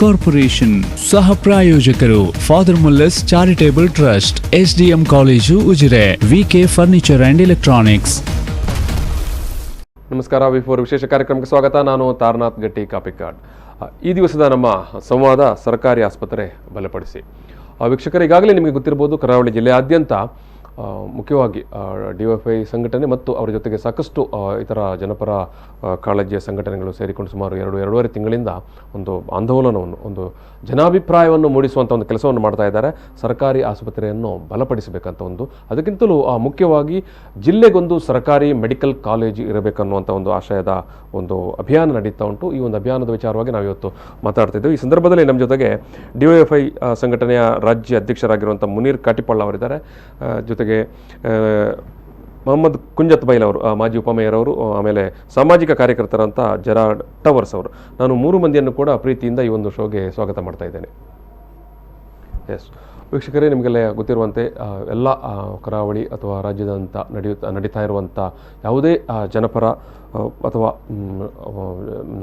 Corporation ಸಹ ಪ್ರಾಯೋಜಕರು father Muller's charitable trust, SDM college Ujire, VK furniture and electronics. ನಮಸ್ಕಾರ. ವಿ4 ವಿಶೇಷ ಕಾರ್ಯಕ್ರಮಕ್ಕೆ ಸ್ವಾಗತ. ನಾನು ತಾರನಾಥ್ ಗಟ್ಟಿ ಕಾಪಿಕಾಡ್. ಈ ದಿವಸದ ನಮ್ಮ ಸಂವಾದ ಸರ್ಕಾರಿ ಆಸ್ಪತ್ರೆ ಬಲಪಡಿಸಿ. ವೀಕ್ಷಕರು, ಈಗಾಗಲೇ ನಿಮಗೆ ಗೊತ್ತಿರಬಹುದು, ಕರಾವಳಿ ಜಿಲ್ಲೆಯಾದ್ಯಂತ ಮುಖ್ಯವಾಗಿ ಡಿವೈಎಫ್ಐ ಸಂಘಟನೆ ಮತ್ತು ಅವರ ಜೊತೆಗೆ ಸಾಕಷ್ಟು ಇತರ ಜನಪರ ಕಾಳಜಿಯ ಸಂಘಟನೆಗಳು ಸೇರಿಕೊಂಡು ಸುಮಾರು ಎರಡೂವರೆ ತಿಂಗಳಿಂದ ಒಂದು ಆಂದೋಲನವನ್ನು, ಒಂದು ಜನಾಭಿಪ್ರಾಯವನ್ನು ಮೂಡಿಸುವಂಥ ಒಂದು ಕೆಲಸವನ್ನು ಮಾಡ್ತಾ ಇದ್ದಾರೆ. ಸರ್ಕಾರಿ ಆಸ್ಪತ್ರೆಯನ್ನು ಬಲಪಡಿಸಬೇಕಂತ ಅದಕ್ಕಿಂತಲೂ ಮುಖ್ಯವಾಗಿ ಜಿಲ್ಲೆಗೊಂದು ಸರ್ಕಾರಿ ಮೆಡಿಕಲ್ ಕಾಲೇಜು ಇರಬೇಕನ್ನುವಂಥ ಒಂದು ಆಶಯದ ಒಂದು ಅಭಿಯಾನ ನಡೀತಾ ಉಂಟು. ಈ ಒಂದು ಅಭಿಯಾನದ ವಿಚಾರವಾಗಿ ನಾವಿವತ್ತು ಮಾತಾಡ್ತಿದ್ದೇವೆ. ಈ ಸಂದರ್ಭದಲ್ಲಿ ನಮ್ಮ ಜೊತೆಗೆ ಡಿವೈಎಫ್ಐ ಸಂಘಟನೆಯ ರಾಜ್ಯ ಅಧ್ಯಕ್ಷರಾಗಿರುವಂಥ ಮುನೀರ್ ಕಾಟಿಪಳ್ಳ ಅವರಿದ್ದಾರೆ. ಜೊತೆಗೆ ಮೊಹಮ್ಮದ್ ಕುಂಜತ್ ಬೈಲ್ ಅವರು, ಮಾಜಿ ಉಪಮೇಯರ್ ಅವರು, ಆಮೇಲೆ ಸಾಮಾಜಿಕ ಕಾರ್ಯಕರ್ತರಂತ ಜೆರಾರ್ಡ್ ಟವರ್ಸ್ ಅವರು. ನಾನು 3 ಮಂದಿಯನ್ನು ಕೂಡ ಪ್ರೀತಿಯಿಂದ ಈ ಒಂದು ಶೋಗೆ ಸ್ವಾಗತ ಮಾಡ್ತಾ ಇದ್ದೇನೆ. ಎಸ್ ವೀಕ್ಷಕರೇ, ನಿಮಗೆಲ್ಲ ಗೊತ್ತಿರುವಂತೆ ಎಲ್ಲ ಕರಾವಳಿ ಅಥವಾ ರಾಜ್ಯದಂತ ನಡೀತಾ ಇರುವಂಥ ಯಾವುದೇ ಜನಪರ ಅಥವಾ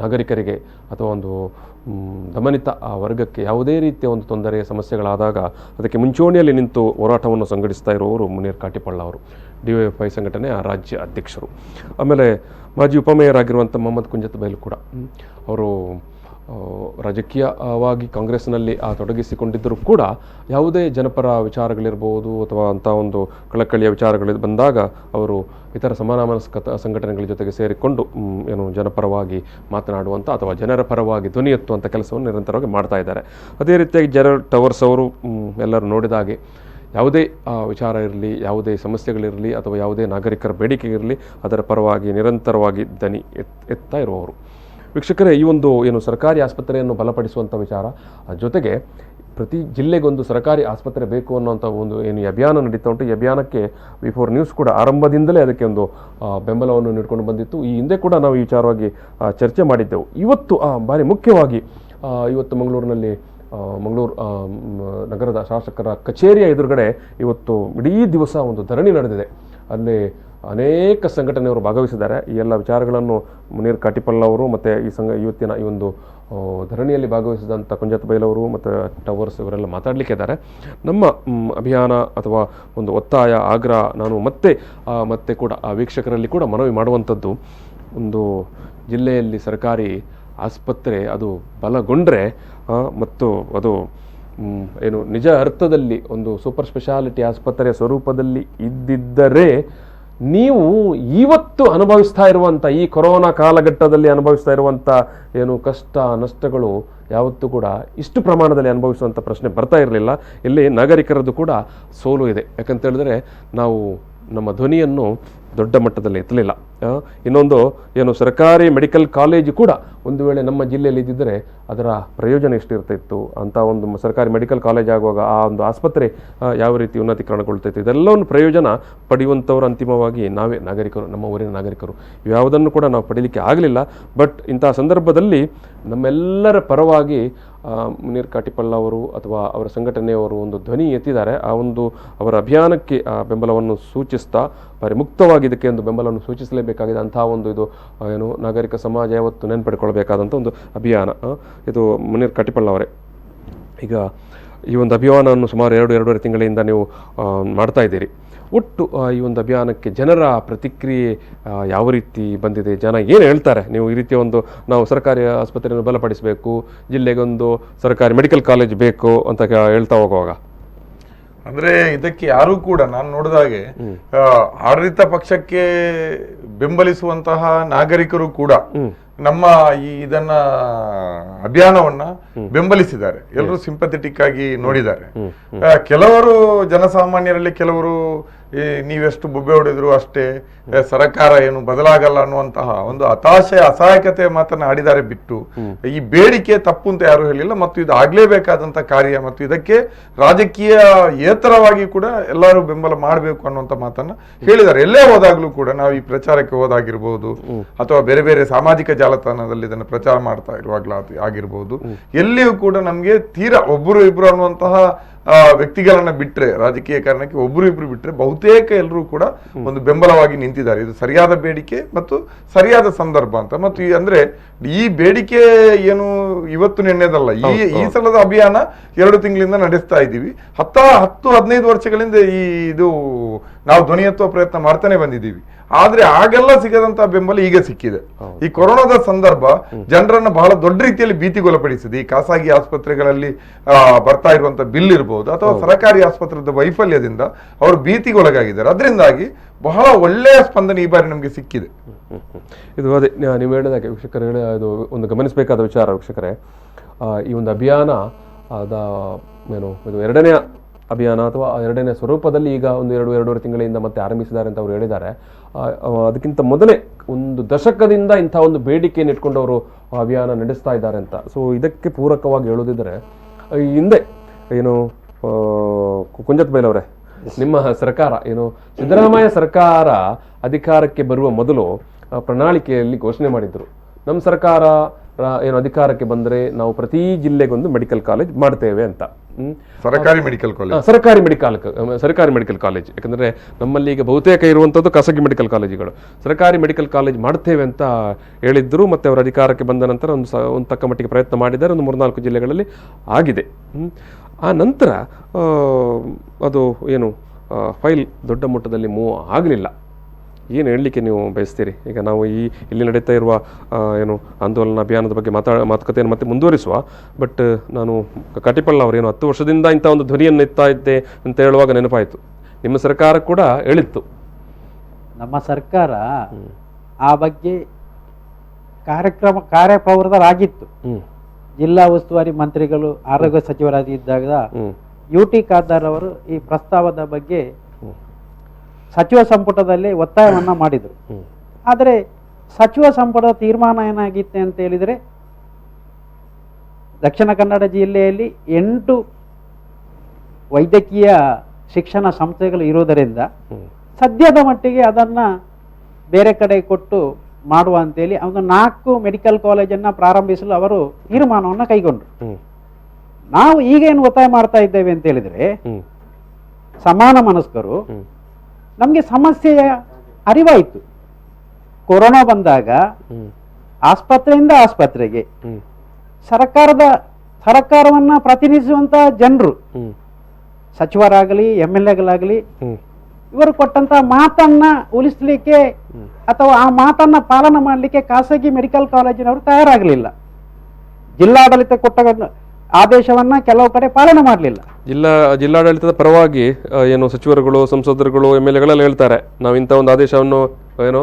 ನಾಗರಿಕರಿಗೆ ಅಥವಾ ಒಂದು ದಮನಿತ ವರ್ಗಕ್ಕೆ ಯಾವುದೇ ರೀತಿಯ ಒಂದು ತೊಂದರೆ ಸಮಸ್ಯೆಗಳಾದಾಗ ಅದಕ್ಕೆ ಮುಂಚೂಣಿಯಲ್ಲಿ ನಿಂತು ಹೋರಾಟವನ್ನು ಸಂಘಟಿಸ್ತಾ ಇರುವವರು ಮುನೀರ್ ಕಾಟಿಪಳ್ಳ ಅವರು, ಡಿವೈಎಫ್ಐ ಸಂಘಟನೆಯ ರಾಜ್ಯ ಅಧ್ಯಕ್ಷರು. ಆಮೇಲೆ ಮಾಜಿ ಉಪಮೇಯರ್ ಆಗಿರುವಂಥ ಮೊಹಮ್ಮದ್ ಕುಂಜತ್ ಬೈಲ್ ಕೂಡ ಅವರು ರಾಜಕೀಯವಾಗಿ ಕಾಂಗ್ರೆಸ್ನಲ್ಲಿ ತೊಡಗಿಸಿಕೊಂಡಿದ್ದರೂ ಕೂಡ ಯಾವುದೇ ಜನಪರ ವಿಚಾರಗಳಿರ್ಬೋದು ಅಥವಾ ಅಂಥ ಒಂದು ಕಳಕಳಿಯ ವಿಚಾರಗಳು ಬಂದಾಗ ಅವರು ಇತರ ಸಮಾನ ಮನಸ್ಕ ಸಂಘಟನೆಗಳ ಜೊತೆಗೆ ಸೇರಿಕೊಂಡು ಜನಪರವಾಗಿ ಮಾತನಾಡುವಂಥ ಅಥವಾ ಜನರ ಪರವಾಗಿ ಧ್ವನಿ ಎತ್ತುವಂಥ ಕೆಲಸವನ್ನು ನಿರಂತರವಾಗಿ ಮಾಡ್ತಾ ಇದ್ದಾರೆ. ಅದೇ ರೀತಿಯಾಗಿ ಜೆರಾರ್ಡ್ ಟವರ್ಸ್ ಅವರು ಎಲ್ಲರೂ ನೋಡಿದಾಗೆ ಯಾವುದೇ ವಿಚಾರ ಇರಲಿ, ಯಾವುದೇ ಸಮಸ್ಯೆಗಳಿರಲಿ ಅಥವಾ ಯಾವುದೇ ನಾಗರಿಕರ ಬೇಡಿಕೆ ಇರಲಿ, ಅದರ ಪರವಾಗಿ ನಿರಂತರವಾಗಿ ಧ್ವನಿ ಎತ್ತಾ ಇರುವವರು. ವೀಕ್ಷಕರೇ, ಈ ಒಂದು ಸರ್ಕಾರಿ ಆಸ್ಪತ್ರೆಯನ್ನು ಬಲಪಡಿಸುವಂಥ ವಿಚಾರ, ಜೊತೆಗೆ ಪ್ರತಿ ಜಿಲ್ಲೆಗೊಂದು ಸರ್ಕಾರಿ ಆಸ್ಪತ್ರೆ ಬೇಕು ಅನ್ನೋಂಥ ಒಂದು ಈ ಅಭಿಯಾನ ನಡೀತಾ ಉಂಟು. ಈ ಅಭಿಯಾನಕ್ಕೆ ವಿ4 ನ್ಯೂಸ್ ಕೂಡ ಆರಂಭದಿಂದಲೇ ಅದಕ್ಕೆ ಒಂದು ಬೆಂಬಲವನ್ನು ನೀಡಿಕೊಂಡು ಬಂದಿತ್ತು. ಈ ಹಿಂದೆ ಕೂಡ ನಾವು ಈ ವಿಚಾರವಾಗಿ ಚರ್ಚೆ ಮಾಡಿದ್ದೆವು. ಇವತ್ತು ಭಾರಿ ಮುಖ್ಯವಾಗಿ ಇವತ್ತು ಮಂಗಳೂರು ನಗರದ ಶಾಸಕರ ಕಚೇರಿಯ ಎದುರುಗಡೆ ಇವತ್ತು ಇಡೀ ದಿವಸ ಒಂದು ಧರಣಿ ನಡೆದಿದೆ. ಅಲ್ಲಿ ಅನೇಕ ಸಂಘಟನೆಯವರು ಭಾಗವಹಿಸಿದ್ದಾರೆ. ಈ ಎಲ್ಲ ವಿಚಾರಗಳನ್ನು ಮುನೀರ್ ಕಾಟಿಪಳ್ಳ ಅವರು ಮತ್ತು ಇವತ್ತಿನ ಈ ಒಂದು ಧರಣಿಯಲ್ಲಿ ಭಾಗವಹಿಸಿದಂಥ ಕುಂಜತ್ ಬೈಲ್ ಅವರು ಮತ್ತು ಟವರ್ಸ್ ಇವರೆಲ್ಲ ಮಾತಾಡಲಿಕ್ಕೆ ಇದ್ದಾರೆ. ನಮ್ಮ ಅಭಿಯಾನ ಅಥವಾ ಒಂದು ಒತ್ತಾಯ, ಆಗ್ರಹ, ನಾನು ಮತ್ತೆ ಕೂಡ ಆ ವೀಕ್ಷಕರಲ್ಲಿ ಕೂಡ ಮನವಿ ಮಾಡುವಂಥದ್ದು, ಒಂದು ಜಿಲ್ಲೆಯಲ್ಲಿ ಸರ್ಕಾರಿ ಆಸ್ಪತ್ರೆ ಅದು ಬಲಗೊಂಡ್ರೆ ಮತ್ತು ಅದು ನಿಜ ಅರ್ಥದಲ್ಲಿ ಒಂದು ಸೂಪರ್ ಸ್ಪೆಷಾಲಿಟಿ ಆಸ್ಪತ್ರೆಯ ಸ್ವರೂಪದಲ್ಲಿ ಇದ್ದಿದ್ದರೆ ನೀವು ಇವತ್ತು ಅನುಭವಿಸ್ತಾ ಇರುವಂಥ ಈ ಕೊರೋನಾ ಕಾಲಘಟ್ಟದಲ್ಲಿ ಅನುಭವಿಸ್ತಾ ಇರುವಂಥ ಕಷ್ಟ ನಷ್ಟಗಳು ಯಾವತ್ತೂ ಕೂಡ ಇಷ್ಟು ಪ್ರಮಾಣದಲ್ಲಿ ಅನುಭವಿಸುವಂಥ ಪ್ರಶ್ನೆ ಬರ್ತಾ ಇರಲಿಲ್ಲ. ಇಲ್ಲಿ ನಾಗರಿಕರದ್ದು ಕೂಡ ಸೋಲು ಇದೆ. ಯಾಕಂತ ಹೇಳಿದ್ರೆ ನಾವು ನಮ್ಮ ಧ್ವನಿಯನ್ನು ದೊಡ್ಡ ಮಟ್ಟದಲ್ಲಿ ಎತ್ತಲಿಲ್ಲ. ಇನ್ನೊಂದು ಸರ್ಕಾರಿ ಮೆಡಿಕಲ್ ಕಾಲೇಜು ಕೂಡ ಒಂದು ವೇಳೆ ನಮ್ಮ ಜಿಲ್ಲೆಯಲ್ಲಿ ಇದ್ದಿದ್ದರೆ ಅದರ ಪ್ರಯೋಜನ ಎಷ್ಟಿರ್ತಿತ್ತು ಅಂತ ಒಂದು ಸರ್ಕಾರಿ ಮೆಡಿಕಲ್ ಕಾಲೇಜ್ ಆಗುವಾಗ ಆ ಒಂದು ಆಸ್ಪತ್ರೆ ಯಾವ ರೀತಿ ಉನ್ನತೀಕರಣಗೊಳ್ತೈತೆ, ಇದೆಲ್ಲವನ್ನು ಪ್ರಯೋಜನ ಪಡೆಯುವಂಥವ್ರು ಅಂತಿಮವಾಗಿ ನಾವೇ ನಾಗರಿಕರು, ನಮ್ಮ ಊರಿನ ನಾಗರಿಕರು. ಯಾವುದನ್ನು ಕೂಡ ನಾವು ಪಡೀಲಿಕ್ಕೆ ಆಗಲಿಲ್ಲ. ಬಟ್ ಇಂತಹ ಸಂದರ್ಭದಲ್ಲಿ ನಮ್ಮೆಲ್ಲರ ಪರವಾಗಿ ಮುನೀರ್ ಕಾಟಿಪಳ್ಳ ಅವರು ಅಥವಾ ಅವರ ಸಂಘಟನೆಯವರು ಒಂದು ಧ್ವನಿ ಎತ್ತಿದ್ದಾರೆ. ಆ ಒಂದು ಅವರ ಅಭಿಯಾನಕ್ಕೆ ಬೆಂಬಲವನ್ನು ಸೂಚಿಸ್ತಾ ಭಾರಿ ಮುಕ್ತವಾಗಿ ಇದಕ್ಕೆ ಒಂದು ಬೆಂಬಲವನ್ನು ಸೂಚಿಸಲೇಬೇಕಾಗಿದೆ. ಅಂತಹ ಒಂದು ನಾಗರಿಕ ಸಮಾಜ ಯಾವತ್ತು ನೆನಪಿಟ್ಕೊಳ್ಬೇಕಾದಂಥ ಒಂದು ಅಭಿಯಾನ ಇದು. ಮುನೀರ್ ಕಾಟಿಪಳ್ಳ ಅವರೇ, ಈಗ ಈ ಒಂದು ಅಭಿಯಾನವನ್ನು ಸುಮಾರು ಎರಡೂವರೆ ತಿಂಗಳಿಂದ ನೀವು ಮಾಡ್ತಾ ಇದ್ದೀರಿ. ಒಟ್ಟು ಈ ಒಂದು ಅಭಿಯಾನಕ್ಕೆ ಜನರ ಪ್ರತಿಕ್ರಿಯೆ ಯಾವ ರೀತಿ ಬಂದಿದೆ? ಜನ ಏನು ಹೇಳ್ತಾರೆ? ನೀವು ಈ ರೀತಿಯ ನಾವು ಸರ್ಕಾರಿ ಆಸ್ಪತ್ರೆಯನ್ನು ಬಲಪಡಿಸಬೇಕು, ಜಿಲ್ಲೆಗೊಂದು ಸರ್ಕಾರಿ ಮೆಡಿಕಲ್ ಕಾಲೇಜ್ ಬೇಕು ಅಂತ ಹೇಳ್ತಾ ಹೋಗುವಾಗ, ಅಂದ್ರೆ ಇದಕ್ಕೆ ಯಾರು ಕೂಡ ನಾನು ನೋಡಿದಾಗೆ ಆಡಳಿತ ಪಕ್ಷಕ್ಕೆ ಬೆಂಬಲಿಸುವಂತಹ ನಾಗರಿಕರು ಕೂಡ ನಮ್ಮ ಇದನ್ನ ಅಭಿಯಾನವನ್ನ ಬೆಂಬಲಿಸಿದ್ದಾರೆ. ಎಲ್ಲರೂ ಸಿಂಪಥೆಟಿಕ್ ಆಗಿ ನೋಡಿದ್ದಾರೆ. ಕೆಲವರು ಜನಸಾಮಾನ್ಯರಲ್ಲಿ ಕೆಲವರು ನೀವೆಷ್ಟು ಬೊಬ್ಬೆ ಹೊಡೆದ್ರು ಅಷ್ಟೇ, ಸರ್ಕಾರ ಏನು ಬದಲಾಗಲ್ಲ ಅನ್ನುವಂತಹ ಒಂದು ಹತಾಶೆ, ಅಸಹಾಯಕತೆ ಮಾತನ್ನ ಆಡಿದ್ದಾರೆ ಬಿಟ್ಟು ಈ ಬೇಡಿಕೆ ತಪ್ಪು ಅಂತ ಯಾರು ಹೇಳಿಲ್ಲ. ಮತ್ತು ಇದು ಆಗ್ಲೇಬೇಕಾದಂತ ಕಾರ್ಯ ಮತ್ತು ಇದಕ್ಕೆ ರಾಜಕೀಯ ಏತರವಾಗಿ ಕೂಡ ಎಲ್ಲರೂ ಬೆಂಬಲ ಮಾಡಬೇಕು ಅನ್ನುವಂತ ಮಾತನ್ನ ಹೇಳಿದ್ದಾರೆ. ಎಲ್ಲೇ ಹೋದಾಗ್ಲೂ ಕೂಡ ನಾವು ಈ ಪ್ರಚಾರಕ್ಕೆ ಹೋದಾಗಿರ್ಬೋದು ಅಥವಾ ಬೇರೆ ಬೇರೆ ಸಾಮಾಜಿಕ ಜಾಲತಾಣದಲ್ಲಿ ಇದನ್ನು ಪ್ರಚಾರ ಮಾಡ್ತಾ ಇರುವಾಗ್ಲೂ ಆಗಿರ್ಬೋದು, ಎಲ್ಲಿಯೂ ಕೂಡ ನಮ್ಗೆ ತೀರಾ ಒಬ್ಬರು ಇಬ್ರು ಅನ್ನುವಂತಹ ವ್ಯಕ್ತಿಗಳನ್ನ ಬಿಟ್ರೆ, ರಾಜಕೀಯ ಕಾರಣಕ್ಕೆ ಒಬ್ರು ಇಬ್ರು ಬಿಟ್ರೆ ಬಹುತೇಕ ಎಲ್ಲರೂ ಕೂಡ ಒಂದು ಬೆಂಬಲವಾಗಿ ನಿಂತಿದ್ದಾರೆ. ಇದು ಸರಿಯಾದ ಬೇಡಿಕೆ ಮತ್ತು ಸರಿಯಾದ ಸಂದರ್ಭ ಅಂತ. ಮತ್ತು ಅಂದ್ರೆ ಈ ಬೇಡಿಕೆ ಏನು ಇವತ್ತು ನಿನ್ನೆದಲ್ಲ, ಈ ಸಲದ ಅಭಿಯಾನ 2 ತಿಂಗಳಿಂದ ನಡೆಸ್ತಾ ಇದ್ದೀವಿ. 10-15 ವರ್ಷಗಳಿಂದ ಇದು ನಾವು ಧ್ವನಿ ಎತ್ತುವ ಪ್ರಯತ್ನ ಮಾಡ್ತಾನೆ ಬಂದಿದ್ದೀವಿ. ಆದ್ರೆ ಆಗೆಲ್ಲ ಸಿಗದಂತ ಬೆಂಬಲ ಈಗ ಸಿಕ್ಕಿದೆ. ಈ ಕೊರೋನಾದ ಸಂದರ್ಭ ಜನರನ್ನ ಬಹಳ ದೊಡ್ಡ ರೀತಿಯಲ್ಲಿ ಭೀತಿಗೊಳಪಡಿಸಿದೆ. ಈ ಖಾಸಗಿ ಆಸ್ಪತ್ರೆಗಳಲ್ಲಿ ಬರ್ತಾ ಇರುವಂತ ಬಿಲ್ ಇರಬಹುದು ಅಥವಾ ಸರ್ಕಾರಿ ಆಸ್ಪತ್ರೆದ ವೈಫಲ್ಯದಿಂದ ಅವರು ಭೀತಿಗೊಳಗಾಗಿದ್ದಾರೆ. ಅದರಿಂದಾಗಿ ಬಹಳ ಒಳ್ಳೆಯ ಸ್ಪಂದನೆ ಈ ಬಾರಿ ನಮಗೆ ಸಿಕ್ಕಿದೆ. ಇದು ಅದೇ ನೀವು ಹೇಳಿದಾಗೆ ವೀಕ್ಷಕರೇ, ಇದು ಒಂದು ಗಮನಿಸಬೇಕಾದ ವಿಚಾರ ವೀಕ್ಷಕರೇ. ಈ ಒಂದು ಅಭಿಯಾನ ಏನು ಇದು 2ನೇ ಅಭಿಯಾನ ಅಥವಾ 2ನೇ ಸ್ವರೂಪದಲ್ಲಿ ಈಗ ಒಂದು 2-2.5 ತಿಂಗಳಿಂದ ಮತ್ತೆ ಆರಂಭಿಸಿದ್ದಾರೆ ಅಂತ ಅವರು ಹೇಳಿದ್ದಾರೆ. ಅದಕ್ಕಿಂತ ಮೊದಲೇ 1 ದಶಕದಿಂದ ಇಂಥ ಒಂದು ಬೇಡಿಕೆಯನ್ನು ಇಟ್ಕೊಂಡು ಅವರು ಅಭಿಯಾನ ನಡೆಸ್ತಾ ಇದ್ದಾರೆ ಅಂತ. ಸೊ ಇದಕ್ಕೆ ಪೂರಕವಾಗಿ ಹೇಳೋದಿದ್ರೆ, ಈ ಹಿಂದೆ ಏನು ಕುಂಜತ್ ಬೈಲವರೇ, ನಿಮ್ಮ ಸರ್ಕಾರ ಏನು ಸಿದ್ದರಾಮಯ್ಯ ಸರ್ಕಾರ ಅಧಿಕಾರಕ್ಕೆ ಬರುವ ಮೊದಲು ಪ್ರಣಾಳಿಕೆಯಲ್ಲಿ ಘೋಷಣೆ ಮಾಡಿದ್ರು, ನಮ್ಮ ಸರ್ಕಾರ ಏನು ಅಧಿಕಾರಕ್ಕೆ ಬಂದರೆ ನಾವು ಪ್ರತಿ ಜಿಲ್ಲೆಗೊಂದು ಮೆಡಿಕಲ್ ಕಾಲೇಜ್ ಮಾಡ್ತೇವೆ ಅಂತ. ಸರ್ಕಾರಿ ಮೆಡಿಕಲ್ ಕಾಲೇಜ್, ಯಾಕಂದ್ರೆ ನಮ್ಮಲ್ಲಿ ಈಗ ಬಹುತೇಕ ಇರುವಂಥದ್ದು ಖಾಸಗಿ ಮೆಡಿಕಲ್ ಕಾಲೇಜುಗಳು. ಸರ್ಕಾರಿ ಮೆಡಿಕಲ್ ಕಾಲೇಜ್ ಮಾಡ್ತೇವೆ ಅಂತ ಹೇಳಿದ್ರು. ಮತ್ತೆ ಅವರು ಅಧಿಕಾರಕ್ಕೆ ಬಂದ ನಂತರ ಒಂದು ತಕ್ಕ ಮಟ್ಟಿಗೆ ಪ್ರಯತ್ನ ಮಾಡಿದ್ದಾರೆ. ಒಂದು 3-4 ಜಿಲ್ಲೆಗಳಲ್ಲಿ ಆಗಿದೆ. ಆ ನಂತರ ಅದು ಏನು ಫೈಲ್ ದೊಡ್ಡ ಮಟ್ಟದಲ್ಲಿ ಮೂವ್ ಆಗಲಿಲ್ಲ. ಏನು ಹೇಳಲಿಕ್ಕೆ ನೀವು ಬಯಸ್ತೀರಿ? ಈಗ ನಾವು ಇಲ್ಲಿ ನಡೀತಾ ಇರುವ ಏನು ಆಂದೋಲನ ಅಭಿಯಾನದ ಬಗ್ಗೆ ಮಾತುಕತೆಯನ್ನು ಮತ್ತೆ ಮುಂದುವರಿಸುವ. ಬಟ್ ನಾನು ಕಟಿಪಳ್ಳ ಅವರೇನು 10 ವರ್ಷದಿಂದ ಇಂಥ ಒಂದು ಧ್ವನಿಯನ್ನು ಎತ್ತಾ ಇದ್ದೆ ಅಂತ ಹೇಳುವಾಗ ನೆನಪಾಯಿತು, ನಿಮ್ಮ ಸರ್ಕಾರ ಕೂಡ ಹೇಳಿತ್ತು. ನಮ್ಮ ಸರ್ಕಾರ ಆ ಬಗ್ಗೆ ಕಾರ್ಯಪ್ರವೃತ್ತರಾಗಿತ್ತು. ಜಿಲ್ಲಾ ಉಸ್ತುವಾರಿ ಮಂತ್ರಿಗಳು ಆರೋಗ್ಯ ಸಚಿವರಾಗಿದ್ದಾಗ UT ಖಾದರ್ ಅವರು ಈ ಪ್ರಸ್ತಾವದ ಬಗ್ಗೆ ಸಚಿವ ಸಂಪುಟದಲ್ಲಿ ಒತ್ತಾಯವನ್ನ ಮಾಡಿದರು. ಆದರೆ ಸಚಿವ ಸಂಪುಟದ ತೀರ್ಮಾನ ಏನಾಗಿತ್ತೆ ಅಂತ ಹೇಳಿದರೆ, ದಕ್ಷಿಣ ಕನ್ನಡ ಜಿಲ್ಲೆಯಲ್ಲಿ 8 ವೈದ್ಯಕೀಯ ಶಿಕ್ಷಣ ಸಂಸ್ಥೆಗಳು ಇರುವುದರಿಂದ ಸದ್ಯದ ಮಟ್ಟಿಗೆ ಅದನ್ನ ಬೇರೆ ಕಡೆ ಕೊಟ್ಟು ಮಾಡುವ ಅಂತೇಳಿ ಒಂದು 4 ಮೆಡಿಕಲ್ ಕಾಲೇಜನ್ನ ಪ್ರಾರಂಭಿಸಲು ಅವರು ತೀರ್ಮಾನವನ್ನು ಕೈಗೊಂಡರು. ನಾವು ಈಗೇನು ಒತ್ತಾಯ ಮಾಡ್ತಾ ಇದ್ದೇವೆ ಅಂತ ಹೇಳಿದ್ರೆ, ಸಮಾನ ಮನಸ್ಕರು ನಮಗೆ ಸಮಸ್ಯೆಯ ಅರಿವಾಯಿತು. ಕೊರೋನಾ ಬಂದಾಗ ಆಸ್ಪತ್ರೆಯಿಂದ ಆಸ್ಪತ್ರೆಗೆ ಸರ್ಕಾರವನ್ನ ಪ್ರತಿನಿಧಿಸುವಂತಹ ಜನರು, ಸಚಿವರಾಗಲಿ MLAಗಳಾಗಲಿ, ಇವರು ಕೊಟ್ಟಂತ ಮಾತನ್ನ ಉಳಿಸ್ಲಿಕ್ಕೆ ಅಥವಾ ಆ ಮಾತನ್ನ ಪಾಲನೆ ಮಾಡಲಿಕ್ಕೆ ಖಾಸಗಿ ಮೆಡಿಕಲ್ ಕಾಲೇಜಿನವರು ತಯಾರಾಗಲಿಲ್ಲ. ಜಿಲ್ಲಾಡಳಿತ ಕೊಟ್ಟ ಆದೇಶವನ್ನ ಕೆಲವು ಕಡೆ ಪಾಲನೆ ಮಾಡಲಿಲ್ಲ. ಜಿಲ್ಲಾಡಳಿತದ ಪರವಾಗಿ ಏನು ಸಚಿವರುಗಳು, ಸಂಸದರುಗಳು, MLAಗಳೆಲ್ಲ ಹೇಳ್ತಾರೆ, ನಾವು ಇಂಥ ಒಂದು ಆದೇಶವನ್ನು ಏನು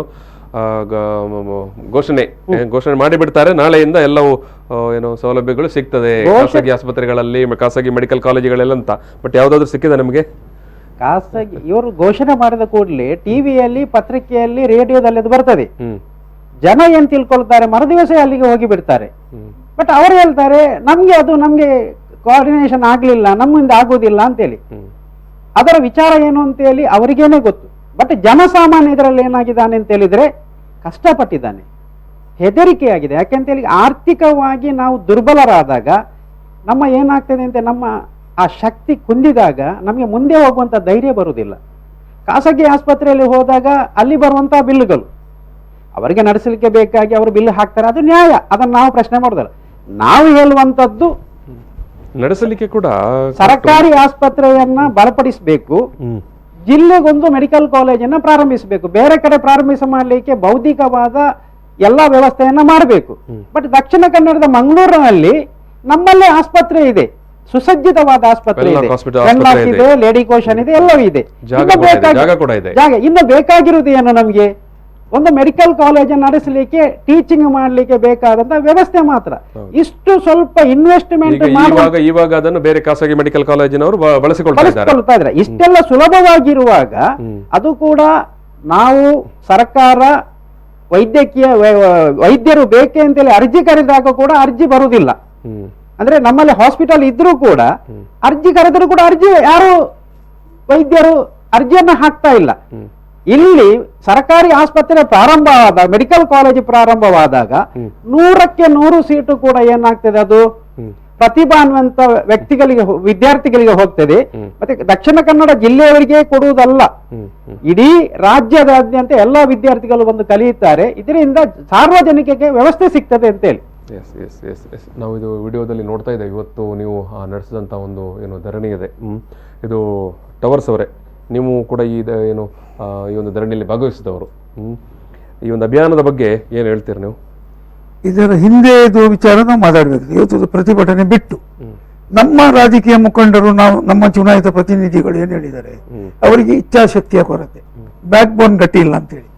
ಘೋಷಣೆ ಮಾಡಿಬಿಡ್ತಾರೆ, ನಾಳೆಯಿಂದ ಎಲ್ಲವೂ ಏನು ಸೌಲಭ್ಯಗಳು ಸಿಗ್ತದೆ ಖಾಸಗಿ ಆಸ್ಪತ್ರೆಗಳಲ್ಲಿ, ಖಾಸಗಿ ಮೆಡಿಕಲ್ ಕಾಲೇಜುಗಳೆಲ್ಲ ಅಂತ. ಬಟ್ ಯಾವ್ದಾದ್ರು ಸಿಕ್ಕಿದೆ ನಮಗೆ? ಖಾಸಗಿ ಇವರು ಘೋಷಣೆ ಮಾಡಿದ ಕೂಡಲೇ ಟಿವಿಯಲ್ಲಿ, ಪತ್ರಿಕೆಯಲ್ಲಿ, ರೇಡಿಯೋದಲ್ಲಿ ಅದು ಬರ್ತದೆ. ಜನ ಏನ್ ತಿಳ್ಕೊಳ್ತಾರೆ, ಮರುದಿವಸ ಅಲ್ಲಿಗೆ ಹೋಗಿ ಬಿಡ್ತಾರೆ. ಬಟ್ ಅವರು ಹೇಳ್ತಾರೆ, ನಮ್ಗೆ ಕೋಆರ್ಡಿನೇಷನ್ ಆಗ್ಲಿಲ್ಲ, ನಮ್ಮಿಂದ ಆಗೋದಿಲ್ಲ ಅಂತೇಳಿ. ಅದರ ವಿಚಾರ ಏನು ಅಂತ ಹೇಳಿ ಅವರಿಗೇನೆ ಗೊತ್ತು. ಬಟ್ ಜನಸಾಮಾನ್ಯ ಇದರಲ್ಲಿ ಏನಾಗಿದ್ದಾನೆ ಅಂತ ಹೇಳಿದ್ರೆ ಕಷ್ಟಪಟ್ಟಿದ್ದಾನೆ, ಹೆದರಿಕೆಯಾಗಿದೆ. ಯಾಕೆಂತೇಳಿ ಆರ್ಥಿಕವಾಗಿ ನಾವು ದುರ್ಬಲರಾದಾಗ ನಮ್ಮ ಏನಾಗ್ತದೆ ಅಂತ ನಮ್ಮ ಆ ಶಕ್ತಿ ಕುಂದಿದಾಗ ನಮಗೆ ಮುಂದೆ ಹೋಗುವಂತ ಧೈರ್ಯ ಬರುವುದಿಲ್ಲ. ಖಾಸಗಿ ಆಸ್ಪತ್ರೆಯಲ್ಲಿ ಹೋದಾಗ ಅಲ್ಲಿ ಬರುವಂತಹ ಬಿಲ್ಗಳು ಅವರಿಗೆ ನಡೆಸಲಿಕ್ಕೆ ಬೇಕಾಗಿ ಅವರು ಬಿಲ್ ಹಾಕ್ತಾರೆ, ಅದು ನ್ಯಾಯ, ಅದನ್ನು ನಾವು ಪ್ರಶ್ನೆ ಮಾಡೋದಲ್ಲ. ನಾವು ಹೇಳುವಂತದ್ದು ನಡೆಸಲಿಕ್ಕೆ ಕೂಡ ಸರ್ಕಾರಿ ಆಸ್ಪತ್ರೆಯನ್ನ ಬಲಪಡಿಸಬೇಕು, ಜಿಲ್ಲೆಗೊಂದು ಮೆಡಿಕಲ್ ಕಾಲೇಜನ್ನ ಪ್ರಾರಂಭಿಸಬೇಕು. ಬೇರೆ ಕಡೆ ಪ್ರಾರಂಭಿಸ ಮಾಡಲಿಕ್ಕೆ ಬೌದ್ಧಿಕವಾದ ಎಲ್ಲಾ ವ್ಯವಸ್ಥೆಯನ್ನ ಮಾಡಬೇಕು. ಬಟ್ ದಕ್ಷಿಣ ಕನ್ನಡದ ಮಂಗಳೂರಿನಲ್ಲಿ ನಮ್ಮಲ್ಲೇ ಆಸ್ಪತ್ರೆ ಇದೆ, ಸುಸಜ್ಜಿತವಾದ ಆಸ್ಪತ್ರೆ ಇದೆ, ಲೇಡಿ ಕೋಶನ್ ಇದೆ, ಎಲ್ಲವೂ ಇದೆ. ಇನ್ನು ಬೇಕಾಗಿರುವುದು ಏನು? ನಮಗೆ ಒಂದು ಮೆಡಿಕಲ್ ಕಾಲೇಜ್ ನಡೆಸಲಿಕ್ಕೆ, ಟೀಚಿಂಗ್ ಮಾಡಲಿಕ್ಕೆ ಬೇಕಾದಂತ ವ್ಯವಸ್ಥೆ ಮಾತ್ರ. ಇಷ್ಟು ಸ್ವಲ್ಪ ಇನ್ವೆಸ್ಟ್ಮೆಂಟ್ ಇವಾಗ ಅದನ್ನು ಬೇರೆ ಖಾಸಗಿ ಮೆಡಿಕಲ್ ಕಾಲೇಜಿನವರು ಬಳಸಿಕೊಳ್ತಾ ಇದ್ದಾರೆ. ಇಷ್ಟೆಲ್ಲ ಸುಲಭವಾಗಿರುವಾಗ ಅದು ಕೂಡ ನಾವು ಸರ್ಕಾರ ವೈದ್ಯರು ಬೇಕೆ ಅಂತೇಳಿ ಅರ್ಜಿ ಕರೆದಾಗ ಕೂಡ ಅರ್ಜಿ ಬರುವುದಿಲ್ಲ. ಅಂದ್ರೆ ನಮ್ಮಲ್ಲಿ ಹಾಸ್ಪಿಟಲ್ ಇದ್ರೂ ಕೂಡ ಅರ್ಜಿ ಕರೆದರೂ ಕೂಡ ಯಾರು ವೈದ್ಯರು ಅರ್ಜಿಯನ್ನ ಹಾಕ್ತಾ ಇಲ್ಲ. ಇಲ್ಲಿ ಸರ್ಕಾರಿ ಆಸ್ಪತ್ರೆ ಪ್ರಾರಂಭವಾದ ಮೆಡಿಕಲ್ ಕಾಲೇಜ್ ಪ್ರಾರಂಭವಾದಾಗ 100ಕ್ಕೆ 100 ಸೀಟು ಕೂಡ ಏನಾಗ್ತದೆ, ಅದು ಪ್ರತಿಭಾನ್ವಂತ ವ್ಯಕ್ತಿಗಳಿಗೆ ವಿದ್ಯಾರ್ಥಿಗಳಿಗೆ ಹೋಗ್ತದೆ. ಮತ್ತೆ ದಕ್ಷಿಣ ಕನ್ನಡ ಜಿಲ್ಲೆಯವರಿಗೆ ಕೊಡುವುದಲ್ಲ, ಇಡೀ ರಾಜ್ಯದಾದ್ಯಂತ ಎಲ್ಲಾ ವಿದ್ಯಾರ್ಥಿಗಳು ಬಂದು ಕಲಿಯುತ್ತಾರೆ. ಇದರಿಂದ ಸಾರ್ವಜನಿಕರಿಗೆ ವ್ಯವಸ್ಥೆ ಸಿಗ್ತದೆ ಅಂತ ಹೇಳಿ. ಎಸ್ ಎಸ್ ಎಸ್ ಎಸ್ ನಾವು ಇದು ವಿಡಿಯೋದಲ್ಲಿ ನೋಡ್ತಾ ಇದ್ದೇವೆ. ಇವತ್ತು ನೀವು ನಡೆಸಿದಂಥ ಒಂದು ಏನು ಧರಣಿ ಇದೆ, ಇದು ಟವರ್ಸ್ ಅವರೇ, ನೀವು ಕೂಡ ಏನು ಈ ಒಂದು ಧರಣಿಯಲ್ಲಿ ಭಾಗವಹಿಸಿದವರು. ಈ ಒಂದು ಅಭಿಯಾನದ ಬಗ್ಗೆ ಏನು ಹೇಳ್ತೀರಿ ನೀವು? ಇದರ ಹಿಂದೆ ಇದು ವಿಚಾರ ನಾವು ಮಾತಾಡಬೇಕು. ಇವತ್ತು ಪ್ರತಿಭಟನೆ ಬಿಟ್ಟು ನಮ್ಮ ರಾಜಕೀಯ ಮುಖಂಡರು, ನಾವು ನಮ್ಮ ಚುನಾಯಿತ ಪ್ರತಿನಿಧಿಗಳು ಏನ್ ಹೇಳಿದ್ದಾರೆ, ಅವರಿಗೆ ಇಚ್ಛಾಶಕ್ತಿಯ ಕೊರತೆ, ಬ್ಯಾಕ್ ಬೋನ್ ಗಟ್ಟಿ ಇಲ್ಲ ಅಂತೇಳಿ.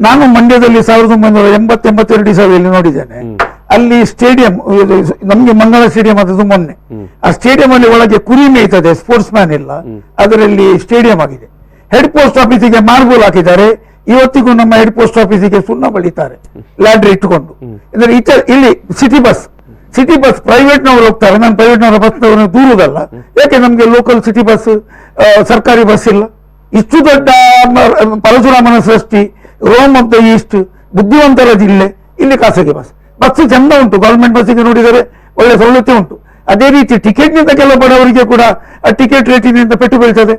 ನಾನು ಮಂಡ್ಯದಲ್ಲಿ 1982 ಸಭೆಯಲ್ಲಿ ನೋಡಿದ್ದೇನೆ. ಅಲ್ಲಿ ಸ್ಟೇಡಿಯಂ, ನಮ್ಗೆ ಮಂಗಳ ಸ್ಟೇಡಿಯಂ ಆದದ್ದು ಮೊನ್ನೆ. ಆ ಸ್ಟೇಡಿಯಂ ಅಲ್ಲಿ ಒಳಗೆ ಕುರಿ ಮೇಯ್ತದೆ, ಸ್ಪೋರ್ಟ್ಸ್ ಮ್ಯಾನ್ ಇಲ್ಲ, ಅದರಲ್ಲಿ ಸ್ಟೇಡಿಯಂ ಆಗಿದೆ. ಹೆಡ್ ಪೋಸ್ಟ್ ಆಫೀಸಿಗೆ ಮಾರ್ಬಲ್ ಹಾಕಿದ್ದಾರೆ. ಇವತ್ತಿಗೂ ನಮ್ಮ ಹೆಡ್ ಪೋಸ್ಟ್ ಆಫೀಸಿಗೆ ಸುಣ್ಣ ಬಳಿತಾರೆ ಲ್ಯಾಡ್ರಿ ಇಟ್ಟುಕೊಂಡು. ಅಂದ್ರೆ ಇಲ್ಲಿ ಸಿಟಿ ಬಸ್ ಪ್ರೈವೇಟ್ನವರು ಹೋಗ್ತಾರೆ. ನಾನು ಪ್ರೈವೇಟ್ನವರ ಬಸ್ನವರನ್ನು ದೂರುವುದಲ್ಲ, ಯಾಕೆ ನಮ್ಗೆ ಲೋಕಲ್ ಸಿಟಿ ಬಸ್, ಸರ್ಕಾರಿ ಬಸ್ ಇಲ್ಲ. ಇಷ್ಟು ದೊಡ್ಡ ಪರಶುರಾಮನ ಸೃಷ್ಟಿ, ರೋಮ್ ಆಫ್ ದ ಈಸ್ಟ್, ಬುದ್ಧಿವಂತರ ಜಿಲ್ಲೆ, ಇಲ್ಲಿ ಖಾಸಗಿ ಬಸ್ ಚಂದ ಉಂಟು. ಗವರ್ಮೆಂಟ್ ಬಸ್ಸಿಗೆ ನೋಡಿದರೆ ಒಳ್ಳೆ ಸವಲತ್ತು ಉಂಟು. ಅದೇ ರೀತಿ ಟಿಕೆಟ್ನಿಂದ ಕೆಲವು ಬಡವರಿಗೆ ಕೂಡ ಟಿಕೆಟ್ ರೇಟಿನಿಂದ ಪೆಟ್ಟು ಬೀಳ್ತದೆ.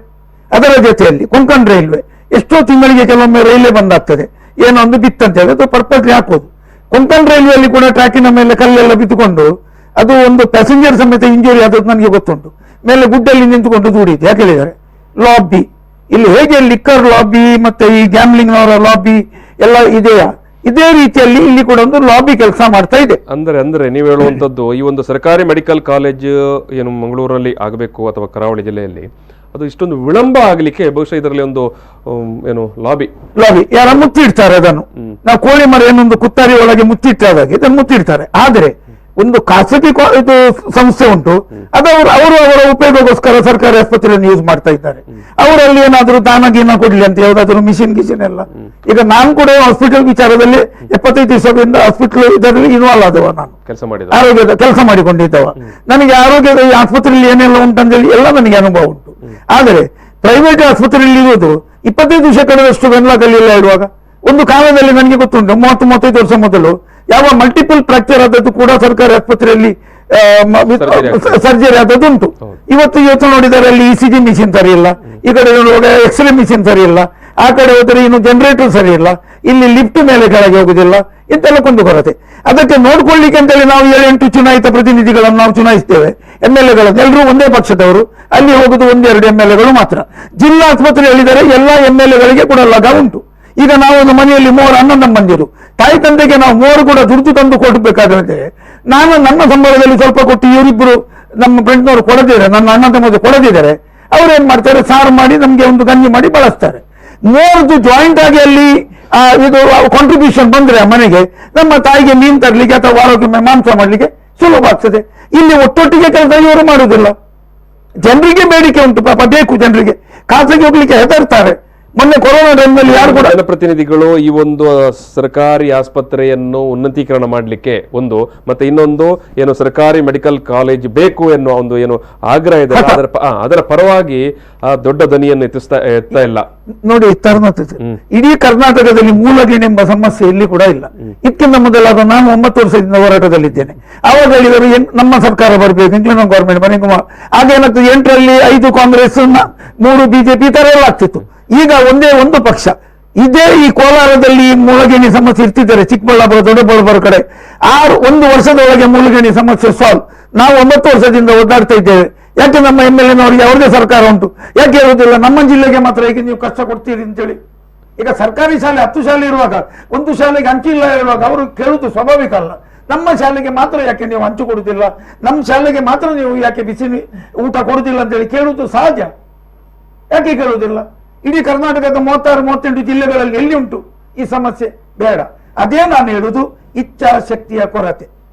ಅದರ ಜೊತೆಯಲ್ಲಿ ಕೊಂಕಣ್ ರೈಲ್ವೆ ಎಷ್ಟೋ ತಿಂಗಳಿಗೆ ಕೆಲವೊಮ್ಮೆ ರೈಲ್ವೆ ಬಂದಾಗ್ತದೆ, ಏನೋ ಒಂದು ಬಿತ್ತಂತೇಳಿ ಅದು ಪರ್ಪಸ್ಲಿ ಹಾಕೋದು. ಕೊಂಕಣ್ ರೈಲ್ವೆಯಲ್ಲಿ ಕೂಡ ಟ್ರ್ಯಾಕಿನ ಮೇಲೆ ಕಲ್ಲೆಲ್ಲ ಬಿದ್ದುಕೊಂಡು ಅದು ಒಂದು ಪ್ಯಾಸೆಂಜರ್ ಸಮೇತ ಇಂಜುರಿ ಆದದ್ದು ನನಗೆ ಗೊತ್ತುಂಟು. ಮೇಲೆ ಗುಡ್ಡಲ್ಲಿ ನಿಂತುಕೊಂಡು ದೂಡಿದ್ದು. ಯಾಕೆ ಹೇಳಿದ್ದಾರೆ, ಲಾಬಿ. ಇಲ್ಲಿ ಹೇಗೆ ಲಿಕ್ಕರ್ ಲಾಬಿ ಮತ್ತೆ ಈ ಗ್ಯಾಮ್ಲಿಂಗ್ನವರ ಲಾಬಿ ಎಲ್ಲ ಇದೆಯಾ, ಇದೇ ರೀತಿಯಲ್ಲಿ ಇಲ್ಲಿ ಕೂಡ ಒಂದು ಲಾಬಿ ಕೆಲಸ ಮಾಡ್ತಾ ಇದೆ. ಅಂದ್ರೆ ನೀವು ಹೇಳುವಂತದ್ದು ಈ ಒಂದು ಸರ್ಕಾರಿ ಮೆಡಿಕಲ್ ಕಾಲೇಜ್ ಏನು ಮಂಗಳೂರಲ್ಲಿ ಆಗಬೇಕು ಅಥವಾ ಕರಾವಳಿ ಜಿಲ್ಲೆಯಲ್ಲಿ, ಅದು ಇಷ್ಟೊಂದು ವಿಳಂಬ ಆಗಲಿಕ್ಕೆ ಬಹುಶಃ ಇದರಲ್ಲಿ ಒಂದು ಏನು ಲಾಬಿ ಯಾರ ಮುತ್ತಿಡ್ತಾರೆ ಅದನ್ನು. ನಾವು ಕೋಳಿ ಮರ ಏನೊಂದು ಕುತ್ತಾರಿ ಒಳಗೆ ಮುತ್ತಿಟ್ಟಾಗೆ ಇದನ್ನು ಮುತ್ತಿಡ್ತಾರೆ. ಆದ್ರೆ ಒಂದು ಖಾಸಗಿ ಇದು ಸಂಸ್ಥೆ ಉಂಟು, ಅವರು ಅವರ ಉಪಯೋಗಕ್ಕೋಸ್ಕರ ಸರ್ಕಾರಿ ಆಸ್ಪತ್ರೆಯನ್ನು ಯೂಸ್ ಮಾಡ್ತಾ ಇದ್ದಾರೆ. ಅವರಲ್ಲಿ ಏನಾದರೂ ದಾನ ಗೀನ ಕೊಡ್ಲಿ ಅಂತ ಯಾವ್ದಾದ್ರು ಮಿಷಿನ್ ಎಲ್ಲ. ಈಗ ನಾನು ಕೂಡ ಹಾಸ್ಪಿಟಲ್ ವಿಚಾರದಲ್ಲಿ 75 ದಿವಸದಿಂದ ಹಾಸ್ಪಿಟಲ್ ಇದರಲ್ಲಿ ಇನ್ವಾಲ್ವ್ ಆದವ. ನಾನು ಆರೋಗ್ಯದ ಕೆಲಸ ಮಾಡಿಕೊಂಡಿದ್ದವ. ನನಗೆ ಆರೋಗ್ಯದ ಈ ಆಸ್ಪತ್ರೆಯಲ್ಲಿ ಏನೆಲ್ಲ ಉಂಟಂತೇಳಿ ಎಲ್ಲ ನನಗೆ ಅನುಭವ ಉಂಟು. ಆದರೆ ಪ್ರೈವೇಟ್ ಆಸ್ಪತ್ರೆಯಲ್ಲಿ ಇರುವುದು 25 ವರ್ಷ ಕಳೆದಷ್ಟು ಬೆನ್ಲಾಗಲಿಲ್ಲ ಇಡುವಾಗ. ಒಂದು ಕಾಲದಲ್ಲಿ ನನಗೆ ಗೊತ್ತುಂಟು, 30-35 ವರ್ಷ ಮೊದಲು ಯಾವ ಮಲ್ಟಿಪಲ್ ಫ್ರಾಕ್ಚರ್ ಆದದ್ದು ಕೂಡ ಸರ್ಕಾರಿ ಆಸ್ಪತ್ರೆಯಲ್ಲಿ ಸರ್ಜರಿ ಆದದ್ದು ಉಂಟು. ಇವತ್ತು ನೋಡಿದರೆ ಅಲ್ಲಿ ECG ಮಿಷಿನ್ ಸರಿ ಇಲ್ಲ, ಈ ಕಡೆ ಎಕ್ಸ್ರೇ ಮಿಷಿನ್ ಸರಿ ಇಲ್ಲ, ಆ ಕಡೆ ಹೋದರೆ ಇನ್ನು ಜನರೇಟರ್ ಸರಿ ಇಲ್ಲ, ಇಲ್ಲಿ ಲಿಫ್ಟ್ ಮೇಲೆ ಕೆಳಗೆ ಹೋಗುದಿಲ್ಲ, ಇಂತೆಲ್ಲ ಕೊಂದು ಕೊರತೆ. ಅದಕ್ಕೆ ನೋಡ್ಕೊಳ್ಳಿಕ್ಕೆ ಅಂತೇಳಿ ನಾವು 7-8 ಚುನಾಯಿತ ಪ್ರತಿನಿಧಿಗಳನ್ನು ನಾವು ಚುನಾಯಿಸ್ತೇವೆ. MLAಗಳನ್ನು ಎಲ್ಲರೂ ಒಂದೇ ಪಕ್ಷದವರು, ಅಲ್ಲಿ ಹೋಗುದು 1-2 MLAಗಳು ಮಾತ್ರ. ಜಿಲ್ಲಾ ಆಸ್ಪತ್ರೆ ಹೇಳಿದರೆ ಎಲ್ಲ MLAಗಳಿಗೆ ಕೂಡ ಲಗ ಉಂಟು. ಈಗ ನಾವು ಒಂದು ಮನೆಯಲ್ಲಿ 3 ಅಣ್ಣ ತಮ್ಮಂದಿರು, ತಾಯಿ ತಂದೆಗೆ ನಾವು 3 ಕೂಡ ದುಡ್ಡು ತಂದು ಕೊಡಬೇಕಾದಂತೆ ನಾನು ನನ್ನ ಸಂಬಳದಲ್ಲಿ ಸ್ವಲ್ಪ ಕೊಟ್ಟು ಇವರಿಬ್ಬರು ನಮ್ಮ ಫ್ರೆಂಡ್ನವರು ಕೊಡದಿದ್ದಾರೆ, ನನ್ನ ಅಣ್ಣ ತಮ್ಮದು ಕೊಡದಿದ್ದಾರೆ, ಅವ್ರೇನ್ ಮಾಡ್ತಾರೆ, ಸಾರು ಮಾಡಿ ನಮ್ಗೆ ಒಂದು ಗಂಜಿ ಮಾಡಿ ಬಳಸ್ತಾರೆ. 3 ಜಾಯಿಂಟ್ ಆಗಿ ಅಲ್ಲಿ ಇದು ಕಾಂಟ್ರಿಬ್ಯೂಷನ್ ಬಂದ್ರೆ ಮನೆಗೆ ನಮ್ಮ ತಾಯಿಗೆ ಮೀನು ತರಲಿಕ್ಕೆ ಅಥವಾ ವಾರಕ್ಕೊಮ್ಮೆ ಮಾಂಸ ಮಾಡ್ಲಿಕ್ಕೆ ಸುಲಭ ಆಗ್ತದೆ. ಇಲ್ಲಿ ಒಟ್ಟೊಟ್ಟಿಗೆ ಕೆಲಸ ಇವರು ಮಾಡುವುದಿಲ್ಲ. ಜನರಿಗೆ ಬೇಡಿಕೆ ಉಂಟು, ಪಾಪ ಬೇಕು ಜನರಿಗೆ, ಖಾಸಗಿ ಹೋಗ್ಲಿಕ್ಕೆ ಹೆದರ್ತಾರೆ. ಮೊನ್ನೆ ಕೊರೋನಾ ಟೈಮ್ನಲ್ಲಿ ಯಾರು ಕೂಡ ಜನಪ್ರತಿನಿಧಿಗಳು ಈ ಒಂದು ಸರ್ಕಾರಿ ಆಸ್ಪತ್ರೆಯನ್ನು ಉನ್ನತೀಕರಣ ಮಾಡಲಿಕ್ಕೆ ಒಂದು, ಮತ್ತೆ ಇನ್ನೊಂದು ಏನು ಸರ್ಕಾರಿ ಮೆಡಿಕಲ್ ಕಾಲೇಜ್ ಬೇಕು ಎನ್ನುವ ಒಂದು ಏನು ಆಗ್ರಹ ಇದೆ, ಅದರ ಪರವಾಗಿ ದೊಡ್ಡ ಧ್ವನಿಯನ್ನು ಎತ್ತಾ ಇಲ್ಲ. ನೋಡಿ, ಇಡೀ ಕರ್ನಾಟಕದಲ್ಲಿ ಮೂಲಗೇಣಿ ಎಂಬ ಸಮಸ್ಯೆ ಇಲ್ಲಿ ಕೂಡ ಇಲ್ಲ. ಇದಕ್ಕಿಂತ ಮೊದಲಾದ ನಾನು 9 ವರ್ಷದಿಂದ ಹೋರಾಟದಲ್ಲಿದ್ದೇನೆ. ಆವಾಗ ಹೇಳಿದರು ನಮ್ಮ ಸರ್ಕಾರ ಬರಬೇಕು, ಇಂಕ್ಲೂಡಿಂಗ್ ಗವರ್ಮೆಂಟ್ ಮನೆಕುಮಾರ್. ಆಗೇನಾಗ್ತದೆ, 8ರಲ್ಲಿ 5 ಕಾಂಗ್ರೆಸ್, 3 BJP ಈ ತರ ಎಲ್ಲ ಆಗ್ತಿತ್ತು. ಈಗ ಒಂದೇ ಒಂದು ಪಕ್ಷ. ಇದೇ ಈ ಕೋಲಾರದಲ್ಲಿ ಮೂಲಗೇಣಿ ಸಮಸ್ಯೆ ಇರ್ತಿದ್ದಾರೆ, ಚಿಕ್ಕಬಳ್ಳಾಪುರ ದೊಡ್ಡಬಳ್ಳಾಪುರ ಕಡೆ 1 ವರ್ಷದೊಳಗೆ ಮೂಲಗೇಣಿ ಸಮಸ್ಯೆ ಸಾಲ್ವ್. ನಾವು 9 ವರ್ಷದಿಂದ ಓಡಾಡ್ತಾ ಇದ್ದೇವೆ. ಯಾಕೆ ನಮ್ಮ MLAನವರಿಗೆ ಅವ್ರದೇ ಸರ್ಕಾರ ಉಂಟು, ಯಾಕೆ ಹೇಳುವುದಿಲ್ಲ ನಮ್ಮ ಜಿಲ್ಲೆಗೆ ಮಾತ್ರ ಈಗ ನೀವು ಕಷ್ಟ ಕೊಡ್ತೀರಿ ಅಂತೇಳಿ? ಈಗ ಸರ್ಕಾರಿ ಶಾಲೆ 10 ಶಾಲೆ ಇರುವಾಗ ಒಂದು ಶಾಲೆಗೆ ಹಂಚಿಲ್ಲ ಇರುವಾಗ ಅವರು ಕೇಳುವುದು ಸ್ವಾಭಾವಿಕ ಅಲ್ಲ. ನಮ್ಮ ಶಾಲೆಗೆ ಮಾತ್ರ ಯಾಕೆ ನೀವು ಹಂಚು ಕೊಡುದಿಲ್ಲ, ನಮ್ಮ ಶಾಲೆಗೆ ಮಾತ್ರ ನೀವು ಯಾಕೆ ಬಿಸಿ ಊಟ ಕೊಡುದಿಲ್ಲ ಅಂತೇಳಿ ಕೇಳುವುದು ಸಹಜ. ಯಾಕೆ ಕೇಳುವುದಿಲ್ಲ? ಇಡೀ ಕರ್ನಾಟಕದ 36-38 ಜಿಲ್ಲೆಗಳಲ್ಲಿ ಎಲ್ಲಿ ಉಂಟು ಈ ಸಮಸ್ಯೆ? ಬೇಡ. ಅದೇ ನಾನು ಹೇಳುದು, ಇಚ್ಛಾಶಕ್ತಿಯ ಕೊರತೆ.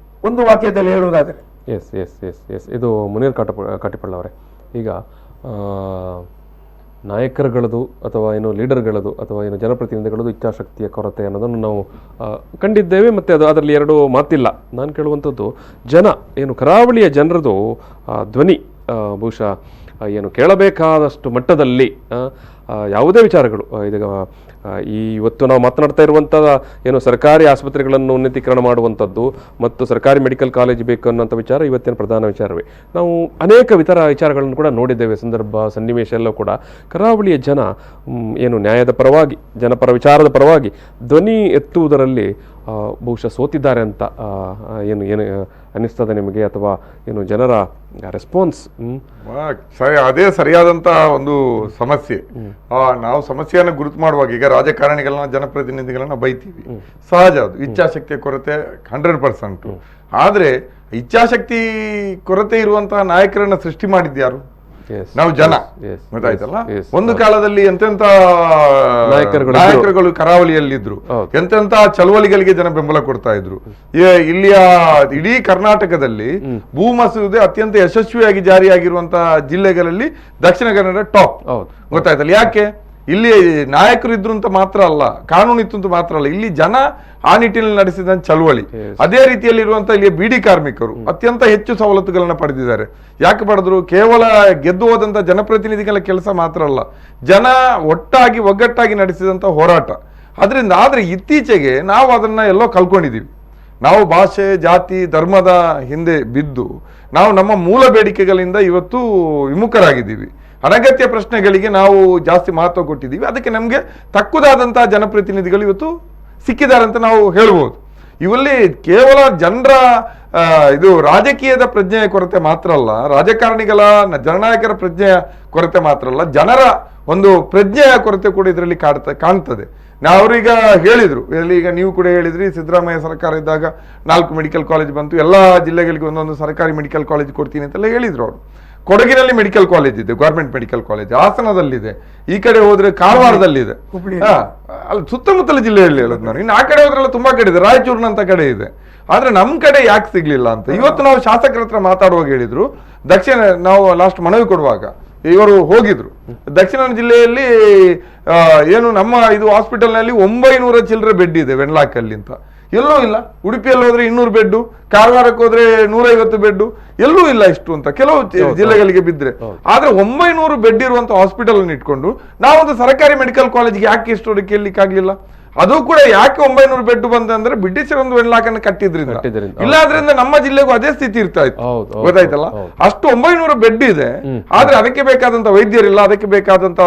ಒಂದು ವಾಕ್ಯದಲ್ಲಿ ಹೇಳುವುದಾದರೆ ಎಸ್ ಎಸ್ ಎಸ್ ಎಸ್ ಇದು ಮುನೀರ್ ಕಾಟಿಪಳ್ಳ ಅವರೇ, ಈಗ ನಾಯಕರುಗಳದು ಅಥವಾ ಏನು ಲೀಡರ್ಗಳದು ಅಥವಾ ಏನು ಜನಪ್ರತಿನಿಧಿಗಳದು ಇಚ್ಛಾಶಕ್ತಿಯ ಕೊರತೆ ಅನ್ನೋದನ್ನು ನಾವು ಕಂಡಿದ್ದೇವೆ, ಮತ್ತು ಅದರಲ್ಲಿ 2 ಮಾತಿಲ್ಲ. ನಾನು ಕೇಳುವಂಥದ್ದು, ಜನ ಏನು ಕರಾವಳಿಯ ಜನರದು ಧ್ವನಿ ಬಹುಶಃ ಏನು ಕೇಳಬೇಕಾದಷ್ಟು ಮಟ್ಟದಲ್ಲಿ ಯಾವುದೇ ವಿಚಾರಗಳು ಇದೀಗ ಇವತ್ತು ನಾವು ಮಾತನಾಡ್ತಾ ಇರುವಂಥ ಏನು ಸರ್ಕಾರಿ ಆಸ್ಪತ್ರೆಗಳನ್ನು ಉನ್ನತೀಕರಣ ಮಾಡುವಂಥದ್ದು ಮತ್ತು ಸರ್ಕಾರಿ ಮೆಡಿಕಲ್ ಕಾಲೇಜ್ ಬೇಕು ಅನ್ನೋಂಥ ವಿಚಾರ ಇವತ್ತಿನ ಪ್ರಧಾನ ವಿಚಾರವೇ. ನಾವು ಅನೇಕ ಇತರ ವಿಚಾರಗಳನ್ನು ಕೂಡ ನೋಡಿದ್ದೇವೆ, ಸಂದರ್ಭ ಸನ್ನಿವೇಶ ಎಲ್ಲ ಕೂಡ. ಕರಾವಳಿಯ ಜನ ಏನು ನ್ಯಾಯದ ಪರವಾಗಿ, ಜನಪರ ವಿಚಾರದ ಪರವಾಗಿ ಧ್ವನಿ ಎತ್ತುವುದರಲ್ಲಿ ಬಹುಶಃ ಸೋತಿದ್ದಾರೆ ಅಂತ ಏನು ಏನು ಅನ್ನಿಸ್ತದೆ ನಿಮಗೆ, ಅಥವಾ ಏನು ಜನರ ರೆಸ್ಪಾನ್ಸ್? ಅದೇ ಸರಿಯಾದಂತ ಒಂದು ಸಮಸ್ಯೆ. ನಾವು ಸಮಸ್ಯೆಯನ್ನು ಗುರುತು ಮಾಡುವಾಗ ಈಗ ರಾಜಕಾರಣಿಗಳನ್ನ, ಜನಪ್ರತಿನಿಧಿಗಳನ್ನ ಬೈತೀವಿ, ಸಹಜ ಅದು. ಇಚ್ಛಾಶಕ್ತಿಯ ಕೊರತೆ 100%. ಆದ್ರೆ ಇಚ್ಛಾಶಕ್ತಿ ಕೊರತೆ ಇರುವಂತಹ ನಾಯಕರನ್ನ ಸೃಷ್ಟಿ ಮಾಡಿದ್ಯಾರು? ನಾವು ಜನ. ಗೊತ್ತಾಯ್ತಲ್ಲ, ಒಂದು ಕಾಲದಲ್ಲಿ ಎಂತೆಂತ ನಾಯಕರುಗಳು ಕರಾವಳಿಯಲ್ಲಿದ್ರು, ಎಂತೆಂತ ಚಳವಳಿಗಳಿಗೆ ಜನ ಬೆಂಬಲ ಕೊಡ್ತಾ ಇದ್ರು. ಇಲ್ಲಿಯ ಇಡೀ ಕರ್ನಾಟಕದಲ್ಲಿ ಭೂ ಮಸೂದೆ ಅತ್ಯಂತ ಯಶಸ್ವಿಯಾಗಿ ಜಾರಿಯಾಗಿರುವಂತಹ ಜಿಲ್ಲೆಗಳಲ್ಲಿ ದಕ್ಷಿಣ ಕನ್ನಡ ಟಾಪ್. ಗೊತ್ತಾಯ್ತಲ್ಲ, ಯಾಕೆ? ಇಲ್ಲಿ ನಾಯಕರು ಇದ್ರು ಅಂತ ಮಾತ್ರ ಅಲ್ಲ, ಕಾನೂನು ಇತ್ತು ಅಂತ ಮಾತ್ರ ಅಲ್ಲ, ಇಲ್ಲಿ ಜನ ಆ ನಿಟ್ಟಿನಲ್ಲಿ ನಡೆಸಿದ ಚಳವಳಿ. ಅದೇ ರೀತಿಯಲ್ಲಿ ಇರುವಂತಹ ಇಲ್ಲಿಯ ಬೀಡಿ ಕಾರ್ಮಿಕರು ಅತ್ಯಂತ ಹೆಚ್ಚು ಸವಲತ್ತುಗಳನ್ನ ಪಡೆದಿದ್ದಾರೆ. ಯಾಕೆ ಪಡೆದ್ರು? ಕೇವಲ ಗೆದ್ದು ಹೋದಂತ ಜನಪ್ರತಿನಿಧಿಗಳ ಕೆಲಸ ಮಾತ್ರ ಅಲ್ಲ, ಜನ ಒಗ್ಗಟ್ಟಾಗಿ ನಡೆಸಿದಂತ ಹೋರಾಟ. ಆದ್ರೆ ಇತ್ತೀಚೆಗೆ ನಾವು ಅದನ್ನ ಎಲ್ಲೋ ಕಲ್ಕೊಂಡಿದೀವಿ. ನಾವು ಭಾಷೆ, ಜಾತಿ, ಧರ್ಮದ ಹಿಂದೆ ಬಿದ್ದು ನಾವು ನಮ್ಮ ಮೂಲ ಬೇಡಿಕೆಗಳಿಂದ ಇವತ್ತು ವಿಮುಖರಾಗಿದ್ದೀವಿ. ಅನಗತ್ಯ ಪ್ರಶ್ನೆಗಳಿಗೆ ನಾವು ಜಾಸ್ತಿ ಮಹತ್ವ ಕೊಟ್ಟಿದ್ದೀವಿ. ಅದಕ್ಕೆ ನಮಗೆ ತಕ್ಕುದಾದಂತಹ ಜನಪ್ರತಿನಿಧಿಗಳು ಇವತ್ತು ಸಿಕ್ಕಿದ್ದಾರೆ ಅಂತ ನಾವು ಹೇಳ್ಬೋದು. ಇವಲ್ಲಿ ಕೇವಲ ಜನರ ಇದು ರಾಜಕೀಯದ ಪ್ರಜ್ಞೆಯ ಕೊರತೆ ಮಾತ್ರ ಅಲ್ಲ, ರಾಜಕಾರಣಿಗಳ, ಜನನಾಯಕರ ಪ್ರಜ್ಞೆಯ ಕೊರತೆ ಮಾತ್ರ ಅಲ್ಲ, ಜನರ ಒಂದು ಪ್ರಜ್ಞೆಯ ಕೊರತೆ ಕೂಡ ಇದರಲ್ಲಿ ಕಾಣ್ತದೆ. ಅವ್ರೀಗ ಹೇಳಿದ್ರು, ಈಗ ನೀವು ಕೂಡ ಹೇಳಿದ್ರಿ, ಸಿದ್ದರಾಮಯ್ಯ ಸರ್ಕಾರ ಇದ್ದಾಗ 4 ಮೆಡಿಕಲ್ ಕಾಲೇಜ್ ಬಂತು, ಎಲ್ಲಾ ಜಿಲ್ಲೆಗಳಿಗೆ ಒಂದೊಂದು ಸರ್ಕಾರಿ ಮೆಡಿಕಲ್ ಕಾಲೇಜ್ ಕೊಡ್ತೀನಿ ಅಂತೆಲ್ಲ ಹೇಳಿದ್ರು ಅವರು. ಕೊಡಗಿನಲ್ಲಿ ಮೆಡಿಕಲ್ ಕಾಲೇಜ್ ಇದೆ, ಗೌರ್ಮೆಂಟ್ ಮೆಡಿಕಲ್ ಕಾಲೇಜ್, ಹಾಸನದಲ್ಲಿದೆ, ಈ ಕಡೆ ಹೋದ್ರೆ ಕಾರವಾರದಲ್ಲಿದೆ, ಅಲ್ಲಿ ಸುತ್ತಮುತ್ತಲ ಜಿಲ್ಲೆಯಲ್ಲಿ ಹೇಳೋದು ನಾನು. ಇನ್ನು ಆ ಕಡೆ ಹೋದ್ರೆಲ್ಲ ತುಂಬಾ ಕಡೆ ಇದೆ, ರಾಯಚೂರಿನಂತ ಕಡೆ ಇದೆ. ಆದ್ರೆ ನಮ್ ಕಡೆ ಯಾಕೆ ಸಿಗ್ಲಿಲ್ಲ ಅಂತ ಇವತ್ತು ನಾವು ಶಾಸಕರ ಹತ್ರ ಮಾತಾಡುವಾಗ ಹೇಳಿದ್ರು. ನಾವು ಲಾಸ್ಟ್ ಮನವಿ ಕೊಡುವಾಗ ಇವರು ಹೋಗಿದ್ರು, ದಕ್ಷಿಣ ಜಿಲ್ಲೆಯಲ್ಲಿ ಏನು ನಮ್ಮ ಇದು ಹಾಸ್ಪಿಟಲ್ನಲ್ಲಿ 900 ಚಿಲ್ಲರೆ ಬೆಡ್ ಇದೆ ವೆನ್ಲಾಕ್ ಅಲ್ಲಿ ಅಂತ. ಎಲ್ಲೂ ಇಲ್ಲ. ಉಡುಪಿಯಲ್ಲಿ ಹೋದ್ರೆ 200 ಬೆಡ್, ಕಾರವಾರಕ್ಕೆ ಹೋದ್ರೆ 150 ಬೆಡ್, ಎಲ್ಲೂ ಇಲ್ಲ ಇಷ್ಟು ಅಂತ ಕೆಲವು ಜಿಲ್ಲೆಗಳಿಗೆ ಬಿದ್ರೆ. ಆದ್ರೆ 900 ಬೆಡ್ ಇರುವಂತ ಹಾಸ್ಪಿಟಲ್ ಅನ್ನು ಇಟ್ಕೊಂಡು ನಾವೊಂದು ಸರ್ಕಾರಿ ಮೆಡಿಕಲ್ ಕಾಲೇಜ್ಗೆ ಯಾಕೆ ಇಷ್ಟು ಕೇಳಲಿಕ್ಕಾಗ್ಲಿಲ್ಲ? ಅದು ಕೂಡ ಯಾಕೆ 900 ಬೆಡ್ ಬಂದ್ರೆ ಬ್ರಿಟಿಷರ್ ಒಂದು ವೆನ್ಲಾಕ್ ಕಟ್ಟಿದ್ರಿಂದ. ಇಲ್ಲಾದ್ರಿಂದ ನಮ್ಮ ಜಿಲ್ಲೆಗೂ ಅದೇ ಸ್ಥಿತಿ ಇರ್ತಾ ಇತ್ತು. ಗೊತ್ತಾಯ್ತಲ್ಲ, ಅಷ್ಟು 900 ಬೆಡ್ ಇದೆ. ಆದ್ರೆ ಅದಕ್ಕೆ ಬೇಕಾದಂತ ವೈದ್ಯರಿಲ್ಲ, ಅದಕ್ಕೆ ಬೇಕಾದಂತ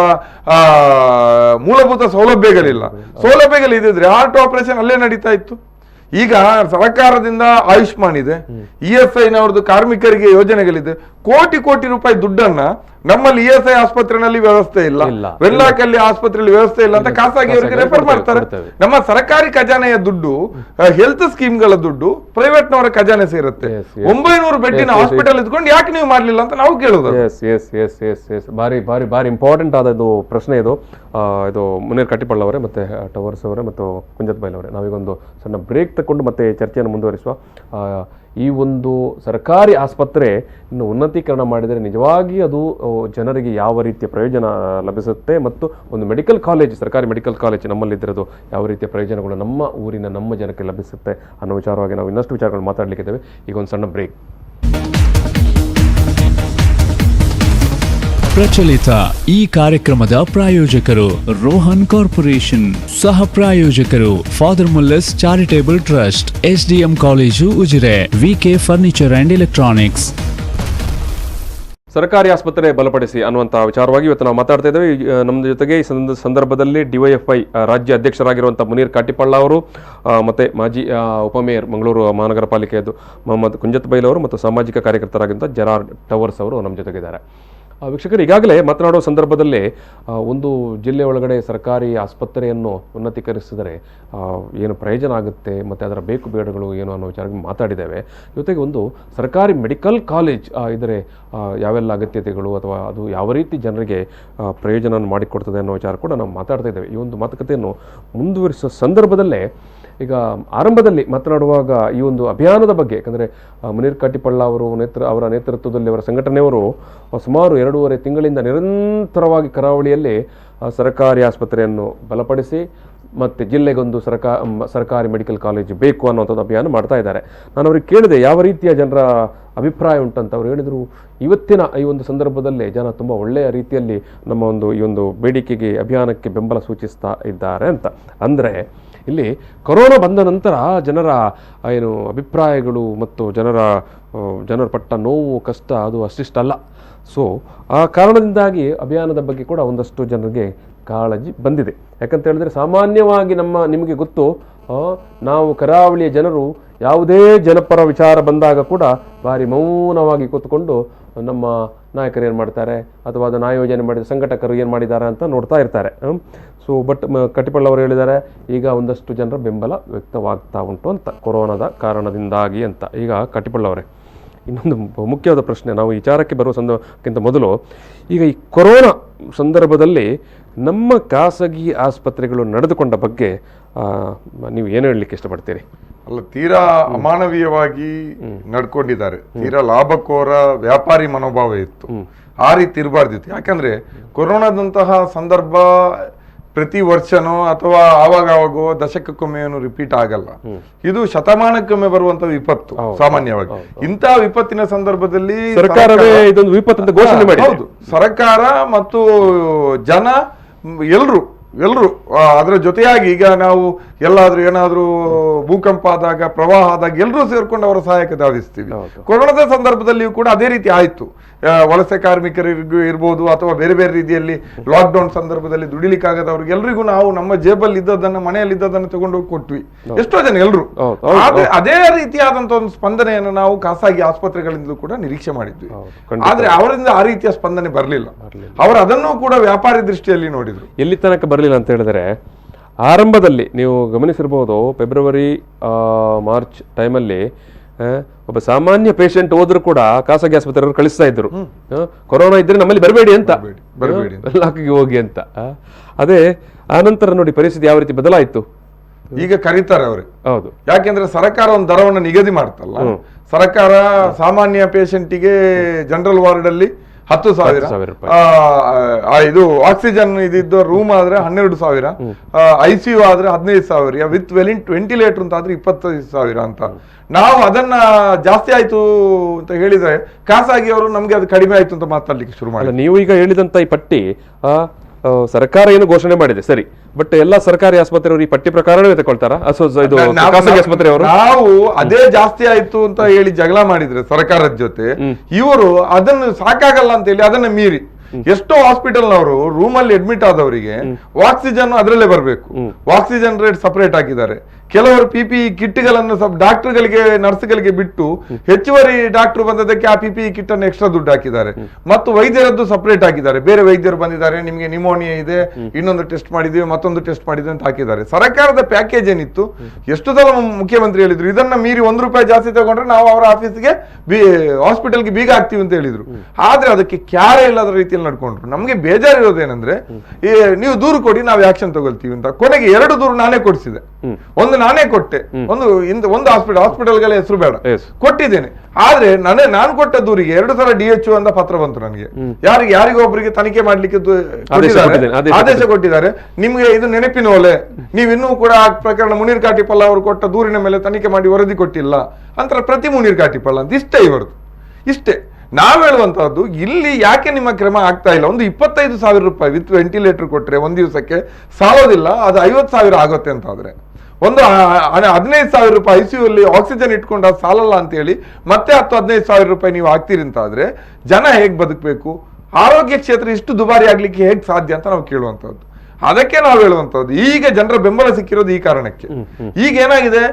ಮೂಲಭೂತ ಸೌಲಭ್ಯಗಳಿಲ್ಲ. ಸೌಲಭ್ಯಗಳಿದ್ರೆ ಹಾರ್ಟ್ ಆಪರೇಷನ್ ಅಲ್ಲೇ ನಡೀತಾ ಇತ್ತು. ಈಗ ಸರ್ಕಾರದಿಂದ ಆಯುಷ್ಮಾನ್ ಇದೆ, ESI ನವರದ್ದು ಕಾರ್ಮಿಕರಿಗೆ ಯೋಜನೆಗಳಿದೆ. ಕೋಟಿ ರೂಪಾಯಿ ದುಡ್ಡನ್ನ ನಮ್ಮಲ್ಲಿ ESI ಆಸ್ಪತ್ರೆಯಲ್ಲಿ ವ್ಯವಸ್ಥೆ ಇಲ್ಲ, ವೆನ್ಲಾಕ್ ಅಲ್ಲಿ ಆಸ್ಪತ್ರೆಯಲ್ಲಿ ವ್ಯವಸ್ಥೆ ಇಲ್ಲ ಅಂತ ಖಾಸಗಿಯವರಿಗೆ ರೆಫರ್ ಮಾಡ್ತಾರೆ. ನಮ್ಮ ಸರ್ಕಾರಿ ಖಜಾನೆಯ ದುಡ್ಡು, ಹೆಲ್ತ್ ಸ್ಕೀಮ್ಗಳ ದುಡ್ಡು ಪ್ರೈವೇಟ್ ನವರ ಖಜಾನೆ ಸೇರುತ್ತೆ. 900 ಬೆಡ್ಡಿನ ಹಾಸ್ಪಿಟಲ್ ಇದ್ಕೊಂಡು ಯಾಕೆ ನೀವು ಮಾಡ್ಲಿಲ್ಲ ಅಂತ ನಾವು ಕೇಳೋದು. ಬಾರಿ ಇಂಪಾರ್ಟೆಂಟ್ ಆದ ಪ್ರಶ್ನೆ ಇದು. ಮುನೀರ್ ಕಟ್ಟಿಪಳ್ಳ ಅವರೇ, ಮತ್ತೆ ಟವರ್ಸ್ ಅವರೇ, ಮತ್ತು ಕುಂಜತ್ ಬೈಲ್ ಅವರೇ, ನಾವೀಗೊಂದು ಸಣ್ಣ ಬ್ರೇಕ್ ತಗೊಂಡು ಮತ್ತೆ ಚರ್ಚೆಯನ್ನು ಮುಂದುವರಿಸುವ. ಈ ಒಂದು ಸರ್ಕಾರಿ ಆಸ್ಪತ್ರೆ ಇನ್ನು ಉನ್ನತೀಕರಣ ಮಾಡಿದರೆ ನಿಜವಾಗಿ ಅದು ಜನರಿಗೆ ಯಾವ ರೀತಿಯ ಪ್ರಯೋಜನ ಲಭಿಸುತ್ತೆ, ಮತ್ತು ಒಂದು ಮೆಡಿಕಲ್ ಕಾಲೇಜ್, ಸರ್ಕಾರಿ ಮೆಡಿಕಲ್ ಕಾಲೇಜ್ ನಮ್ಮಲ್ಲಿದ್ದಿರೋದು ಯಾವ ರೀತಿಯ ಪ್ರಯೋಜನಗಳು ನಮ್ಮ ಊರಿನ ನಮ್ಮ ಜನಕ್ಕೆ ಲಭಿಸುತ್ತೆ ಅನ್ನೋ ವಿಚಾರವಾಗಿ ನಾವು ಇನ್ನಷ್ಟು ವಿಚಾರಗಳು ಮಾತಾಡಲಿಕ್ಕಿದ್ದೇವೆ. ಈಗ ಒಂದು ಸಣ್ಣ ಬ್ರೇಕ್. ಪ್ರಚಲಿತ ಈ ಕಾರ್ಯಕ್ರಮದ ಪ್ರಾಯೋಜಕರು ರೋಹನ್ ಕಾರ್ಪೊರೇಷನ್, ಸಹ ಪ್ರಾಯೋಜಕರು father Muller's charitable trust, SDM college Ujire, VK furniture and electronics. ಸರ್ಕಾರಿ ಆಸ್ಪತ್ರೆ ಬಲಪಡಿಸಿ ಅನ್ನುವಂತಹ ವಿಚಾರವಾಗಿ ಇವತ್ತು ನಾವು ಮಾತಾಡ್ತಾ ಇದ್ದೇವೆ. ನಮ್ಮ ಜೊತೆಗೆ ಈ ಸಂದರ್ಭದಲ್ಲಿ DYFI ರಾಜ್ಯ ಅಧ್ಯಕ್ಷರಾಗಿರುವಂತಹ ಮುನೀರ್ ಕಾಟಿಪಳ್ಳ ಅವರು, ಮತ್ತೆ ಮಾಜಿ ಉಪಮೇಯರ್ ಮಂಗಳೂರು ಮಹಾನಗರ ಪಾಲಿಕೆಯದು ಮೊಹಮ್ಮದ್ ಕುಂಜತ್ ಬೈಲ್ ಅವರು, ಮತ್ತು ಸಾಮಾಜಿಕ ಕಾರ್ಯಕರ್ತರಾಗಿದ್ದ ಜೆರಾರ್ಡ್ ಟವರ್ಸ್ ಅವರು ನಮ್ಮ ಜೊತೆಗಿದ್ದಾರೆ. ವೀಕ್ಷಕರು, ಈಗಾಗಲೇ ಮಾತನಾಡುವ ಸಂದರ್ಭದಲ್ಲಿ ಒಂದು ಜಿಲ್ಲೆ ಒಳಗಡೆ ಸರ್ಕಾರಿ ಆಸ್ಪತ್ರೆಯನ್ನು ಉನ್ನತೀಕರಿಸಿದರೆ ಏನು ಪ್ರಯೋಜನ ಆಗುತ್ತೆ ಮತ್ತು ಅದರ ಬೇಕು ಬೇಡಗಳು ಏನು ಅನ್ನೋ ವಿಚಾರಕ್ಕೆ ಮಾತಾಡಿದ್ದೇವೆ. ಜೊತೆಗೆ ಒಂದು ಸರ್ಕಾರಿ ಮೆಡಿಕಲ್ ಕಾಲೇಜ್ ಇದ್ದರೆ ಯಾವೆಲ್ಲ ಅಗತ್ಯತೆಗಳು ಅಥವಾ ಅದು ಯಾವ ರೀತಿ ಜನರಿಗೆ ಪ್ರಯೋಜನ ಮಾಡಿಕೊಡ್ತದೆ ಅನ್ನೋ ವಿಚಾರ ಕೂಡ ನಾವು ಮಾತಾಡ್ತಾ ಇದ್ದೇವೆ. ಈ ಒಂದು ಮಾತುಕತೆಯನ್ನು ಮುಂದುವರಿಸುವ ಸಂದರ್ಭದಲ್ಲೇ ಈಗ ಆರಂಭದಲ್ಲಿ ಮಾತನಾಡುವಾಗ ಈ ಒಂದು ಅಭಿಯಾನದ ಬಗ್ಗೆ, ಯಾಕಂದರೆ ಮುನೀರ್ ಕಾಟಿಪಳ್ಳ ಅವರು ಅವರ ನೇತೃತ್ವದಲ್ಲಿ ಅವರ ಸಂಘಟನೆಯವರು ಸುಮಾರು 2.5 ತಿಂಗಳಿಂದ ನಿರಂತರವಾಗಿ ಕರಾವಳಿಯಲ್ಲಿ ಸರ್ಕಾರಿ ಆಸ್ಪತ್ರೆಯನ್ನು ಬಲಪಡಿಸಿ ಮತ್ತು ಜಿಲ್ಲೆಗೊಂದು ಸರ್ಕಾರಿ ಮೆಡಿಕಲ್ ಕಾಲೇಜು ಬೇಕು ಅನ್ನೋಂಥದ್ದು ಅಭಿಯಾನ ಮಾಡ್ತಾ ಇದ್ದಾರೆ. ನಾನು ಅವ್ರಿಗೆ ಕೇಳಿದೆ ಯಾವ ರೀತಿಯ ಜನರ ಅಭಿಪ್ರಾಯ ಉಂಟಂತ. ಅವರು ಹೇಳಿದರು, ಇವತ್ತಿನ ಈ ಒಂದು ಸಂದರ್ಭದಲ್ಲಿ ಜನ ತುಂಬ ಒಳ್ಳೆಯ ರೀತಿಯಲ್ಲಿ ನಮ್ಮ ಈ ಒಂದು ಬೇಡಿಕೆಗೆ ಅಭಿಯಾನಕ್ಕೆ ಬೆಂಬಲ ಸೂಚಿಸ್ತಾ ಇದ್ದಾರೆ ಅಂತ. ಅಂದರೆ ಇಲ್ಲಿ ಕೊರೋನಾ ಬಂದ ನಂತರ ಜನರ ಏನು ಅಭಿಪ್ರಾಯಗಳು ಮತ್ತು ಜನರ ಪಟ್ಟ ನೋವು ಕಷ್ಟ ಅದು ಅಷ್ಟಿಷ್ಟಲ್ಲ. ಸೊ ಆ ಕಾರಣದಿಂದಾಗಿ ಅಭಿಯಾನದ ಬಗ್ಗೆ ಕೂಡ ಒಂದಷ್ಟು ಜನರಿಗೆ ಕಾಳಜಿ ಬಂದಿದೆ. ಯಾಕಂತ ಹೇಳಿದ್ರೆ ಸಾಮಾನ್ಯವಾಗಿ ನಿಮಗೆ ಗೊತ್ತು, ನಾವು ಕರಾವಳಿಯ ಜನರು ಯಾವುದೇ ಜನಪರ ವಿಚಾರ ಬಂದಾಗ ಕೂಡ ಭಾರಿ ಮೌನವಾಗಿ ಕೂತ್ಕೊಂಡು ನಮ್ಮ ನಾಯಕರು ಏನು ಮಾಡ್ತಾರೆ ಅಥವಾ ಅದನ್ನು ಆಯೋಜನೆ ಮಾಡಿದ ಸಂಘಟಕರು ಏನು ಮಾಡಿದ್ದಾರೆ ಅಂತ ನೋಡ್ತಾ ಇರ್ತಾರೆ. ಸೊ ಬಟ್ ಕಟಿಪಳ್ಳ ಅವರು ಹೇಳಿದ್ದಾರೆ, ಈಗ ಒಂದಷ್ಟು ಜನರ ಬೆಂಬಲ ವ್ಯಕ್ತವಾಗ್ತಾ ಉಂಟು ಅಂತ ಕೊರೋನಾದ ಕಾರಣದಿಂದಾಗಿ ಅಂತ. ಈಗ ಕಟಿಪಳ್ಳ ಅವರೇ, ಇನ್ನೊಂದು ಮುಖ್ಯವಾದ ಪ್ರಶ್ನೆ, ನಾವು ವಿಚಾರಕ್ಕೆ ಬರುವ ಸಂದರ್ಭಕ್ಕಿಂತ ಮೊದಲು, ಈಗ ಈ ಕೊರೋನಾ ಸಂದರ್ಭದಲ್ಲಿ ನಮ್ಮ ಖಾಸಗಿ ಆಸ್ಪತ್ರೆಗಳು ನಡೆದುಕೊಂಡ ಬಗ್ಗೆ ನೀವು ಏನು ಹೇಳಲಿಕ್ಕೆ ಇಷ್ಟಪಡ್ತೀರಿ? ಅಲ್ಲ, ತೀರಾ ಅಮಾನವೀಯವಾಗಿ ನಡ್ಕೊಂಡಿದ್ದಾರೆ. ತೀರಾ ಲಾಭಕೋರ ವ್ಯಾಪಾರಿ ಮನೋಭಾವ ಇತ್ತು. ಆ ರೀತಿ ಇರಬಾರ್ದಿತ್ತು. ಯಾಕಂದ್ರೆ ಕೊರೋನಾದಂತಹ ಸಂದರ್ಭ ಪ್ರತಿ ವರ್ಷನೋ ಅಥವಾ ಆವಾಗೋ ದಶಕಕ್ಕೊಮ್ಮೆನೂ ರಿಪೀಟ್ ಆಗಲ್ಲ. ಇದು ಶತಮಾನಕ್ಕೊಮ್ಮೆ ಬರುವಂತ ವಿಪತ್ತು ಸಾಮಾನ್ಯವಾಗಿ. ಇಂತಹ ವಿಪತ್ತಿನ ಸಂದರ್ಭದಲ್ಲಿ ಸರ್ಕಾರವೇ ಇದೊಂದು ವಿಪತ್ತು ಅಂತ ಘೋಷಣೆ ಮಾಡಿ, ಹೌದು, ಸರ್ಕಾರ ಮತ್ತು ಜನ ಎಲ್ರು ಅದರ ಜೊತೆಯಾಗಿ ಈಗ ನಾವು ಎಲ್ಲಾದ್ರೂ ಏನಾದ್ರೂ ಭೂಕಂಪ ಆದಾಗ, ಪ್ರವಾಹ ಆದಾಗ ಎಲ್ಲರೂ ಸೇರ್ಕೊಂಡು ಅವರ ಸಹಾಯಕ ಧಾವಿಸ್ತೀವಿ. ಕೊರೋನಾದ ಸಂದರ್ಭದಲ್ಲಿಯೂ ಕೂಡ ಅದೇ ರೀತಿ ಆಯ್ತು. ವಲಸೆ ಕಾರ್ಮಿಕರಿಗೂ ಇರ್ಬೋದು ಅಥವಾ ಬೇರೆ ಬೇರೆ ರೀತಿಯಲ್ಲಿ ಲಾಕ್ಡೌನ್ ಸಂದರ್ಭದಲ್ಲಿ ದುಡಿಲಿಕ್ಕಾಗದವ್ರಿಗೆ ಎಲ್ರಿಗೂ ನಾವು ನಮ್ಮ ಜೇಬಲ್ಲಿ ಇದ್ದದನ್ನ, ಮನೆಯಲ್ಲಿ ಇದ್ದದನ್ನು ತಗೊಂಡೋಗಿ ಕೊಟ್ವಿ. ಎಷ್ಟೋ ಜನ ಎಲ್ರು ಅದೇ ರೀತಿಯಾದಂತ ಒಂದು ಸ್ಪಂದನೆಯನ್ನು ನಾವು ಖಾಸಗಿ ಆಸ್ಪತ್ರೆಗಳಿಂದಲೂ ಕೂಡ ನಿರೀಕ್ಷೆ ಮಾಡಿದ್ವಿ. ಆದ್ರೆ ಅವರಿಂದ ಆ ರೀತಿಯ ಸ್ಪಂದನೆ ಬರಲಿಲ್ಲ. ಅವರು ಅದನ್ನು ಕೂಡ ವ್ಯಾಪಾರಿ ದೃಷ್ಟಿಯಲ್ಲಿ ನೋಡಿದ್ರು. ಎಲ್ಲಿ ತನಕ ಬರಲಿಲ್ಲ ಅಂತ ಹೇಳಿದ್ರೆ, ಆರಂಭದಲ್ಲಿ ನೀವು ಗಮನಿಸಿರ್ಬೋದು, ಫೆಬ್ರವರಿ ಮಾರ್ಚ್ ಟೈಮಲ್ಲಿ ಒಬ್ಬ ಸಾಮಾನ್ಯ ಪೇಷಂಟ್ ಹೋದ್ರು ಕೂಡ ಖಾಸಗಿ ಆಸ್ಪತ್ರೆಯವರು ಕಳಿಸ್ತಾ ಇದ್ರು, ಕೊರೋನಾ ಇದ್ರೆ ನಮ್ಮಲ್ಲಿ ಬರಬೇಡಿ ಅಂತ, ಲಾಕಿಗೆ ಹೋಗಿ ಅಂತ. ಅದೇ ಆನಂತರ ನೋಡಿ ಪರಿಸ್ಥಿತಿ ಯಾವ ರೀತಿ ಬದಲಾಯಿತು. ಈಗ ಕರೀತಾರೆ ಅವ್ರೆ. ಹೌದು, ಯಾಕೆಂದ್ರೆ ಸರ್ಕಾರ ಒಂದು ದರವನ್ನು ನಿಗದಿ ಮಾಡ್ತಲ್ಲ. ಸರ್ಕಾರ ಸಾಮಾನ್ಯ ಪೇಷಂಟಿಗೆ ಜನರಲ್ ವಾರ್ಡ್ ಅಲ್ಲಿ 10,000, ಇದು ಆಕ್ಸಿಜನ್ ಇದಿದ್ದು ರೂಮ್ ಆದ್ರೆ 12,000, ICU ಆದ್ರೆ 15,000, ವಿತ್ ವೆಂಟಿಲೇಟರ್ ಅಂತ ಆದ್ರೆ 25,000 ಅಂತ. ನಾವು ಅದನ್ನ ಜಾಸ್ತಿ ಆಯ್ತು ಅಂತ ಹೇಳಿದ್ರೆ ಖಾಸಗಿ ಅವರು ನಮ್ಗೆ ಅದು ಕಡಿಮೆ ಆಯ್ತು ಅಂತ ಮಾತಾಡ್ಲಿಕ್ಕೆ ಶುರು ಮಾಡಿ. ನೀವು ಈಗ ಹೇಳಿದಂತ ಈ ಪಟ್ಟಿ ಸರ್ಕಾರ ಏನು ಘೋಷಣೆ ಮಾಡಿದೆ ಸರಿ, ಬಟ್ ಎಲ್ಲಾ ಸರ್ಕಾರಿ ಆಸ್ಪತ್ರೆಯವರು ಈ ಪಟ್ಟಿ ಪ್ರಕಾರವೇ ತಗೊಳ್ತಾರ? ಖಾಸಗಿ ಆಸ್ಪತ್ರೆಯವರು ನಾವು ಅದೇ ಜಾಸ್ತಿ ಆಯ್ತು ಅಂತ ಹೇಳಿ ಜಗಳ ಮಾಡಿದ್ರೆ ಸರ್ಕಾರದ ಜೊತೆ, ಇವರು ಅದನ್ನು ಸಾಕಾಗಲ್ಲ ಅಂತ ಹೇಳಿ ಅದನ್ನ ಮೀರಿ ಎಷ್ಟೋ ಹಾಸ್ಪಿಟಲ್ನವರು ರೂಮ್ ಅಲ್ಲಿ ಅಡ್ಮಿಟ್ ಆದವರಿಗೆ ಆಕ್ಸಿಜನ್ ಅದರಲ್ಲೇ ಬರಬೇಕು, ಆಕ್ಸಿಜನ್ ರೇಟ್ ಸಪರೇಟ್ ಹಾಕಿದ್ದಾರೆ. ಕೆಲವರು PPE ಕಿಟ್ಗಳನ್ನು ಡಾಕ್ಟರ್ಗಳಿಗೆ, ನರ್ಸ್ಗಳಿಗೆ ಬಿಟ್ಟು ಹೆಚ್ಚುವರಿ ಡಾಕ್ಟರ್ ಬಂದದಕ್ಕೆ ಆ PPE ಕಿಟ್ ಅನ್ನು ಎಕ್ಸ್ಟ್ರಾ ದುಡ್ಡು ಹಾಕಿದ್ದಾರೆ. ಮತ್ತು ವೈದ್ಯರದ್ದು ಸಪರೇಟ್ ಹಾಕಿದ್ದಾರೆ. ಬೇರೆ ವೈದ್ಯರು ಬಂದಿದ್ದಾರೆ, ನಿಮಗೆ ನಿಮೋನಿಯಾ ಇದೆ, ಇನ್ನೊಂದು ಟೆಸ್ಟ್ ಮಾಡಿದ್ವಿ, ಮತ್ತೊಂದು ಟೆಸ್ಟ್ ಮಾಡಿದ್ವಿ ಅಂತ ಹಾಕಿದ್ದಾರೆ. ಸರ್ಕಾರದ ಪ್ಯಾಕೇಜ್ ಏನಿತ್ತು, ಎಷ್ಟು ಸಲ ಮುಖ್ಯಮಂತ್ರಿ ಹೇಳಿದ್ರು, ಇದನ್ನ ಮೀರಿ ₹1 ಜಾಸ್ತಿ ತಗೊಂಡ್ರೆ ನಾವು ಅವರ ಆಫೀಸ್ಗೆ ಹಾಸ್ಪಿಟಲ್ಗೆ ಬೀಗ ಹಾಕ್ತೀವಿ ಅಂತ ಹೇಳಿದ್ರು. ಆದ್ರೆ ಅದಕ್ಕೆ ಕ್ಯಾರೆ ಇಲ್ಲದ ರೀತಿಯಲ್ಲಿ ನಡ್ಕೊಂಡ್ರು. ನಮ್ಗೆ ಬೇಜಾರಿರೋದೇನೆಂದ್ರೆ, ನೀವು ದೂರು ಕೊಡಿ, ನಾವು ಆಕ್ಷನ್ ತಗೊಳ್ತೀವಿ ಅಂತ. ಕೊನೆಗೆ 2 ದೂರು ನಾನೇ ಕೊಡಿಸಿದೆ. ಒಂದು ನಾನೇ ಕೊಟ್ಟೆ, ಒಂದು ಹಾಸ್ಪಿಟಲ್ಗಳ ಹೆಸರು ಬೇಡ, ಕೊಟ್ಟಿದ್ದೇನೆ. ಆದ್ರೆ ನಾನು ಕೊಟ್ಟ ದೂರಿಗೆ 2 ಸಲ DHO ಅಂತ ಪತ್ರ ಬಂತು ನನಗೆ. ಯಾರಿಗೊಬ್ಬರಿಗೆ ತನಿಖೆ ಮಾಡ್ಲಿಕ್ಕೆ ಆದೇಶ ಕೊಟ್ಟಿದ್ದಾರೆ. ನಿಮ್ಗೆ ಇದು ನೆನಪಿನ ಓಲೆ, ನೀವಿನ್ನೂ ಕೂಡ ಆ ಪ್ರಕರಣ ಮುನೀರ್ ಕಾಟಿಪಲ್ಲ ಅವರು ಕೊಟ್ಟ ದೂರಿನ ಮೇಲೆ ತನಿಖೆ ಮಾಡಿ ವರದಿ ಕೊಟ್ಟಿಲ್ಲ ಅಂತ ಪ್ರತಿ ಮುನೀರ್ ಕಾಟಿಪಲ್ಲ ಅಂತ. ಇಷ್ಟೇ ಇವರದು, ಇಷ್ಟೇ. ನಾವ್ ಹೇಳುವಂತಹದ್ದು, ಇಲ್ಲಿ ಯಾಕೆ ನಿಮ್ಮ ಕ್ರಮ ಆಗ್ತಾ ಇಲ್ಲ? ಒಂದು ₹25,000 ವಿತ್ ವೆಂಟಿಲೇಟರ್ ಕೊಟ್ರೆ ಒಂದ್ ದಿವಸಕ್ಕೆ ಸಾಲೋದಿಲ್ಲ, ಅದು 50,000 ಆಗುತ್ತೆ ಅಂತ ಆದ್ರೆ, ಒಂದು ₹15,000 ICU ಅಲ್ಲಿ ಆಕ್ಸಿಜನ್ ಇಟ್ಕೊಂಡು ಅದು ಸಾಲಲ್ಲ ಅಂತ ಹೇಳಿ ಮತ್ತೆ ₹10,000-15,000 ನೀವು ಹಾಕ್ತೀರಿ ಅಂತ ಆದ್ರೆ ಜನ ಹೇಗ್ ಬದುಕಬೇಕು? ಆರೋಗ್ಯ ಕ್ಷೇತ್ರ ಇಷ್ಟು ದುಬಾರಿ ಆಗ್ಲಿಕ್ಕೆ ಹೇಗ್ ಸಾಧ್ಯ ಅಂತ ನಾವು ಕೇಳುವಂತದ್ದು. ಅದಕ್ಕೆ ನಾವು ಹೇಳುವಂತದ್ದು, ಈಗ ಜನರ ಬೆಂಬಲ ಸಿಕ್ಕಿರೋದು ಈ ಕಾರಣಕ್ಕೆ. ಈಗ ಏನಾಗಿದೆ,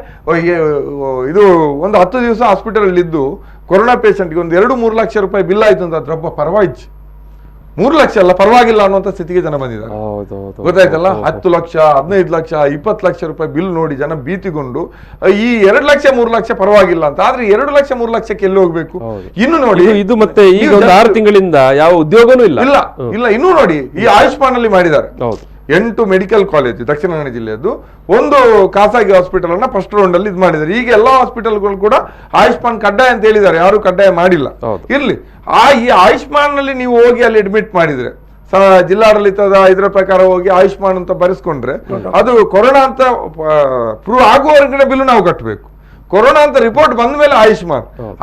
ಇದು ಒಂದು 10 ದಿವಸ ಹಾಸ್ಪಿಟಲ್ ಅಲ್ಲಿ ಇದ್ದು ಕೊರೋನಾ ಪೇಷಂಟ್ಗೆ ಒಂದು ₹2-3 ಲಕ್ಷ ಬಿಲ್ ಆಯ್ತು ಅಂತ ಅದ್ರೊಬ್ಬ ಪರವಾಯ್ತು. 3 ಲಕ್ಷ ಅಲ್ಲ, ಪರವಾಗಿಲ್ಲ ಅನ್ನುವಂತ ಸ್ಥಿತಿಗೆ ಜನ ಬಂದಿದ್ದಾರೆ. ಗೊತ್ತಾಯ್ತಲ್ಲ? 10 ಲಕ್ಷ, 15 ಲಕ್ಷ, 20 ಲಕ್ಷ ರೂಪಾಯಿ ಬಿಲ್ ನೋಡಿ ಜನ ಭೀತಿಗೊಂಡು ಈ 2 ಲಕ್ಷ 3 ಲಕ್ಷ ಪರವಾಗಿಲ್ಲ ಅಂತ. ಆದ್ರೆ 2 ಲಕ್ಷ 3 ಲಕ್ಷಕ್ಕೆ ಎಲ್ಲಿ ಹೋಗ್ಬೇಕು? ಇನ್ನು ನೋಡಿ, ಇದು ಮತ್ತೆ ಈಗ 6 ತಿಂಗಳಿಂದ ಯಾವ ಉದ್ಯೋಗನೂ ಇಲ್ಲ. ಇನ್ನೂ ನೋಡಿ, ಈ ಆಯುಷ್ಮಾನ್ ಅಲ್ಲಿ ಮಾಡಿದ್ದಾರೆ 8 ಮೆಡಿಕಲ್ ಕಾಲೇಜ್ ದಕ್ಷಿಣ ಕನ್ನಡ ಜಿಲ್ಲೆಯದ್ದು, ಒಂದು ಖಾಸಗಿ ಹಾಸ್ಪಿಟಲ್ ಅನ್ನ ಫಸ್ಟ್ ರೌಂಡ್ ಅಲ್ಲಿ ಇದು ಮಾಡಿದ್ದಾರೆ. ಈಗ ಎಲ್ಲಾ ಹಾಸ್ಪಿಟಲ್ಗಳು ಕೂಡ ಆಯುಷ್ಮಾನ್ ಕಡ್ಡಾಯ ಅಂತ ಹೇಳಿದ್ದಾರೆ, ಯಾರು ಕಡ್ಡಾಯ ಮಾಡಿಲ್ಲ. ಇರ್ಲಿ, ಈ ಆಯುಷ್ಮಾನ್ ನಲ್ಲಿ ನೀವು ಹೋಗಿ ಅಲ್ಲಿ ಅಡ್ಮಿಟ್ ಮಾಡಿದ್ರೆ ಜಿಲ್ಲಾಡಳಿತದ ಇದರ ಪ್ರಕಾರ ಹೋಗಿ ಆಯುಷ್ಮಾನ್ ಅಂತ ಬರೆಸ್ಕೊಂಡ್ರೆ ಅದು ಕೊರೋನಾ ಅಂತ ಪ್ರೂವ್ ಆಗುವವರೆಗಿನ ಬಿಲ್ ನಾವು ಕಟ್ಟಬೇಕು. ಕೊರೋನಾ ಅಂತ ರಿಪೋರ್ಟ್ ಬಂದ ಮೇಲೆ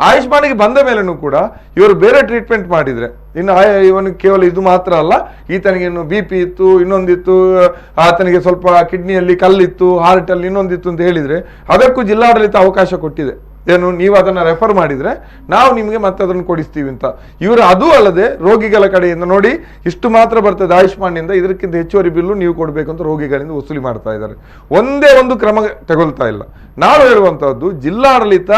ಆಯುಷ್ಮಾನ್ಗೆ ಬಂದ ಮೇಲೆನೂ ಕೂಡ ಇವರು ಬೇರೆ ಟ್ರೀಟ್ಮೆಂಟ್ ಮಾಡಿದ್ರೆ ಇನ್ನು ಇವನಿಗೆ ಕೇವಲ ಇದು ಮಾತ್ರ ಅಲ್ಲ, ಈತನಿಗೆ ಇನ್ನು BP ಇತ್ತು, ಇನ್ನೊಂದಿತ್ತು, ಆತನಿಗೆ ಸ್ವಲ್ಪ ಕಿಡ್ನಿಯಲ್ಲಿ ಕಲ್ಲಿತ್ತು, ಹಾರ್ಟ್ ಅಲ್ಲಿ ಇನ್ನೊಂದಿತ್ತು ಅಂತ ಹೇಳಿದ್ರೆ ಅದಕ್ಕೂ ಜಿಲ್ಲಾಡಳಿತ ಅವಕಾಶ ಕೊಟ್ಟಿದೆ. ಏನು, ನೀವು ಅದನ್ನ ರೆಫರ್ ಮಾಡಿದ್ರೆ ನಾವು ನಿಮಗೆ ಮತ್ತೆ ಅದನ್ನು ಕೊಡಿಸ್ತೀವಿ ಅಂತ. ಇವರು ಅದೂ ಅಲ್ಲದೆ ರೋಗಿಗಳ ಕಡೆಯಿಂದ ನೋಡಿ ಇಷ್ಟು ಮಾತ್ರ ಬರ್ತದೆ ಆಯುಷ್ಮಾನ್ನಿಂದ, ಇದಕ್ಕಿಂತ ಹೆಚ್ಚುವರಿ ಬಿಲ್ಲು ನೀವು ಕೊಡಬೇಕು ಅಂತ ರೋಗಿಗಳಿಂದ ವಸೂಲಿ ಮಾಡ್ತಾ ಇದ್ದಾರೆ. ಒಂದೇ ಒಂದು ಕ್ರಮ ತಗೊಳ್ತಾ ಇಲ್ಲ. ನಾವು ಹೇಳುವಂತಹದ್ದು, ಜಿಲ್ಲಾಡಳಿತ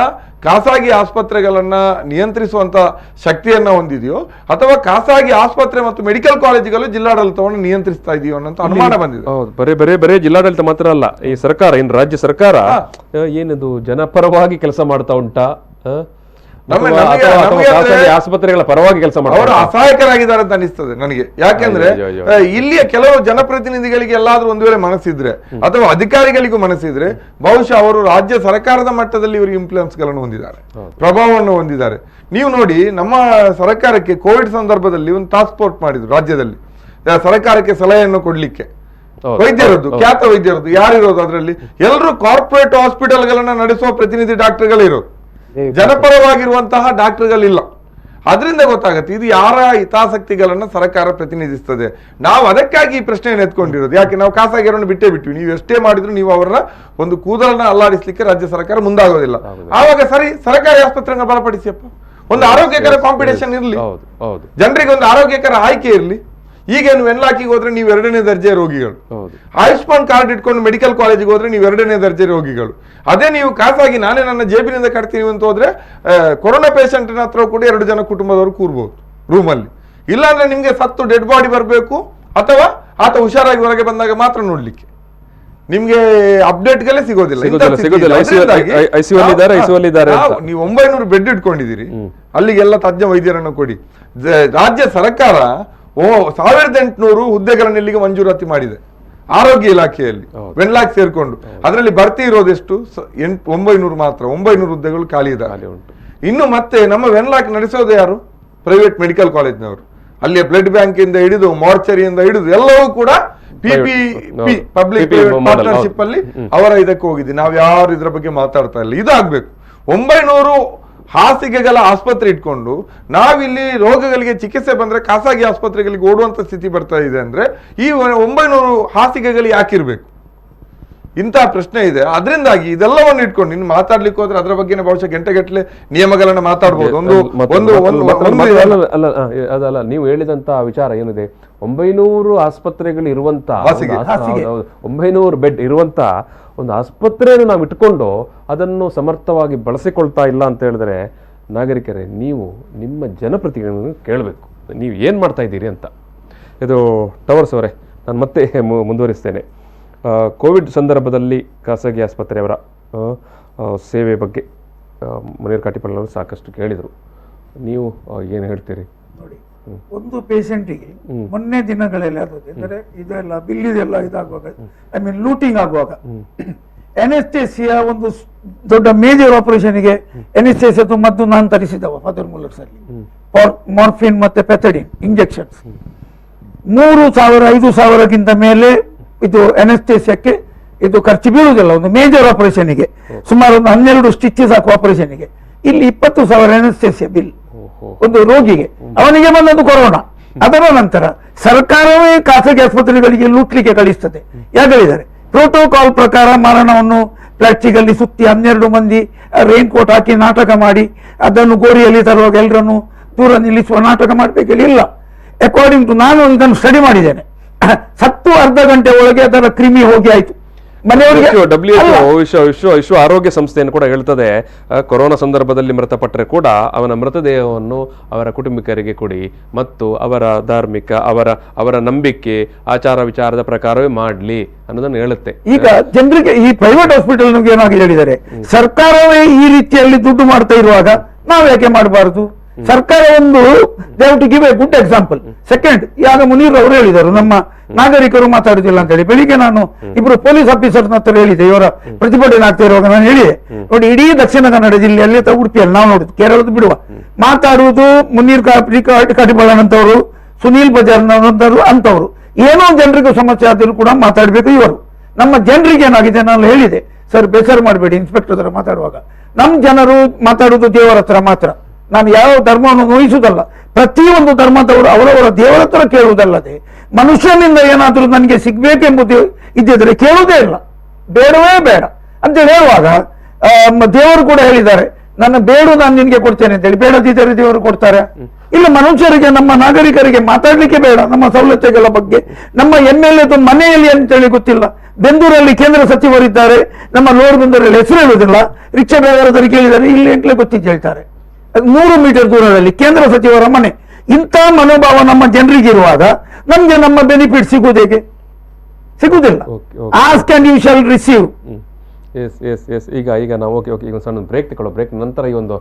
ಖಾಸಗಿ ಆಸ್ಪತ್ರೆಗಳನ್ನ ನಿಯಂತ್ರಿಸುವಂತ ಶಕ್ತಿಯನ್ನ ಹೊಂದಿದೆಯೋ ಅಥವಾ ಖಾಸಗಿ ಆಸ್ಪತ್ರೆ ಮತ್ತು ಮೆಡಿಕಲ್ ಕಾಲೇಜುಗಳು ಜಿಲ್ಲಾಡಳಿತವನ್ನು ನಿಯಂತ್ರಿಸ್ತಾ ಇದೆಯೋ ಅನ್ನೋ ಅನುಮಾನ ಬಂದಿದೆ. ಹೌದು, ಬರೇ ಜಿಲ್ಲಾಡಳಿತ ಮಾತ್ರ ಅಲ್ಲ, ಈ ಸರ್ಕಾರ, ಇನ್ನು ರಾಜ್ಯ ಸರ್ಕಾರ ಏನದು ಜನಪರವಾಗಿ ಕೆಲಸ ಮಾಡ್ತಾ ಉಂಟಾ, ಆಸ್ಪತ್ರೆಗಳ ಪರವಾಗಿ ಕೆಲಸ ಮಾಡಿ ಅವರು ಅಸಹಾಯಕರಾಗಿದ್ದಾರೆ ಅಂತ ಅನಿಸ್ತದೆ ನನಗೆ. ಯಾಕೆಂದ್ರೆ ಇಲ್ಲಿಯ ಕೆಲವು ಜನಪ್ರತಿನಿಧಿಗಳಿಗೆ ಎಲ್ಲಾದ್ರೂ ಒಂದು ವೇಳೆ ಮನಸ್ಸಿದ್ರೆ ಅಥವಾ ಅಧಿಕಾರಿಗಳಿಗೂ ಮನಸ್ಸಿದ್ರೆ ಬಹುಶಃ ಅವರು ರಾಜ್ಯ ಸರ್ಕಾರದ ಮಟ್ಟದಲ್ಲಿ ಇವರು ಇನ್ಫ್ಲೂಯೆನ್ಸ್ ಗಳನ್ನು ಹೊಂದಿದ್ದಾರೆ, ಪ್ರಭಾವವನ್ನು ಹೊಂದಿದ್ದಾರೆ. ನೀವು ನೋಡಿ, ನಮ್ಮ ಸರ್ಕಾರಕ್ಕೆ ಕೋವಿಡ್ ಸಂದರ್ಭದಲ್ಲಿ ಒಂದು ಟಾಸ್ಕ್ ಫೋರ್ಸ್ ಮಾಡಿದ್ರು ರಾಜ್ಯದಲ್ಲಿ, ಸರ್ಕಾರಕ್ಕೆ ಸಲಹೆಯನ್ನು ಕೊಡ್ಲಿಕ್ಕೆ. ವೈದ್ಯರದ್ದು, ಖ್ಯಾತ ವೈದ್ಯರದ್ದು ಯಾರಿರೋದು ಅದರಲ್ಲಿ? ಎಲ್ಲರೂ ಕಾರ್ಪೊರೇಟ್ ಹಾಸ್ಪಿಟಲ್ಗಳನ್ನ ನಡೆಸುವ ಪ್ರತಿನಿಧಿ ಡಾಕ್ಟರ್ಗಳಿರೋದು, ಜನಪರವಾಗಿರುವಂತಹ ಡಾಕ್ಟರ್ಗಳಿಲ್ಲ. ಅದರಿಂದ ಗೊತ್ತಾಗುತ್ತೆ ಇದು ಯಾರ ಹಿತಾಸಕ್ತಿಗಳನ್ನ ಸರ್ಕಾರ ಪ್ರತಿನಿಧಿಸ್ತದೆ. ನಾವು ಅದಕ್ಕಾಗಿ ಈ ಪ್ರಶ್ನೆಯನ್ನು ಎತ್ಕೊಂಡಿರೋದು. ಯಾಕೆ ನಾವು ಖಾಸಗಿಯವರನ್ನು ಬಿಟ್ವಿ. ನೀವು ಎಷ್ಟೇ ಮಾಡಿದ್ರು ನೀವು ಅವರ ಒಂದು ಕೂದಲನ್ನ ಅಲ್ಲಾಡಿಸ್ಲಿಕ್ಕೆ ರಾಜ್ಯ ಸರ್ಕಾರ ಮುಂದಾಗೋದಿಲ್ಲ. ಆವಾಗ ಸರಿ, ಸರ್ಕಾರಿ ಆಸ್ಪತ್ರೆಗಳನ್ನ ಬಲಪಡಿಸಿಯಪ್ಪ, ಒಂದು ಆರೋಗ್ಯಕರ ಕಾಂಪಿಟೇಷನ್ ಇರಲಿ, ಜನರಿಗೆ ಒಂದು ಆರೋಗ್ಯಕರ ಆಯ್ಕೆ ಇರಲಿ. ಈಗೇನು ವೆನ್ಲಾಕಿಗೆ ಹೋದ್ರೆ ನೀವು 2ನೇ ದರ್ಜೆ ರೋಗಿಗಳು, ಆಯುಷ್ಮಾನ್ ಕಾರ್ಡ್ ಇಟ್ಕೊಂಡು ಮೆಡಿಕಲ್ ಕಾಲೇಜಿಗೆ ಹೋದ್ರೆ ನೀವು 2ನೇ ದರ್ಜೆ ರೋಗಿಗಳು. ಅದೇ ನೀವು ಖಾಸಗಿ ನಾನೇ ನನ್ನ ಜೇಬಿನಿಂದ ಕಟ್ತೀನಿ ಅಂತ ಹೋದ್ರೆ ಕೊರೋನಾ ಪೇಷಂಟ್ನ ಹತ್ರ ಕೂಡ 2 ಜನ ಕುಟುಂಬದವರು ಕೂರ್ಬೋದು ರೂಮಲ್ಲಿ. ಇಲ್ಲಾಂದ್ರೆ ನಿಮ್ಗೆ ಸತ್ತು ಡೆಡ್ ಬಾಡಿ ಬರಬೇಕು ಅಥವಾ ಆತ ಹುಷಾರಾಗಿ ಹೊರಗೆ ಬಂದಾಗ ಮಾತ್ರ ನೋಡ್ಲಿಕ್ಕೆ ನಿಮ್ಗೆ ಅಪ್ಡೇಟ್ಗಳೇ ಸಿಗೋದಿಲ್ಲ. ನೀವು 900 ಬೆಡ್ ಇಟ್ಕೊಂಡಿದ್ದೀರಿ, ಅಲ್ಲಿಗೆಲ್ಲ ತಜ್ಞ ವೈದ್ಯರನ್ನು ಕೊಡಿ. ರಾಜ್ಯ ಸರ್ಕಾರ 1800 ಹುದ್ದೆಗಳನ್ನು ಇಲ್ಲಿಗೆ ಮಂಜೂರಾತಿ ಮಾಡಿದೆ ಆರೋಗ್ಯ ಇಲಾಖೆಯಲ್ಲಿ, ವೆನ್ಲಾಕ್ ಸೇರ್ಕೊಂಡು. ಅದರಲ್ಲಿ ಭರ್ತಿ ಇರೋದೆಷ್ಟು? 900 ಮಾತ್ರ. 900 ಹುದ್ದೆಗಳು ಖಾಲಿ ಉಂಟು. ಇನ್ನು ಮತ್ತೆ ನಮ್ಮ ವೆನ್ಲಾಕ್ ನಡೆಸೋದು ಯಾರು? ಪ್ರೈವೇಟ್ ಮೆಡಿಕಲ್ ಕಾಲೇಜ್ನವರು. ಅಲ್ಲಿಯ ಬ್ಲಡ್ ಬ್ಯಾಂಕ್ ಇಂದ ಹಿಡಿದು ಮಾರ್ಚರಿಯಿಂದ ಹಿಡಿದು ಎಲ್ಲವೂ ಕೂಡ PPP ಪಬ್ಲಿಕ್ ಪಾರ್ಟ್ನರ್ಶಿಪ್ ಅಲ್ಲಿ ಅವರ ಇದಕ್ಕೆ ಹೋಗಿದೆ. ನಾವು ಯಾರು ಇದರ ಬಗ್ಗೆ ಮಾತಾಡ್ತಾ ಇಲ್ಲ. ಇದಾಗಬೇಕು. 900 ಹಾಸಿಗೆಗಳ ಆಸ್ಪತ್ರೆ ಇಟ್ಕೊಂಡು ನಾವಿಲ್ಲಿ ರೋಗಗಳಿಗೆ ಚಿಕಿತ್ಸೆ ಬಂದ್ರೆ ಖಾಸಗಿ ಆಸ್ಪತ್ರೆಗಳಿಗೆ ಓಡುವಂತ ಸ್ಥಿತಿ ಬರ್ತಾ ಇದೆ ಅಂದ್ರೆ ಈ 900 ಹಾಸಿಗೆಗಳು ಯಾಕಿರ್ಬೇಕು? ಇಂಥ ಪ್ರಶ್ನೆ ಇದೆ. ಅದರಿಂದಾಗಿ ಇದೆಲ್ಲವನ್ನು ಇಟ್ಕೊಂಡು ಇನ್ನು ಮಾತಾಡ್ಲಿಕ್ಕೆ ಹೋದ್ರೆ ಅದರ ಬಗ್ಗೆ ಬಹುಶಃ ಗಂಟೆಗಟ್ಟಲೆ ನಿಯಮಗಳನ್ನ ಮಾತಾಡ್ಬೋದು. ಅದಲ್ಲ, ನೀವು ಹೇಳಿದಂತ ವಿಚಾರ ಏನಿದೆ, 900 ಆಸ್ಪತ್ರೆಗಳು ಇರುವಂತ 900 ಬೆಡ್ ಇರುವಂತ ಒಂದು ಆಸ್ಪತ್ರೆಯನ್ನು ನಾವು ಇಟ್ಕೊಂಡು ಅದನ್ನು ಸಮರ್ಥವಾಗಿ ಬಳಸಿಕೊಳ್ತಾ ಇಲ್ಲ ಅಂತ ಹೇಳಿದ್ರೆ, ನಾಗರಿಕರೇ, ನೀವು ನಿಮ್ಮ ಜನಪ್ರತಿನಿಧಿಗಳನ್ನು ಕೇಳಬೇಕು, ನೀವು ಏನು ಮಾಡ್ತಾ ಇದ್ದೀರಿ ಅಂತ. ಇದು ಟವರ್ಸ್ ಅವರೇ, ನಾನು ಮತ್ತೆ ಮುಂದುವರಿಸ್ತೇನೆ. ಕೋವಿಡ್ ಸಂದರ್ಭದಲ್ಲಿ ಖಾಸಗಿ ಆಸ್ಪತ್ರೆಯವರ ಸೇವೆ ಬಗ್ಗೆ ಮುನೀರ್ ಕಾಟಿಪಳ್ಳಿ ಅವರು ಸಾಕಷ್ಟು ಕೇಳಿದರು. ನೀವು ಏನು ಹೇಳ್ತೀರಿ? ನೋಡಿ, ಒಂದು ಪೇಷಂಟಿಗೆ ಮೊನ್ನೆ ದಿನಗಳಲ್ಲಿ ಅಂದರೆ ಇದೆಲ್ಲ ಬಿಲ್ ಇದೆಲ್ಲ ಇದಾಗುವಾಗ, ಐ ಮೀನ್ ಲೂಟಿಂಗ್ ಆಗುವಾಗ, ಎನೆಸ್ಥೇಸಿಯಾ ಒಂದು ದೊಡ್ಡ ಮೇಜರ್ ಆಪರೇಷನ್ಗೆ ಎನೆಸ್ಥೇಸಿಯಾ ಮದ್ದು ನಾನು ತರಿಸಿದವ ಫಾದರ್ ಮುಲ್ಲರ್ಸ್ ಅಲ್ಲಿ, ಮಾರ್ಫಿನ್ ಮತ್ತೆ ಪೆಥಡಿನ್ ಇಂಜೆಕ್ಷನ್ಸ್ 3000-5000ಗಿಂತ ಮೇಲೆ ಇದು ಎನೆಸ್ಥೇಸಿಯಾಕ್ಕೆ ಇದು ಖರ್ಚು ಬೀಳುವುದಿಲ್ಲ. ಒಂದು ಮೇಜರ್ ಆಪರೇಷನ್ಗೆ ಸುಮಾರು ಒಂದು 12 ಸ್ಟಿಚಸ್ ಹಾಕುವ ಆಪರೇಷನ್ಗೆ ಇಲ್ಲಿ 20,000 ಎನೆಸ್ಥೇಸಿಯಾ ಬಿಲ್ ಒಂದು ರೋಗಿಗೆ. ಅವನಿಗೆ ಬಂದದ್ದು ಕೊರೋನಾ. ಅದರ ನಂತರ ಸರ್ಕಾರವೇ ಖಾಸಗಿ ಆಸ್ಪತ್ರೆಗಳಿಗೆ ಲೂಟ್ಲಿಕ್ಕೆ ಕಳಿಸ್ತದೆ. ಯಾಕೆ ಹೇಳಿದ್ದಾರೆ? ಪ್ರೋಟೋಕಾಲ್ ಪ್ರಕಾರ ಮರಣವನ್ನು ಪ್ಲಾಸ್ಟಿಕಲ್ಲಿ ಸುತ್ತಿ 12 ಮಂದಿ ರೈನ್ ಕೋಟ್ ಹಾಕಿ ನಾಟಕ ಮಾಡಿ ಅದನ್ನು ಗೋರಿಯಲ್ಲಿ ತರುವಾಗ ಎಲ್ಲರನ್ನು ದೂರ ನಿಲ್ಲಿಸುವ ನಾಟಕ ಮಾಡಬೇಕಿಲ್ಲ. ಇಲ್ಲ, ಅಕಾರ್ಡಿಂಗ್ ಟು ನಾನು ಇದನ್ನು ಸ್ಟಡಿ ಮಾಡಿದ್ದೇನೆ, ಸತ್ತು ಅರ್ಧ ಗಂಟೆ ಒಳಗೆ ಅದರ ಕ್ರಿಮಿ ಹೋಗಿ ಆಯ್ತು. ವಿಶ್ವ ಆರೋಗ್ಯ ಸಂಸ್ಥೆಯನ್ನು ಕೂಡ ಹೇಳ್ತದೆ, ಕೊರೋನಾ ಸಂದರ್ಭದಲ್ಲಿ ಮೃತಪಟ್ಟರೆ ಕೂಡ ಅವನ ಮೃತದೇಹವನ್ನು ಅವರ ಕುಟುಂಬಿಕರಿಗೆ ಕೊಡಿ ಮತ್ತು ಅವರ ಧಾರ್ಮಿಕ ಅವರ ನಂಬಿಕೆ ಆಚಾರ ವಿಚಾರದ ಪ್ರಕಾರವೇ ಮಾಡ್ಲಿ ಅನ್ನೋದನ್ನು ಹೇಳುತ್ತೆ. ಈಗ ಜನರಿಗೆ ಈ ಪ್ರೈವೇಟ್ ಹಾಸ್ಪಿಟಲ್ ಏನಾಗಿ ಹೇಳಿದ್ದಾರೆ, ಸರ್ಕಾರವೇ ಈ ರೀತಿಯಲ್ಲಿ ದುಡ್ಡು ಮಾಡ್ತಾ ಇರುವಾಗ ನಾವು ಯಾಕೆ ಮಾಡಬಾರದು? ಸರ್ಕಾರ ಒಂದು they have to give a good example. Second, ಈಗ ಮುನೀರ್ ಅವರು ಹೇಳಿದರು ನಮ್ಮ ನಾಗರಿಕರು ಮಾತಾಡುದಿಲ್ಲ ಅಂತ ಹೇಳಿ. ಬೆಳಿಗ್ಗೆ ನಾನು 2 ಪೊಲೀಸ್ ಆಫೀಸರ್ನ ಹತ್ರ ಹೇಳಿದೆ, ಇವರ ಪ್ರತಿಭಟನೆ ಆಗ್ತಾ ಇರುವಾಗ ನಾನು ಹೇಳಿದೆ, ನೋಡಿ ಇಡೀ ದಕ್ಷಿಣ ಕನ್ನಡ ಜಿಲ್ಲೆಯಲ್ಲಿ ಅಥವಾ ಉಡುಪಿಯಲ್ಲಿ ನಾವು ನೋಡುದು, ಕೇರಳದ ಬಿಡುವ, ಮಾತಾಡುವುದು ಮುನೀರ್ ಕಾಟಿಪಳ್ಳನಂತವರು ಸುನೀಲ್ ಬಜಾರ್ನವರು ಅಂತವರು ಏನೋ ಜನರಿಗೂ ಸಮಸ್ಯೆ ಆದರೂ ಕೂಡ ಮಾತಾಡಬೇಕು ಇವರು. ನಮ್ಮ ಜನರಿಗೆ ಏನಾಗಿದೆ ನಾನು ಹೇಳಿದೆ ಸರ್, ಬೇಸರ ಮಾಡಬೇಡಿ ಇನ್ಸ್ಪೆಕ್ಟರ್ ಹತ್ರ ಮಾತಾಡುವಾಗ. ನಮ್ಮ ಜನರು ಮಾತಾಡುವುದು ದೇವರ ಹತ್ರ ಮಾತ್ರ. ನಾನು ಯಾವ ಧರ್ಮವನ್ನು ನೋಯಿಸುವುದಲ್ಲ, ಪ್ರತಿಯೊಂದು ಧರ್ಮದವರು ಅವರವರ ದೇವರ ಹತ್ರ ಕೇಳುವುದಲ್ಲದೆ ಮನುಷ್ಯನಿಂದ ಏನಾದರೂ ನನಗೆ ಸಿಗ್ಬೇಕೆಂಬುದು ಇದ್ದಿದ್ರೆ ಕೇಳುವುದೇ ಇಲ್ಲ, ಬೇಡವೇ ಬೇಡ ಅಂತೇಳಿ ಹೇಳುವಾಗ ದೇವರು ಕೂಡ ಹೇಳಿದ್ದಾರೆ, ನನ್ನ ಬೇಡು ನಾನು ನಿನಗೆ ಕೊಡ್ತೇನೆ ಅಂತೇಳಿ. ಬೇಡದಿದ್ದರೆ ದೇವರು ಕೊಡ್ತಾರೆ? ಇಲ್ಲ. ಮನುಷ್ಯರಿಗೆ, ನಮ್ಮ ನಾಗರಿಕರಿಗೆ ಮಾತಾಡ್ಲಿಕ್ಕೆ ಬೇಡ ನಮ್ಮ ಸವಲತ್ತುಗಳ ಬಗ್ಗೆ. ನಮ್ಮ MLA ಮನೆಯಲ್ಲಿ ಅಂತೇಳಿ ಗೊತ್ತಿಲ್ಲ. ಬೆಂದೂರಲ್ಲಿ ಕೇಂದ್ರ ಸಚಿವರಿದ್ದಾರೆ, ನಮ್ಮ ಲೋಡ್ ಬೆಂದೂರಲ್ಲಿ ಹೆಸರು ಹೇಳುವುದಿಲ್ಲ. ರಿಕ್ಷಾ ಡ್ರೈವರ್ ಕೇಳಿದ್ದಾರೆ, ಇಲ್ಲಿ ಎಂಟ್ಲೆ ಗೊತ್ತಿದ್ದು ಹೇಳ್ತಾರೆ. 100 ಮೀಟರ್ ದೂರದಲ್ಲಿ ಕೇಂದ್ರ ಸಚಿವರ ಮನೆ. ಇಂಥ ಮನೋಭಾವ ನಮ್ಮ ಜನರಿಗಿರುವಾಗ ನಮ್ಗೆ ನಮ್ಮ ಬೆನಿಫಿಟ್ ಸಿಗುವುದು ಹೇಗೆ? ಸಿಗುವುದಿಲ್ಲ. Ask and you shall receive. Yes ಈಗ ನಾವು ಓಕೆ ಈಗ ಒಂದು ಸಣ್ಣ ಬ್ರೇಕ್ ತಗೊಳ್ಳೋ. ಬ್ರೇಕ್ ನಂತರ ಈ ಒಂದು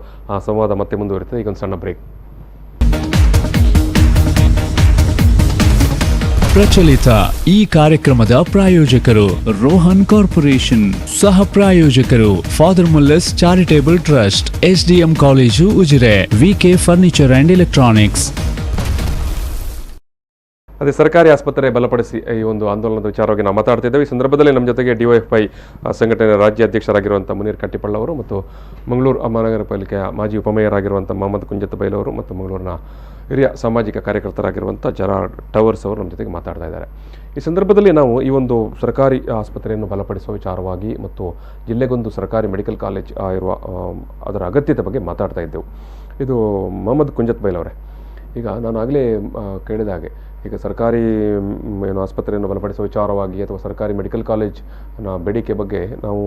ಸಂವಾದ ಮತ್ತೆ ಮುಂದುವರಿತದೆ. ಈಗ ಒಂದು ಸಣ್ಣ ಬ್ರೇಕ್. ಪ್ರಚಲಿತ ಈ ಕಾರ್ಯಕ್ರಮದ ಪ್ರಾಯೋಜಕರು ರೋಹನ್ ಕಾರ್ಪೊರೇಷನ್, ಸಹ ಪ್ರಾಯೋಜಕರು father Muller's charitable trust, SDM college Ujire, VK furniture and electronics. ಅದೇ ಸರ್ಕಾರಿ ಆಸ್ಪತ್ರೆ ಬಲಪಡಿಸಿ ಈ ಒಂದು ಆಂದೋಲನದ ವಿಚಾರವಾಗಿ ನಾವು ಮಾತಾಡ್ತಿದ್ದೇವೆ. ಈ ಸಂದರ್ಭದಲ್ಲಿ ನಮ್ಮ ಜೊತೆಗೆ DYFI ಸಂಘಟನೆಯ ರಾಜ್ಯ ಅಧ್ಯಕ್ಷರಾಗಿರುವಂಥ ಮುನೀರ್ ಕಟ್ಟಿಪಳ್ಳ ಅವರು ಮತ್ತು ಮಂಗಳೂರು ಮಹಾನಗರ ಪಾಲಿಕೆಯ ಮಾಜಿ ಉಪಮೇಯರ್ ಮೊಹಮ್ಮದ್ ಕುಂಜತ್ ಬೈಲ್ ಅವರು ಮತ್ತು ಮಂಗಳೂರಿನ ಹಿರಿಯ ಸಾಮಾಜಿಕ ಕಾರ್ಯಕರ್ತರಾಗಿರುವಂಥ ಜರಾರ್ಡ್ ಟವರ್ಸ್ ಅವರು ನಮ್ಮ ಜೊತೆಗೆ ಮಾತಾಡ್ತಾ ಇದ್ದಾರೆ. ಈ ಸಂದರ್ಭದಲ್ಲಿ ನಾವು ಈ ಒಂದು ಸರ್ಕಾರಿ ಆಸ್ಪತ್ರೆಯನ್ನು ಬಲಪಡಿಸುವ ವಿಚಾರವಾಗಿ ಮತ್ತು ಜಿಲ್ಲೆಗೊಂದು ಸರ್ಕಾರಿ ಮೆಡಿಕಲ್ ಕಾಲೇಜ್ ಇರುವ ಅದರ ಅಗತ್ಯತೆ ಬಗ್ಗೆ ಮಾತಾಡ್ತಾ ಇದ್ದೆವು. ಇದು ಮೊಹಮ್ಮದ್ ಕುಂಜತ್ ಬೈಲ್ ಅವರೇ, ಈಗ ನಾನು ಆಗಲೇ ಕೇಳಿದ ಹಾಗೆ ಈಗ ಸರ್ಕಾರಿ ಆಸ್ಪತ್ರೆಯನ್ನು ಬಲಪಡಿಸುವ ವಿಚಾರವಾಗಿ ಅಥವಾ ಸರ್ಕಾರಿ ಮೆಡಿಕಲ್ ಕಾಲೇಜ್ನ ಬೇಡಿಕೆ ಬಗ್ಗೆ ನಾವು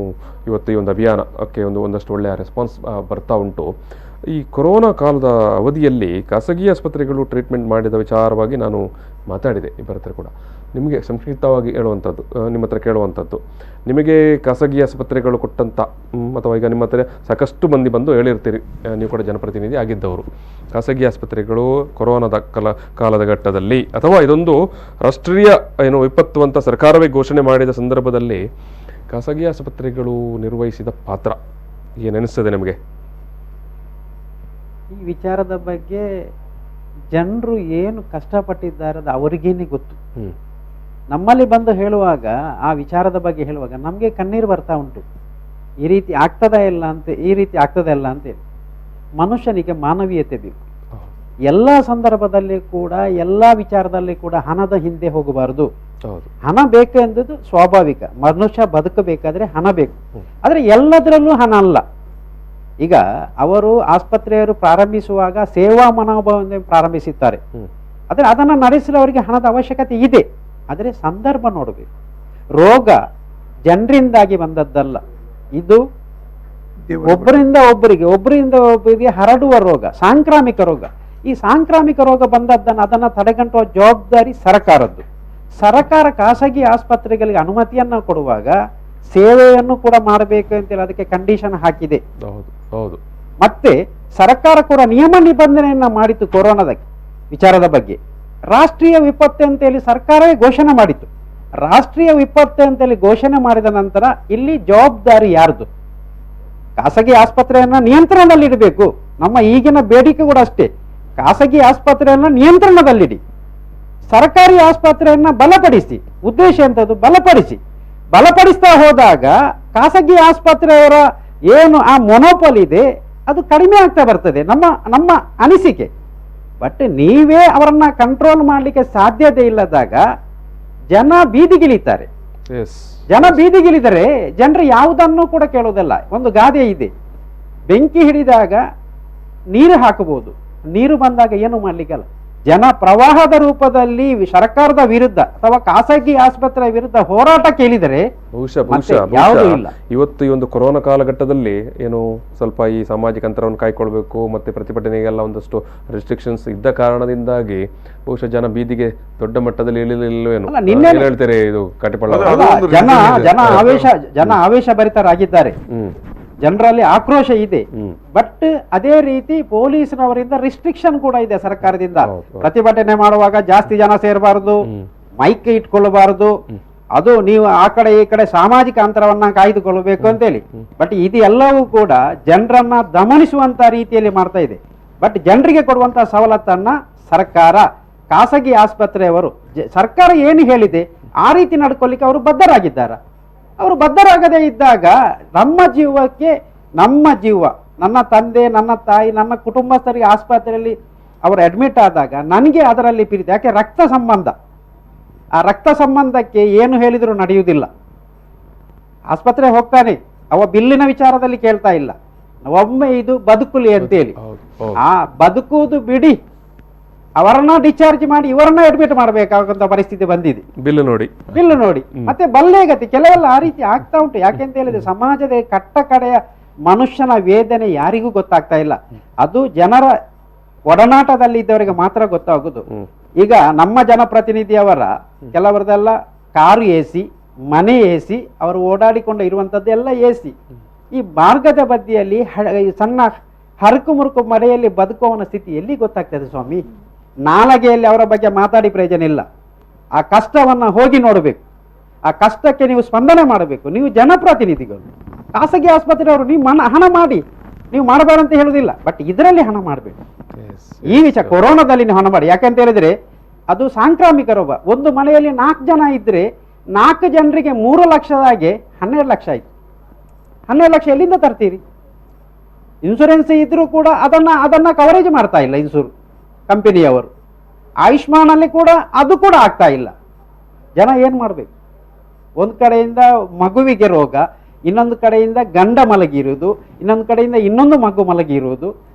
ಇವತ್ತು ಈ ಒಂದು ಅಭಿಯಾನಕ್ಕೆ ಒಂದಷ್ಟು ಒಳ್ಳೆಯ ರೆಸ್ಪಾನ್ಸ್ ಬರ್ತಾ ಉಂಟು. ಈ ಕೊರೋನಾ ಕಾಲದ ಅವಧಿಯಲ್ಲಿ ಖಾಸಗಿ ಆಸ್ಪತ್ರೆಗಳು ಟ್ರೀಟ್ಮೆಂಟ್ ಮಾಡಿದ ವಿಚಾರವಾಗಿ ನಾನು ಮಾತಾಡಿದೆ ಇಬ್ಬರ ಹತ್ರ ಕೂಡ. ನಿಮಗೆ ಸಂಕ್ಷಿಪ್ತವಾಗಿ ಹೇಳುವಂಥದ್ದು, ನಿಮ್ಮ ಹತ್ರ ಕೇಳುವಂಥದ್ದು, ನಿಮಗೆ ಖಾಸಗಿ ಆಸ್ಪತ್ರೆಗಳು ಕೊಟ್ಟಂಥ ಅಥವಾ ಈಗ ನಿಮ್ಮ ಹತ್ರ ಸಾಕಷ್ಟು ಮಂದಿ ಬಂದು ಹೇಳಿರ್ತೀರಿ, ನೀವು ಕೂಡ ಜನಪ್ರತಿನಿಧಿ ಆಗಿದ್ದವರು, ಖಾಸಗಿ ಆಸ್ಪತ್ರೆಗಳು ಕೊರೋನಾದ ಕಾಲದ ಘಟ್ಟದಲ್ಲಿ ಅಥವಾ ಇದೊಂದು ರಾಷ್ಟ್ರೀಯ ವಿಪತ್ತು ಅಂತ ಸರ್ಕಾರವೇ ಘೋಷಣೆ ಮಾಡಿದ ಸಂದರ್ಭದಲ್ಲಿ ಖಾಸಗಿ ಆಸ್ಪತ್ರೆಗಳು ನಿರ್ವಹಿಸಿದ ಪಾತ್ರ ಏನೆನಿಸ್ತದೆ ನಿಮಗೆ? ಈ ವಿಚಾರದ ಬಗ್ಗೆ ಜನರು ಏನು ಕಷ್ಟಪಟ್ಟಿದ್ದಾರೆ ಅದು ಅವರಿಗೇನೆ ಗೊತ್ತು. ನಮ್ಮಲ್ಲಿ ಬಂದು ಹೇಳುವಾಗ, ಆ ವಿಚಾರದ ಬಗ್ಗೆ ಹೇಳುವಾಗ ನಮಗೆ ಕಣ್ಣೀರು ಬರ್ತಾ ಉಂಟು. ಈ ರೀತಿ ಆಗ್ತದ ಇಲ್ಲ ಅಂತ, ಈ ರೀತಿ ಆಗ್ತದ ಇಲ್ಲ ಅಂತೇಳಿ. ಮನುಷ್ಯನಿಗೆ ಮಾನವೀಯತೆ ಬೇಕು. ಎಲ್ಲ ಸಂದರ್ಭದಲ್ಲಿ ಕೂಡ, ಎಲ್ಲ ವಿಚಾರದಲ್ಲಿ ಕೂಡ ಹಣದ ಹಿಂದೆ ಹೋಗಬಾರದು. ಹಣ ಬೇಕು ಎಂಬುದು ಸ್ವಾಭಾವಿಕ. ಮನುಷ್ಯ ಬದುಕಬೇಕಾದ್ರೆ ಹಣ ಬೇಕು. ಆದರೆ ಎಲ್ಲದರಲ್ಲೂ ಹಣ ಅಲ್ಲ. ಈಗ ಅವರು ಆಸ್ಪತ್ರೆಯವರು ಪ್ರಾರಂಭಿಸುವಾಗ ಸೇವಾ ಮನೋಭಾವದಿಂದ ಪ್ರಾರಂಭಿಸುತ್ತಾರೆ. ಆದರೆ ಅದನ್ನು ನಡೆಸಲು ಅವರಿಗೆ ಹಣದ ಅವಶ್ಯಕತೆ ಇದೆ. ಆದರೆ ಸಂದರ್ಭ ನೋಡಬೇಕು. ರೋಗ ಜನರಿಂದಾಗಿ ಬಂದದ್ದಲ್ಲ, ಇದು ಒಬ್ಬರಿಂದ ಒಬ್ಬರಿಗೆ ಹರಡುವ ರೋಗ, ಸಾಂಕ್ರಾಮಿಕ ರೋಗ. ಈ ಸಾಂಕ್ರಾಮಿಕ ರೋಗ ಬಂದದ್ದನ್ನು ಅದನ್ನು ತಡೆಗಟ್ಟುವ ಜವಾಬ್ದಾರಿ ಸರ್ಕಾರದ್ದು. ಸರ್ಕಾರ ಖಾಸಗಿ ಆಸ್ಪತ್ರೆಗಳಿಗೆ ಅನುಮತಿಯನ್ನು ಕೊಡುವಾಗ ಸೇವೆಯನ್ನು ಕೂಡ ಮಾಡಬೇಕು ಅಂತೇಳಿ ಅದಕ್ಕೆ ಕಂಡೀಷನ್ ಹಾಕಿದೆ. ಮತ್ತೆ ಸರ್ಕಾರ ಕೂಡ ನಿಯಮ ನಿಬಂಧನೆಯನ್ನ ಮಾಡಿತು ಕೊರೋನಾದ ವಿಚಾರದ ಬಗ್ಗೆ. ರಾಷ್ಟ್ರೀಯ ವಿಪತ್ತು ಅಂತೇಳಿ ಸರ್ಕಾರವೇ ಘೋಷಣೆ ಮಾಡಿತು. ರಾಷ್ಟ್ರೀಯ ವಿಪತ್ತು ಅಂತೇಳಿ ಘೋಷಣೆ ಮಾಡಿದ ನಂತರ ಇಲ್ಲಿ ಜವಾಬ್ದಾರಿ ಯಾರ್ದು? ಖಾಸಗಿ ಆಸ್ಪತ್ರೆಯನ್ನ ನಿಯಂತ್ರಣದಲ್ಲಿಡಬೇಕು. ನಮ್ಮ ಈಗಿನ ಬೇಡಿಕೆ ಕೂಡ ಅಷ್ಟೇ, ಖಾಸಗಿ ಆಸ್ಪತ್ರೆಯನ್ನ ನಿಯಂತ್ರಣದಲ್ಲಿಡಿ, ಸರ್ಕಾರಿ ಆಸ್ಪತ್ರೆಯನ್ನ ಬಲಪಡಿಸಿ. ಉದ್ದೇಶ ಎಂತದ್ದು? ಬಲಪಡಿಸ್ತಾ ಹೋದಾಗ ಖಾಸಗಿ ಆಸ್ಪತ್ರೆಯವರ ಏನು ಆ ಮೊನೋಪಲ್ ಇದೆ ಅದು ಕಡಿಮೆ ಆಗ್ತಾ ಬರ್ತದೆ, ನಮ್ಮ ಅನಿಸಿಕೆ. ಬಟ್ ನೀವೇ ಅವರನ್ನ ಕಂಟ್ರೋಲ್ ಮಾಡಲಿಕ್ಕೆ ಸಾಧ್ಯತೆ ಇಲ್ಲದಾಗ ಜನ ಬೀದಿಗಿಳಿತಾರೆ. ಜನ ಬೀದಿಗಿಳಿದರೆ ಜನರು ಯಾವುದನ್ನು ಕೂಡ ಕೇಳೋದಲ್ಲ. ಒಂದು ಗಾದೆ ಇದೆ, ಬೆಂಕಿ ಹಿಡಿದಾಗ ನೀರು ಹಾಕಬಹುದು, ನೀರು ಬಂದಾಗ ಏನು ಮಾಡ್ಲಿಕ್ಕಲ್ಲ. ಜನ ಪ್ರವಾಹದ ರೂಪದಲ್ಲಿ ಸರ್ಕಾರದ ವಿರುದ್ಧ ಅಥವಾ ಖಾಸಗಿ ಆಸ್ಪತ್ರೆ ವಿರುದ್ಧ ಹೋರಾಟ ಕೇಳಿದರೆ ಯಾವುದೂ ಇಲ್ಲ. ಇವತ್ತು ಈ ಒಂದು ಕೊರೋನಾ ಕಾಲಘಟ್ಟದಲ್ಲಿ ಏನು ಸ್ವಲ್ಪ ಈ ಸಾಮಾಜಿಕ ಅಂತರವನ್ನು ಕಾಯ್ಕೊಳ್ಬೇಕು ಮತ್ತೆ ಪ್ರತಿಭಟನೆಗೆಲ್ಲ ಒಂದಷ್ಟು ರೆಸ್ಟ್ರಿಕ್ಷನ್ಸ್ ಇದ್ದ ಕಾರಣದಿಂದಾಗಿ ಬಹುಶಃ ಜನ ಬೀದಿಗೆ ದೊಡ್ಡ ಮಟ್ಟದಲ್ಲಿ ಇಳಿಲಿಲ್ವೇನು ಹೇಳ್ತಾರೆ? ಇದು ಕಟಿಪಳ್ಳ ಜನ ಆವೇಶ ಭರಿತರಾಗಿದ್ದಾರೆ, ಜನರಲ್ಲಿ ಆಕ್ರೋಶ ಇದೆ. ಬಟ್ ಅದೇ ರೀತಿ ಪೊಲೀಸ್ನವರಿಂದ ರಿಸ್ಟ್ರಿಕ್ಷನ್ ಕೂಡ ಇದೆ ಸರ್ಕಾರದಿಂದ. ಪ್ರತಿಭಟನೆ ಮಾಡುವಾಗ ಜಾಸ್ತಿ ಜನ ಸೇರಬಾರದು, ಮೈಕ್ ಇಟ್ಕೊಳ್ಳಬಾರದು, ಅದು ನೀವು ಆ ಕಡೆ ಈ ಕಡೆ ಸಾಮಾಜಿಕ ಅಂತರವನ್ನ ಕಾಯ್ದುಕೊಳ್ಳಬೇಕು ಅಂತೇಳಿ. ಬಟ್ ಇದು ಎಲ್ಲವೂ ಕೂಡ ಜನರನ್ನ ದಮನಿಸುವಂತ ರೀತಿಯಲ್ಲಿ ಮಾಡ್ತಾ ಇದೆ. ಬಟ್ ಜನರಿಗೆ ಕೊಡುವಂತ ಸವಲತ್ತನ್ನ ಸರ್ಕಾರ ಖಾಸಗಿ ಆಸ್ಪತ್ರೆಯವರು ಸರ್ಕಾರ ಏನು ಹೇಳಿದೆ ಆ ರೀತಿ ನಡ್ಕೊಳ್ಳಿಕ್ಕೆ ಅವರು ಬದ್ಧರಾಗಿದ್ದಾರೆ. ಅವರು ಬದ್ಧರಾಗದೇ ಇದ್ದಾಗ ನಮ್ಮ ಜೀವಕ್ಕೆ ನಮ್ಮ ಜೀವ, ನನ್ನ ತಂದೆ, ನನ್ನ ತಾಯಿ, ನನ್ನ ಕುಟುಂಬಸ್ಥರಿಗೆ ಆಸ್ಪತ್ರೆಯಲ್ಲಿ ಅವರು ಅಡ್ಮಿಟ್ ಆದಾಗ ನನಗೆ ಅದರಲ್ಲಿ ಪ್ರೀತಿ. ಯಾಕೆ? ರಕ್ತ ಸಂಬಂಧ. ಆ ರಕ್ತ ಸಂಬಂಧಕ್ಕೆ ಏನು ಹೇಳಿದರೂ ನಡೆಯುವುದಿಲ್ಲ. ಆಸ್ಪತ್ರೆ ಹೋಗ್ತಾನೆ, ಅವ ಬಿಲ್ಲಿನ ವಿಚಾರದಲ್ಲಿ ಕೇಳ್ತಾ ಇಲ್ಲ, ಒಮ್ಮೆ ಇದು ಬದುಕಲಿ ಅಂತೇಳಿ. ಆ ಬದುಕುವುದು ಬಿಡಿ, ಅವರನ್ನ ಡಿಸ್ಚಾರ್ಜ್ ಮಾಡಿ ಇವರನ್ನ ಅಡ್ಮಿಟ್ ಮಾಡಬೇಕಾಗುವಂತ ಪರಿಸ್ಥಿತಿ ಬಂದಿದೆ. ಬಿಲ್ಲು ನೋಡಿ ಮತ್ತೆ ಬಲ್ಲೇಗತಿ ಕೆಲವೆಲ್ಲ ಆ ರೀತಿ ಆಗ್ತಾ ಉಂಟು. ಯಾಕೆಂತ ಹೇಳಿದ್ರೆ ಸಮಾಜದ ಕಟ್ಟ ಕಡೆಯ ಮನುಷ್ಯನ ವೇದನೆ ಯಾರಿಗೂ ಗೊತ್ತಾಗ್ತಾ ಇಲ್ಲ. ಅದು ಜನರ ಒಡನಾಟದಲ್ಲಿ ಇದ್ದವರಿಗೆ ಮಾತ್ರ ಗೊತ್ತಾಗುದು. ಈಗ ನಮ್ಮ ಜನಪ್ರತಿನಿಧಿಯವರ ಕೆಲವರದೆಲ್ಲ ಕಾರು AC, ಮನೆ AC, ಅವರು ಓಡಾಡಿಕೊಂಡು ಇರುವಂತದ್ದೆಲ್ಲ AC. ಈ ಮಾರ್ಗದ ಬದಿಯಲ್ಲಿ ಸಣ್ಣ ಹರಕು ಮುರುಕು ಮರೆಯಲ್ಲಿ ಬದುಕುವವನ ಸ್ಥಿತಿ ಎಲ್ಲಿ ಗೊತ್ತಾಗ್ತದೆ ಸ್ವಾಮಿ? ನಾಲಗೆಯಲ್ಲಿ ಅವರ ಬಗ್ಗೆ ಮಾತಾಡಿ ಪ್ರಯೋಜನ ಇಲ್ಲ. ಆ ಕಷ್ಟವನ್ನ ಹೋಗಿ ನೋಡಬೇಕು, ಆ ಕಷ್ಟಕ್ಕೆ ನೀವು ಸ್ಪಂದನೆ ಮಾಡಬೇಕು. ನೀವು ಜನಪ್ರತಿನಿಧಿಗಳು, ಖಾಸಗಿ ಆಸ್ಪತ್ರೆಯವರು ನೀವು ಹಣ ಮಾಡಿ, ನೀವು ಮಾಡಬಾರಂತ ಹೇಳುವುದಿಲ್ಲ, ಬಟ್ ಇದರಲ್ಲಿ ಹಣ ಮಾಡಬೇಕು. ಈ ವಿಷಯ ಕೊರೋನಾದಲ್ಲಿ ನೀವು ಹಣ ಮಾಡಿ. ಯಾಕಂತ ಹೇಳಿದ್ರೆ ಅದು ಸಾಂಕ್ರಾಮಿಕ ರೋಗ. ಒಂದು ಮನೆಯಲ್ಲಿ 4 ಜನ ಇದ್ರೆ 4 ಜನರಿಗೆ 3 ಲಕ್ಷದಾಗೆ 12 ಲಕ್ಷ ಆಯ್ತು. 12 ಲಕ್ಷ ಎಲ್ಲಿಂದ ತರ್ತೀರಿ? ಇನ್ಶೂರೆನ್ಸ್ ಇದ್ರೂ ಕೂಡ ಅದನ್ನ ಕವರೇಜ್ ಮಾಡ್ತಾ ಇಲ್ಲ ಕಂಪನಿಯವರು. ಆಯುಷ್ಮಾನಲ್ಲಿ ಕೂಡ ಅದು ಕೂಡ ಆಗ್ತಾ ಇಲ್ಲ. ಜನ ಏನು ಮಾಡಬೇಕು? ಒಂದು ಕಡೆಯಿಂದ ಮಗುವಿಗೆ ರೋಗ, ಇನ್ನೊಂದು ಕಡೆಯಿಂದ ಗಂಡ ಮಲಗಿರುವುದು, ಇನ್ನೊಂದು ಕಡೆಯಿಂದ ಇನ್ನೊಂದು ಮಗು ಮಲಗಿರುವುದು.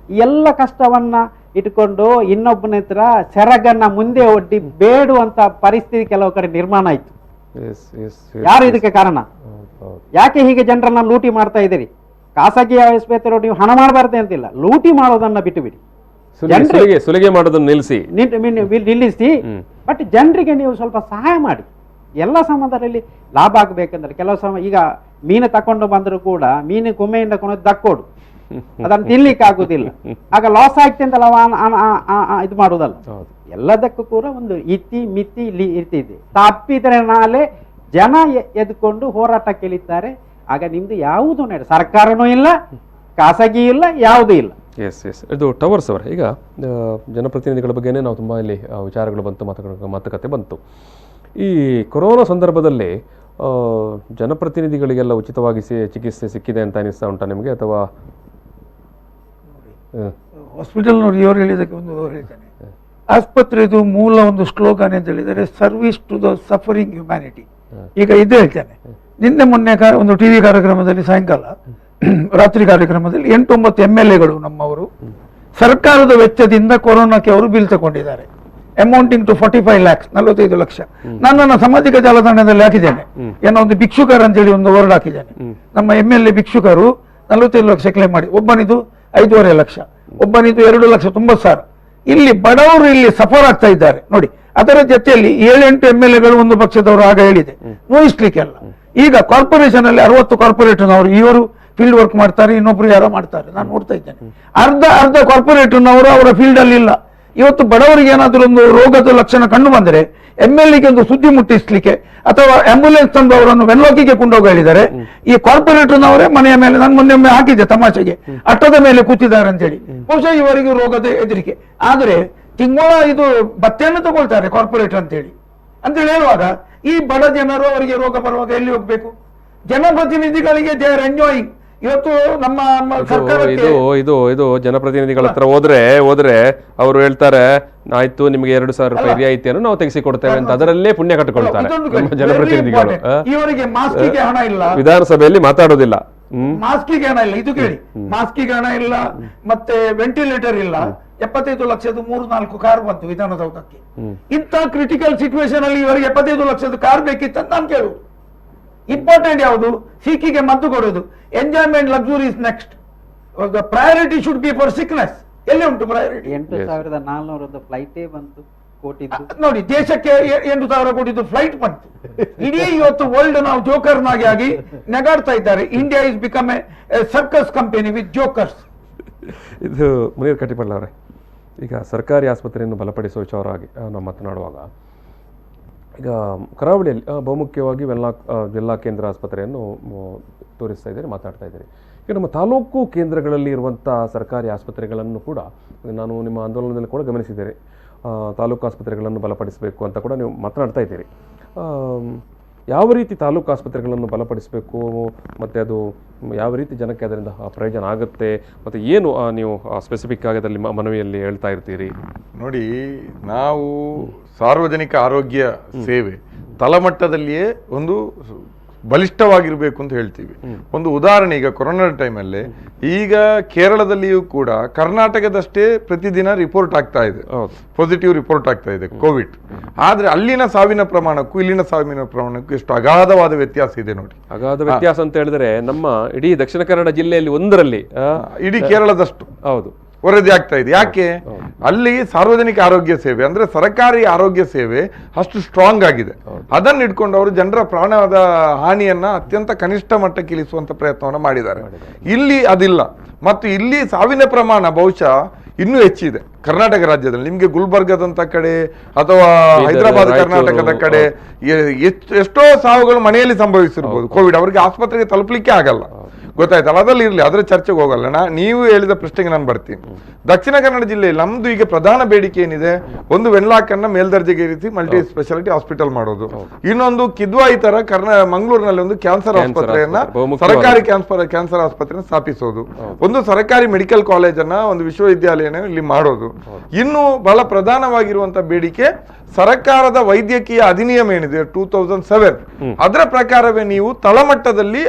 ಎಲ್ಲ ಕಷ್ಟವನ್ನ ಇಟ್ಕೊಂಡು ಇನ್ನೊಬ್ಬನ ಹತ್ರ ಸೆರಗನ್ನ ಮುಂದೆ ಒಡ್ಡಿ ಬೇಡುವಂತ ಪರಿಸ್ಥಿತಿ ಕೆಲವು ಕಡೆ ನಿರ್ಮಾಣ ಆಯ್ತು. ಯಾರು ಇದಕ್ಕೆ ಕಾರಣ? ಯಾಕೆ ಹೀಗೆ ಜನರನ್ನ ಲೂಟಿ ಮಾಡ್ತಾ ಇದ್ದೀರಿ? ಖಾಸಗಿ ಆಸ್ಪತ್ರೆ ನೀವು ಹಣ ಮಾಡಬಾರ್ದು ಅಂತಿಲ್ಲ, ಲೂಟಿ ಮಾಡೋದನ್ನ ಬಿಟ್ಟು ಬಿಡಿ, ಸುಲಿಗೆ ಮಾಡೋದನ್ನ ನಿಲ್ಲಿಸಿ. ಬಟ್ ಜನರಿಗೆ ನೀವು ಸ್ವಲ್ಪ ಸಹಾಯ ಮಾಡಿ. ಎಲ್ಲ ಸಂಬಂಧದಲ್ಲಿ ಲಾಭ ಆಗಬೇಕಂದ್ರೆ ಕೆಲವು ಸಮಯ ಈಗ ಮೀನು ತಕೊಂಡು ಬಂದರೂ ಕೂಡ ಮೀನು ಕೊಮ್ಮೆಯಿಂದ ಕೊಂಡೋದು ದಕ್ಕೋಡು, ಅದನ್ನು ತಿನ್ಲಿಕ್ಕೆ ಆಗುದಿಲ್ಲ. ಆಗ ಲಾಸ್ ಆಗ್ತದೆ ಅಂತ ಇದು ಮಾಡುವುದಲ್ಲ. ಎಲ್ಲದಕ್ಕೂ ಕೂಡ ಒಂದು ಇತಿ ಮಿತಿ ಇರ್ತಿದೆ. ತಪ್ಪಿದ್ರೆ ನಾಳೆ ಜನ ಎದ್ಕೊಂಡು ಹೋರಾಟಕ್ಕೆ ಇಳಿತಾರೆ. ಆಗ ನಿಮ್ದು ಯಾವುದು ಸರ್ಕಾರನೂ ಇಲ್ಲ, ಖಾಸಗಿ ಇಲ್ಲ, ಯಾವುದೂ ಇಲ್ಲ. ಇದು ಟವರ್ಸ್ ಅವರ ಈಗ ಜನಪ್ರತಿನಿಧಿಗಳ ಬಗ್ಗೆನೇ ನಾವು ತುಂಬ ಇಲ್ಲಿ ವಿಚಾರಗಳು ಬಂತು, ಮಾತುಕತೆ ಬಂತು. ಈ ಕೊರೋನಾ ಸಂದರ್ಭದಲ್ಲಿ ಜನಪ್ರತಿನಿಧಿಗಳಿಗೆಲ್ಲ ಉಚಿತವಾಗಿ ಚಿಕಿತ್ಸೆ ಸಿಕ್ಕಿದೆ ಅಂತ ಅನಿಸ್ತಾ ಉಂಟಾ ನಿಮಗೆ? ಅಥವಾ ಹಾಸ್ಪಿಟಲ್ನವ್ರು ಇವರು ಹೇಳಿದಕ್ಕೆ ಒಂದು ಹೇಳ್ತಾನೆ, ಆಸ್ಪತ್ರೆದು ಮೂಲ ಒಂದು ಸ್ಲೋಗನ್ ಅಂತ ಹೇಳಿದರೆ service to the suffering humanity. ಈಗ ಇದು ಹೇಳ್ತಾನೆ. ನಿನ್ನೆ ಮೊನ್ನೆ ಒಂದು ಟಿವಿ ಕಾರ್ಯಕ್ರಮದಲ್ಲಿ ಸಾಯಂಕಾಲ ರಾತ್ರಿ ಕಾರ್ಯಕ್ರಮದಲ್ಲಿ 8-9 MLAಗಳು ನಮ್ಮವರು ಸರ್ಕಾರದ ವೆಚ್ಚದಿಂದ ಕೊರೋನಾಕ್ಕೆ ಅವರು ಬಿಲ್ ತಗೊಂಡಿದ್ದಾರೆ, ಅಮೌಂಟಿಂಗ್ ಟು 45 lakhs, 45 ಲಕ್ಷ. ನನ್ನ ಸಾಮಾಜಿಕ ಜಾಲತಾಣದಲ್ಲಿ ಹಾಕಿದ್ದೇನೆ. ಏನೋ ಒಂದು ಭಿಕ್ಷುಕರು ಅಂತೇಳಿ ಒಂದು ವರ್ಡ್ ಹಾಕಿದ್ದೇನೆ. ನಮ್ಮ MLA ಭಿಕ್ಷುಕರು 45 ಲಕ್ಷ ಕ್ಲೇಮ್ ಮಾಡಿ, ಒಬ್ಬನಿದು 5.5 ಲಕ್ಷ, ಒಬ್ಬನಿದು 2,90,000. ಇಲ್ಲಿ ಬಡವರು ಇಲ್ಲಿ ಸಫರ್ ಆಗ್ತಾ ಇದ್ದಾರೆ ನೋಡಿ. ಅದರ ಜೊತೆಯಲ್ಲಿ 7-8 MLAಗಳು ಒಂದು ಪಕ್ಷದವರು ಆಗ ಹೇಳಿದೆ, ನೋಯಿಸ್ಲಿಕ್ಕೆಲ್ಲ. ಈಗ ಕಾರ್ಪೊರೇಷನ್ ಅಲ್ಲಿ 60 ಕಾರ್ಪೊರೇಟರ್ನವರು ಇವರು ಫೀಲ್ಡ್ ವರ್ಕ್ ಮಾಡ್ತಾರೆ, ಇನ್ನೊಬ್ರು ಯಾರೋ ಮಾಡ್ತಾರೆ, ನಾನು ನೋಡ್ತಾ ಇದ್ದೇನೆ. ಅರ್ಧ ಕಾರ್ಪೊರೇಟರ್ನವರು ಅವರ ಫೀಲ್ಡ್ ಅಲ್ಲಿ ಇಲ್ಲ. ಇವತ್ತು ಬಡವರಿಗೆ ಏನಾದರೂ ಒಂದು ರೋಗದ ಲಕ್ಷಣ ಕಂಡು ಬಂದರೆ MLAಗೆ ಒಂದು ಸುದ್ದಿ ಮುಟ್ಟಿಸ್ಲಿಕ್ಕೆ ಅಥವಾ ಆಂಬ್ಯುಲೆನ್ಸ್ ತಂದು ಅವರನ್ನು ವೆನ್ಲಾಕಿಗೆ ಕೊಂಡೋಗ ಹೇಳಿದ್ದಾರೆ. ಈ ಕಾರ್ಪೊರೇಟರ್ನವರೇ ಮನೆಯ ಮೇಲೆ, ನಾನು ಮೊನ್ನೆ ಹಾಕಿದ್ದೆ ತಮಾಷೆಗೆ, ಅಟ್ಟದ ಮೇಲೆ ಕೂತಿದ್ದಾರೆ ಅಂತೇಳಿ. ಬಹುಶಃ ಇವರಿಗೆ ರೋಗದ ಹೆದರಿಕೆ. ಆದರೆ ತಿಂಗಳ ಇದು ಭತ್ತೆಯನ್ನು ತಗೊಳ್ತಾರೆ ಕಾರ್ಪೊರೇಟರ್ ಅಂತೇಳಿ ಹೇಳುವಾಗ ಈ ಬಡ ಜನರು ಅವರಿಗೆ ರೋಗ ಬರುವಾಗ ಎಲ್ಲಿ ಹೋಗ್ಬೇಕು? ಜನಪ್ರತಿನಿಧಿಗಳಿಗೆ ದೇ ಆರ್ ಎಂಜಾಯಿಂಗ್. ಇವತ್ತು ನಮ್ಮ ಇದು ಜನಪ್ರತಿನಿಧಿಗಳ ಹತ್ರ ಹೋದ್ರೆ ಅವರು ಹೇಳ್ತಾರೆ, ಆಯ್ತು ನಿಮಗೆ 2,000 ರೂಪಾಯಿ ರಿಯಾಯಿತಿಯನ್ನು ನಾವು ತೆಗೆಸಿಕೊಡ್ತೇವೆ ಅಂತ ಅದರಲ್ಲೇ ಪುಣ್ಯ ಕಟ್ಟಿಕೊಳ್ತಾರೆ ಜನಪ್ರತಿನಿಧಿಗಳು. ಇವರಿಗೆ ಮಾಸ್ಕಿಗೆ ಹಣ ಇಲ್ಲ, ವಿಧಾನಸಭೆಯಲ್ಲಿ ಮಾತಾಡೋದಿಲ್ಲ. ಮಾಸ್ಕಿಗೆ ಹಣ ಇಲ್ಲ, ಇದು ಕೇಳಿ, ಮಾಸ್ಕಿಗೆ ಹಣ ಇಲ್ಲ, ಮತ್ತೆ ವೆಂಟಿಲೇಟರ್ ಇಲ್ಲ. 75 ಲಕ್ಷದ 3-4 ಕಾರ್ ಬಂತು ವಿಧಾನಸೌಧಕ್ಕೆ. ಇಂಥ ಕ್ರಿಟಿಕಲ್ ಸಿಚುವೇಶನ್ ಅಲ್ಲಿ ಇವರಿಗೆ 75 ಲಕ್ಷದ ಕಾರ್ ಬೇಕಿತ್ತು ಅಂತ ನಾನು ಕೇಳುದು. ಇಂಪಾರ್ಟೆಂಟ್ ಯಾವುದು? ಸಿಕ್ಕಿಗೆ ಮದ್ದು ಕೊಡೋದು. Enjoyment, luxury is next. Priority should be for sickness. ಎಲ್ಲಿ ಉಂಟು ಪ್ರಯಾರಿಟಿ? 8,400 ಫ್ಲೈಟೇ ಬಂತು ನೋಡಿ. ದೇಶಕ್ಕೆ 8,000 ಕೋಟಿದ್ದು ಫ್ಲೈಟ್ ಬಂತು. ಇಡೀ ಇವತ್ತು ವರ್ಲ್ಡ್ ನಾವು ಜೋಕರ್ನಾಗಿ ಆಗಿ ನೆಗಾಡ್ತಾ ಇದ್ದಾರೆ. India is become A circus company with jokers. ಇದು ಮುನೀರ್ ಕಟ್ಟಿಪಳ್ಳ ಅವರೇ, ಈಗ ಸರ್ಕಾರಿ ಆಸ್ಪತ್ರೆಯನ್ನು ಬಲಪಡಿಸುವ ವಿಚಾರವಾಗಿ ನಾವು ಮಾತನಾಡುವಾಗ, ಈಗ ಕರಾವಳಿಯಲ್ಲಿ ಬಹುಮುಖ್ಯವಾಗಿ ಜಿಲ್ಲಾ ಕೇಂದ್ರ ಆಸ್ಪತ್ರೆಯನ್ನು ತೋರಿಸ್ತಾ ಇದ್ದೀರಿ, ಮಾತಾಡ್ತಾ ಇದ್ದೀರಿ. ಈಗ ನಮ್ಮ ತಾಲೂಕು ಕೇಂದ್ರಗಳಲ್ಲಿ ಇರುವಂಥ ಸರ್ಕಾರಿ ಆಸ್ಪತ್ರೆಗಳನ್ನು ಕೂಡ ನಾನು ನಿಮ್ಮ ಆಂದೋಲನದಲ್ಲಿ ಕೂಡ ಗಮನಿಸಿದ್ದೇನೆ. ತಾಲೂಕು ಆಸ್ಪತ್ರೆಗಳನ್ನು ಬಲಪಡಿಸಬೇಕು ಅಂತ ಕೂಡ ನೀವು ಮಾತನಾಡ್ತಾ ಇದ್ದೀರಿ. ಯಾವ ರೀತಿ ತಾಲೂಕು ಆಸ್ಪತ್ರೆಗಳನ್ನು ಬಲಪಡಿಸಬೇಕು ಮತ್ತು ಅದು ಯಾವ ರೀತಿ ಜನಕ್ಕೆ ಅದರಿಂದ ಪ್ರಯೋಜನ ಆಗುತ್ತೆ ಮತ್ತು ಏನು ನೀವು ಸ್ಪೆಸಿಫಿಕ್ ಆಗಿ ಅದರಲ್ಲಿ ಮನವಿಯಲ್ಲಿ ಹೇಳ್ತಾ ಇರ್ತೀರಿ? ನೋಡಿ, ನಾವು ಸಾರ್ವಜನಿಕ ಆರೋಗ್ಯ ಸೇವೆ ತಳಮಟ್ಟದಲ್ಲಿಯೇ ಒಂದು ಬಲಿಷ್ಠವಾಗಿರಬೇಕು ಅಂತ ಹೇಳ್ತೀವಿ. ಒಂದು ಉದಾಹರಣೆ, ಈಗ ಕೊರೋನಾ ಟೈಮಲ್ಲಿ ಈಗ ಕೇರಳದಲ್ಲಿಯೂ ಕೂಡ ಕರ್ನಾಟಕದಷ್ಟೇ ಪ್ರತಿದಿನ ರಿಪೋರ್ಟ್ ಆಗ್ತಾ ಇದೆ, ಪಾಸಿಟಿವ್ ರಿಪೋರ್ಟ್ ಆಗ್ತಾ ಇದೆ ಕೋವಿಡ್. ಆದ್ರೆ ಅಲ್ಲಿನ ಸಾವಿನ ಪ್ರಮಾಣಕ್ಕೂ ಇಲ್ಲಿನ ಸಾವಿನ ಪ್ರಮಾಣಕ್ಕೂ ಎಷ್ಟು ಅಗಾಧವಾದ ವ್ಯತ್ಯಾಸ ಇದೆ ನೋಡಿ. ಅಗಾಧ ವ್ಯತ್ಯಾಸ ಅಂತ ಹೇಳಿದ್ರೆ ನಮ್ಮ ಇಡೀ ದಕ್ಷಿಣ ಕನ್ನಡ ಜಿಲ್ಲೆಯಲ್ಲಿ ಒಂದರಲ್ಲಿ ಇಡೀ ಕೇರಳದಷ್ಟು ಹೌದು ವರದಿ ಆಗ್ತಾ ಇದೆ. ಯಾಕೆ? ಅಲ್ಲಿ ಸಾರ್ವಜನಿಕ ಆರೋಗ್ಯ ಸೇವೆ ಅಂದ್ರೆ ಸರ್ಕಾರಿ ಆರೋಗ್ಯ ಸೇವೆ ಅಷ್ಟು ಸ್ಟ್ರಾಂಗ್ ಆಗಿದೆ. ಅದನ್ನ ಇಟ್ಕೊಂಡು ಅವರು ಜನರ ಪ್ರಾಣದ ಹಾನಿಯನ್ನ ಅತ್ಯಂತ ಕನಿಷ್ಠ ಮಟ್ಟಕ್ಕೆ ಇಳಿಸುವಂತ ಪ್ರಯತ್ನವನ್ನು ಮಾಡಿದ್ದಾರೆ. ಇಲ್ಲಿ ಅದಿಲ್ಲ. ಮತ್ತು ಇಲ್ಲಿ ಸಾವಿನ ಪ್ರಮಾಣ ಬಹುಶಃ ಇನ್ನೂ ಹೆಚ್ಚಿದೆ ಕರ್ನಾಟಕ ರಾಜ್ಯದಲ್ಲಿ. ನಿಮ್ಗೆ ಗುಲ್ಬರ್ಗದಂತ ಕಡೆ ಅಥವಾ ಹೈದರಾಬಾದ್ ಕರ್ನಾಟಕದ ಕಡೆ ಎಷ್ಟೋ ಸಾವುಗಳು ಮನೆಯಲ್ಲಿ ಸಂಭವಿಸಿರ್ಬೋದು ಕೋವಿಡ್. ಅವರಿಗೆ ಆಸ್ಪತ್ರೆಗೆ ತಲುಪಲಿಕ್ಕೆ ಆಗಲ್ಲ, ಗೊತ್ತಾಯ್ತಲ್ಲ? ಅದ್ರಲ್ಲಿ ಇರಲಿ, ಅದರ ಚರ್ಚೆಗೆ ಹೋಗಲ್ಲ. ನೀವು ಹೇಳಿದ ಪ್ರಶ್ನೆಗೆ ನಾನು ಬರ್ತೀನಿ. ದಕ್ಷಿಣ ಕನ್ನಡ ಜಿಲ್ಲೆಯಲ್ಲಿ ನಮ್ದು ಈಗ ಪ್ರಧಾನ ಬೇಡಿಕೆ ಏನಿದೆ? ಒಂದು ವೆನ್ಲಾಕ್ ಅನ್ನ ಮೇಲ್ದರ್ಜೆಗೆ ಇರಿಸಿ ಮಲ್ಟಿ ಸ್ಪೆಷಾಲಿಟಿ ಹಾಸ್ಪಿಟಲ್ ಮಾಡೋದು. ಇನ್ನೊಂದು ಕಿದ್ವಾಯಿ ತರ ಮಂಗಳೂರಿನಲ್ಲಿ ಒಂದು ಕ್ಯಾನ್ಸರ್ ಆಸ್ಪತ್ರೆಯನ್ನ, ಸರ್ಕಾರಿ ಕ್ಯಾನ್ಸರ್ ಆಸ್ಪತ್ರೆಯನ್ನು ಸ್ಥಾಪಿಸೋದು. ಒಂದು ಸರ್ಕಾರಿ ಮೆಡಿಕಲ್ ಕಾಲೇಜನ್ನ, ಒಂದು ವಿಶ್ವವಿದ್ಯಾಲಯನ ಇಲ್ಲಿ ಮಾಡೋದು. ಇನ್ನು ಬಹಳ ಪ್ರಧಾನವಾಗಿರುವಂತಹ ಬೇಡಿಕೆ ಸರ್ಕಾರದ ವೈದ್ಯಕೀಯ ಅಧಿನಿಯಮ ಏನಿದೆ 2007, ಅದರ ಪ್ರಕಾರವೇ ನೀವು ತಳಮಟ್ಟದಲ್ಲಿ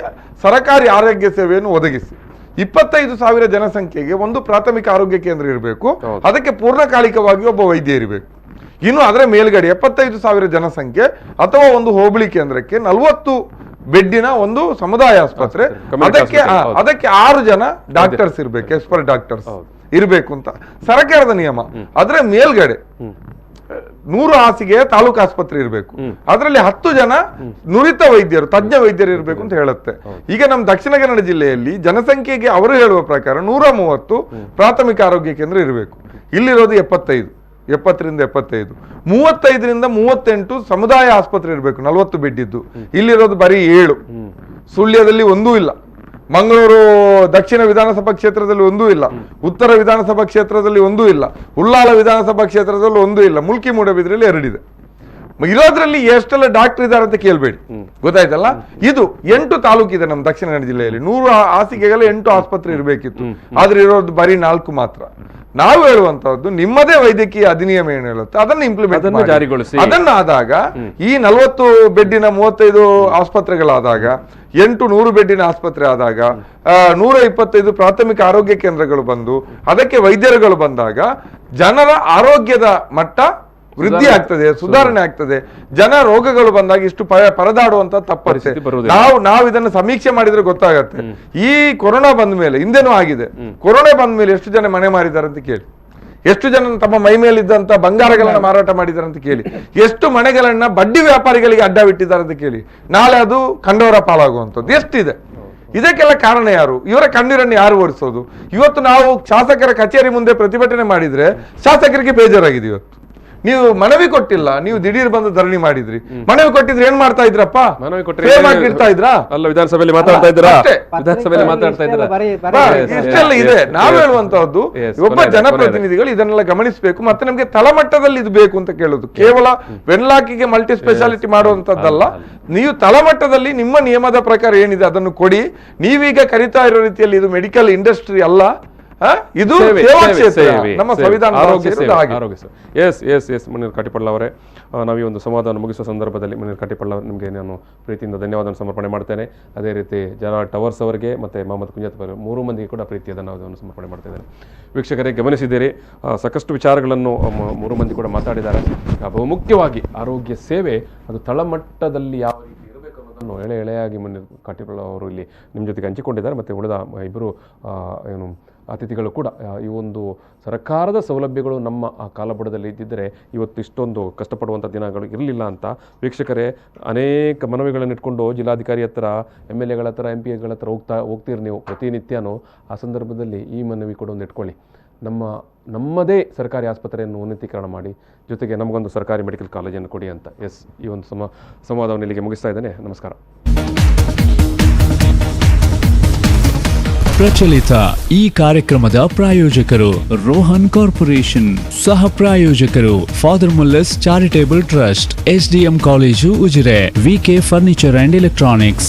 ಸರ್ಕಾರಿ ಆರೋಗ್ಯ ಸೇವೆಯನ್ನು ಒದಗಿಸಿ. 25,000 ಜನಸಂಖ್ಯೆಗೆ ಒಂದು ಪ್ರಾಥಮಿಕ ಆರೋಗ್ಯ ಕೇಂದ್ರ ಇರಬೇಕು. ಅದಕ್ಕೆ ಪೂರ್ಣಕಾಲಿಕವಾಗಿ ಒಬ್ಬ ವೈದ್ಯ ಇರಬೇಕು. ಇನ್ನು ಅದರ ಮೇಲ್ಗಡೆ 75,000 ಜನಸಂಖ್ಯೆ ಅಥವಾ ಒಂದು ಹೋಬಳಿ ಕೇಂದ್ರಕ್ಕೆ 40 ಬೆಡ್ಡಿನ ಒಂದು ಸಮುದಾಯ ಆಸ್ಪತ್ರೆ, ಅದಕ್ಕೆ 6 ಜನ ಡಾಕ್ಟರ್ಸ್ ಇರಬೇಕು, ಎಕ್ಸ್ಪರ್ಟ್ ಡಾಕ್ಟರ್ಸ್ ಇರಬೇಕು ಅಂತ ಸರ್ಕಾರದ ನಿಯಮ. ಅದರ ಮೇಲ್ಗಡೆ 100 ಹಾಸಿಗೆ ತಾಲೂಕು ಆಸ್ಪತ್ರೆ ಇರಬೇಕು. ಅದರಲ್ಲಿ 10 ಜನ ನುರಿತ ವೈದ್ಯರು, ತಜ್ಞ ವೈದ್ಯರು ಇರಬೇಕು ಅಂತ ಹೇಳುತ್ತೆ. ಈಗ ನಮ್ಮ ದಕ್ಷಿಣ ಕನ್ನಡ ಜಿಲ್ಲೆಯಲ್ಲಿ ಜನಸಂಖ್ಯೆಗೆ ಅವರು ಹೇಳುವ ಪ್ರಕಾರ 130 ಪ್ರಾಥಮಿಕ ಆರೋಗ್ಯ ಕೇಂದ್ರ ಇರಬೇಕು. ಇಲ್ಲಿರೋದು 70ರಿಂದ 75, 35ರಿಂದ 38 ಸಮುದಾಯ ಆಸ್ಪತ್ರೆ ಇರಬೇಕು, 40 ಬೆಡ್ ಇದ್ದು. ಇಲ್ಲಿರೋದು ಬರೀ 7. ಸುಳ್ಯದಲ್ಲಿ ಒಂದೂ ಇಲ್ಲ, ಮಂಗಳೂರು ದಕ್ಷಿಣ ವಿಧಾನಸಭಾ ಕ್ಷೇತ್ರದಲ್ಲಿ ಒಂದೂ ಇಲ್ಲ, ಉತ್ತರ ವಿಧಾನಸಭಾ ಕ್ಷೇತ್ರದಲ್ಲಿ ಒಂದೂ ಇಲ್ಲ, ಉಳ್ಳಾಲ ವಿಧಾನಸಭಾ ಕ್ಷೇತ್ರದಲ್ಲಿ ಒಂದೂ ಇಲ್ಲ, ಮುಲ್ಕಿ ಮೂಡಬಿದ್ರಲ್ಲಿ 2 ಇದೆ. ಇರೋದ್ರಲ್ಲಿ ಎಷ್ಟೆಲ್ಲ ಡಾಕ್ಟರ್ ಇದ್ದಾರೆ ಅಂತ ಕೇಳಬೇಡಿ, ಗೊತ್ತಾಯ್ತಲ್ಲ? ಇದು 8 ತಾಲೂಕಿದೆ ನಮ್ಮ ದಕ್ಷಿಣ ಕನ್ನಡ ಜಿಲ್ಲೆಯಲ್ಲಿ. 100 ಹಾಸಿಗೆಗಳ 8 ಆಸ್ಪತ್ರೆ ಇರಬೇಕಿತ್ತು, ಆದ್ರೆ ಇರೋದು ಬರೀ 4 ಮಾತ್ರ. ನಾವು ಹೇಳುವಂತಹದ್ದು ನಿಮ್ಮದೇ ವೈದ್ಯಕೀಯ ಅಧಿನಿಯಮ ಏನು ಹೇಳುತ್ತೆ ಅದನ್ನು ಇಂಪ್ಲಿಮೆಂಟ್ ಜಾರಿಗೊಳಿಸಿ. ಅದನ್ನಾದಾಗ ಈ 40 ಬೆಡ್ಡಿನ 35 ಆಸ್ಪತ್ರೆಗಳಾದಾಗ, 100 ಬೆಡ್ಡಿನ ಆಸ್ಪತ್ರೆ ಆದಾಗ, 125 ಪ್ರಾಥಮಿಕ ಆರೋಗ್ಯ ಕೇಂದ್ರಗಳು ಬಂದು ಅದಕ್ಕೆ ವೈದ್ಯರುಗಳು ಬಂದಾಗ ಜನರ ಆರೋಗ್ಯದ ಮಟ್ಟ ವೃದ್ಧಿ ಆಗ್ತದೆ, ಸುಧಾರಣೆ ಆಗ್ತದೆ. ಜನ ರೋಗಗಳು ಬಂದಾಗ ಇಷ್ಟು ಪರದಾಡುವಂತ ತಪ್ಪತ್ತೆ. ನಾವು ಇದನ್ನು ಸಮೀಕ್ಷೆ ಮಾಡಿದ್ರೆ ಗೊತ್ತಾಗತ್ತೆ. ಈ ಕೊರೋನಾ ಬಂದ ಮೇಲೆ, ಹಿಂದೆನೂ ಆಗಿದೆ, ಕೊರೋನಾ ಬಂದ ಮೇಲೆ ಎಷ್ಟು ಜನ ಮನೆ ಮಾರಿದ್ದಾರೆ ಅಂತ ಕೇಳಿ, ಎಷ್ಟು ಜನ ತಮ್ಮ ಮೈ ಮೇಲಿದ್ದಂತ ಬಂಗಾರಗಳನ್ನ ಮಾರಾಟ ಮಾಡಿದ್ದಾರೆ ಅಂತ ಕೇಳಿ, ಎಷ್ಟು ಮನೆಗಳನ್ನ ಬಡ್ಡಿ ವ್ಯಾಪಾರಿಗಳಿಗೆ ಅಡ್ಡವಿಟ್ಟಿದ್ದಾರೆ ಅಂತ ಕೇಳಿ. ನಾಳೆ ಅದು ಕಂಡವರ ಪಾಲಾಗುವಂಥದ್ದು ಎಷ್ಟಿದೆ. ಇದಕ್ಕೆಲ್ಲ ಕಾರಣ ಯಾರು? ಇವರ ಕಣ್ಣೀರನ್ನು ಯಾರು ಓಡಿಸೋದು? ಇವತ್ತು ನಾವು ಶಾಸಕರ ಕಚೇರಿ ಮುಂದೆ ಪ್ರತಿಭಟನೆ ಮಾಡಿದ್ರೆ ಶಾಸಕರಿಗೆ ಬೇಜಾರಾಗಿದೆ. ಇವತ್ತು ನೀವು ಮನವಿ ಕೊಟ್ಟಿಲ್ಲ, ನೀವು ದಿಢೀರ್ ಬಂದು ಧರಣಿ ಮಾಡಿದ್ರಿ. ಮನವಿ ಕೊಟ್ಟಿದ್ರೆ ಏನ್ ಮಾಡ್ತಾ ಇದ್ರಪ್ಪ? ಮನವಿ ಇಡ್ತಾ ಇದ್ರಾ? ಅಲ್ಲ, ವಿಧಾನಸಭೆಯಲ್ಲಿ ಮಾತಾಡ್ತಾ ಇದ್ದೀರಾ? ವಿಧಾನಸಭೆಯಲ್ಲಿ ಮಾತಾಡ್ತಾ ಇದ್ದೀರಾ? ಇಷ್ಟೆಲ್ಲ ಇದೆ. ನಾವು ಹೇಳುವಂತಹದ್ದು ಒಬ್ಬ ಜನಪ್ರತಿನಿಧಿಗಳು ಇದನ್ನೆಲ್ಲ ಗಮನಿಸಬೇಕು. ಮತ್ತೆ ನಮ್ಗೆ ತಳಮಟ್ಟದಲ್ಲಿ ಇದು ಬೇಕು ಅಂತ ಕೇಳುದು. ಕೇವಲ ವೆನ್ಲಾಕಿಗೆ ಮಲ್ಟಿ ಸ್ಪೆಷಾಲಿಟಿ ಮಾಡುವಂತದ್ದಲ್ಲ. ನೀವು ತಳಮಟ್ಟದಲ್ಲಿ ನಿಮ್ಮ ನಿಯಮದ ಪ್ರಕಾರ ಏನಿದೆ ಅದನ್ನು ಕೊಡಿ. ನೀವೀಗ ಕರಿತಾ ಇರೋ ರೀತಿಯಲ್ಲಿ ಇದು ಮೆಡಿಕಲ್ ಇಂಡಸ್ಟ್ರಿ ಅಲ್ಲ, ಇದು ನಮ್ಮ ಸಂವಿಧಾನ. ಮುನೀರ್ ಕಾಟಿಪಳ್ಳ ಅವರೇ, ನಾವು ಈ ಒಂದು ಸಂವಾದವನ್ನು ಮುಗಿಸುವ ಸಂದರ್ಭದಲ್ಲಿ ಮುನೀರ್ ಕಾಟಿಪಳ್ಳ ನಿಮಗೆ ನಾನು ಪ್ರೀತಿಯಿಂದ ಧನ್ಯವಾದವನ್ನು ಸಮರ್ಪಣೆ ಮಾಡ್ತೇನೆ. ಅದೇ ರೀತಿ ಜನ ಟವರ್ಸ್ ಅವರಿಗೆ ಮತ್ತು ಮೊಹಮ್ಮದ್ ಕುಂಜತ್ ಅವರು 3 ಮಂದಿಗೆ ಕೂಡ ಪ್ರೀತಿಯ ಧನ್ಯವಾದವನ್ನು ಸಮರ್ಪಣೆ ಮಾಡ್ತಿದ್ದೇನೆ. ವೀಕ್ಷಕರೇ, ಗಮನಿಸಿದ್ದೀರಿ, ಸಾಕಷ್ಟು ವಿಚಾರಗಳನ್ನು 3 ಮಂದಿ ಕೂಡ ಮಾತಾಡಿದ್ದಾರೆ. ಬಹುಮುಖ್ಯವಾಗಿ ಆರೋಗ್ಯ ಸೇವೆ ಅದು ತಳಮಟ್ಟದಲ್ಲಿ ಯಾವ ರೀತಿ ಇರಬೇಕು ಅನ್ನೋದನ್ನು ಎಳೆಯಾಗಿ ಮುನೀರ್ ಕಾಟಿಪಳ್ಳ ಅವರು ಇಲ್ಲಿ ನಿಮ್ಮ ಜೊತೆಗೆ ಹಂಚಿಕೊಂಡಿದ್ದಾರೆ. ಮತ್ತು ಉಳಿದ ಇಬ್ಬರು ಅತಿಥಿಗಳು ಕೂಡ ಈ ಒಂದು ಸರ್ಕಾರದ ಸೌಲಭ್ಯಗಳು ನಮ್ಮ ಆ ಕಾಲಬುಡದಲ್ಲಿ ಇದ್ದಿದ್ದರೆ ಇವತ್ತು ಇಷ್ಟೊಂದು ಕಷ್ಟಪಡುವಂಥ ದಿನಗಳು ಇರಲಿಲ್ಲ ಅಂತ. ವೀಕ್ಷಕರೇ, ಅನೇಕ ಮನವಿಗಳನ್ನು ಇಟ್ಕೊಂಡು ಜಿಲ್ಲಾಧಿಕಾರಿ ಹತ್ರ, MLAಗಳ ಹತ್ರ, MP ಗಳ ಹತ್ರ ಹೋಗ್ತೀರಿ ನೀವು ಪ್ರತಿನಿತ್ಯನೂ. ಆ ಸಂದರ್ಭದಲ್ಲಿ ಈ ಮನವಿ ಕೂಡ ಒಂದು ಇಟ್ಕೊಳ್ಳಿ, ನಮ್ಮದೇ ಸರ್ಕಾರಿ ಆಸ್ಪತ್ರೆಯನ್ನು ಉನ್ನತೀಕರಣ ಮಾಡಿ, ಜೊತೆಗೆ ನಮಗೊಂದು ಸರ್ಕಾರಿ ಮೆಡಿಕಲ್ ಕಾಲೇಜನ್ನು ಕೊಡಿ ಅಂತ. ಈ ಒಂದು ಸಂವಾದವನ್ನು ಇಲ್ಲಿಗೆ ಮುಗಿಸ್ತಾ ಇದ್ದೇನೆ. ನಮಸ್ಕಾರ. ಪ್ರಚಲಿತ ಈ ಕಾರ್ಯಕ್ರಮದ ಪ್ರಾಯೋಜಕರು ರೋಹನ್ ಕಾರ್ಪೊರೇಷನ್, ಸಹ ಪ್ರಾಯೋಜಕರು father Muller's charitable trust, SDM college Ujire, VK furniture and electronics.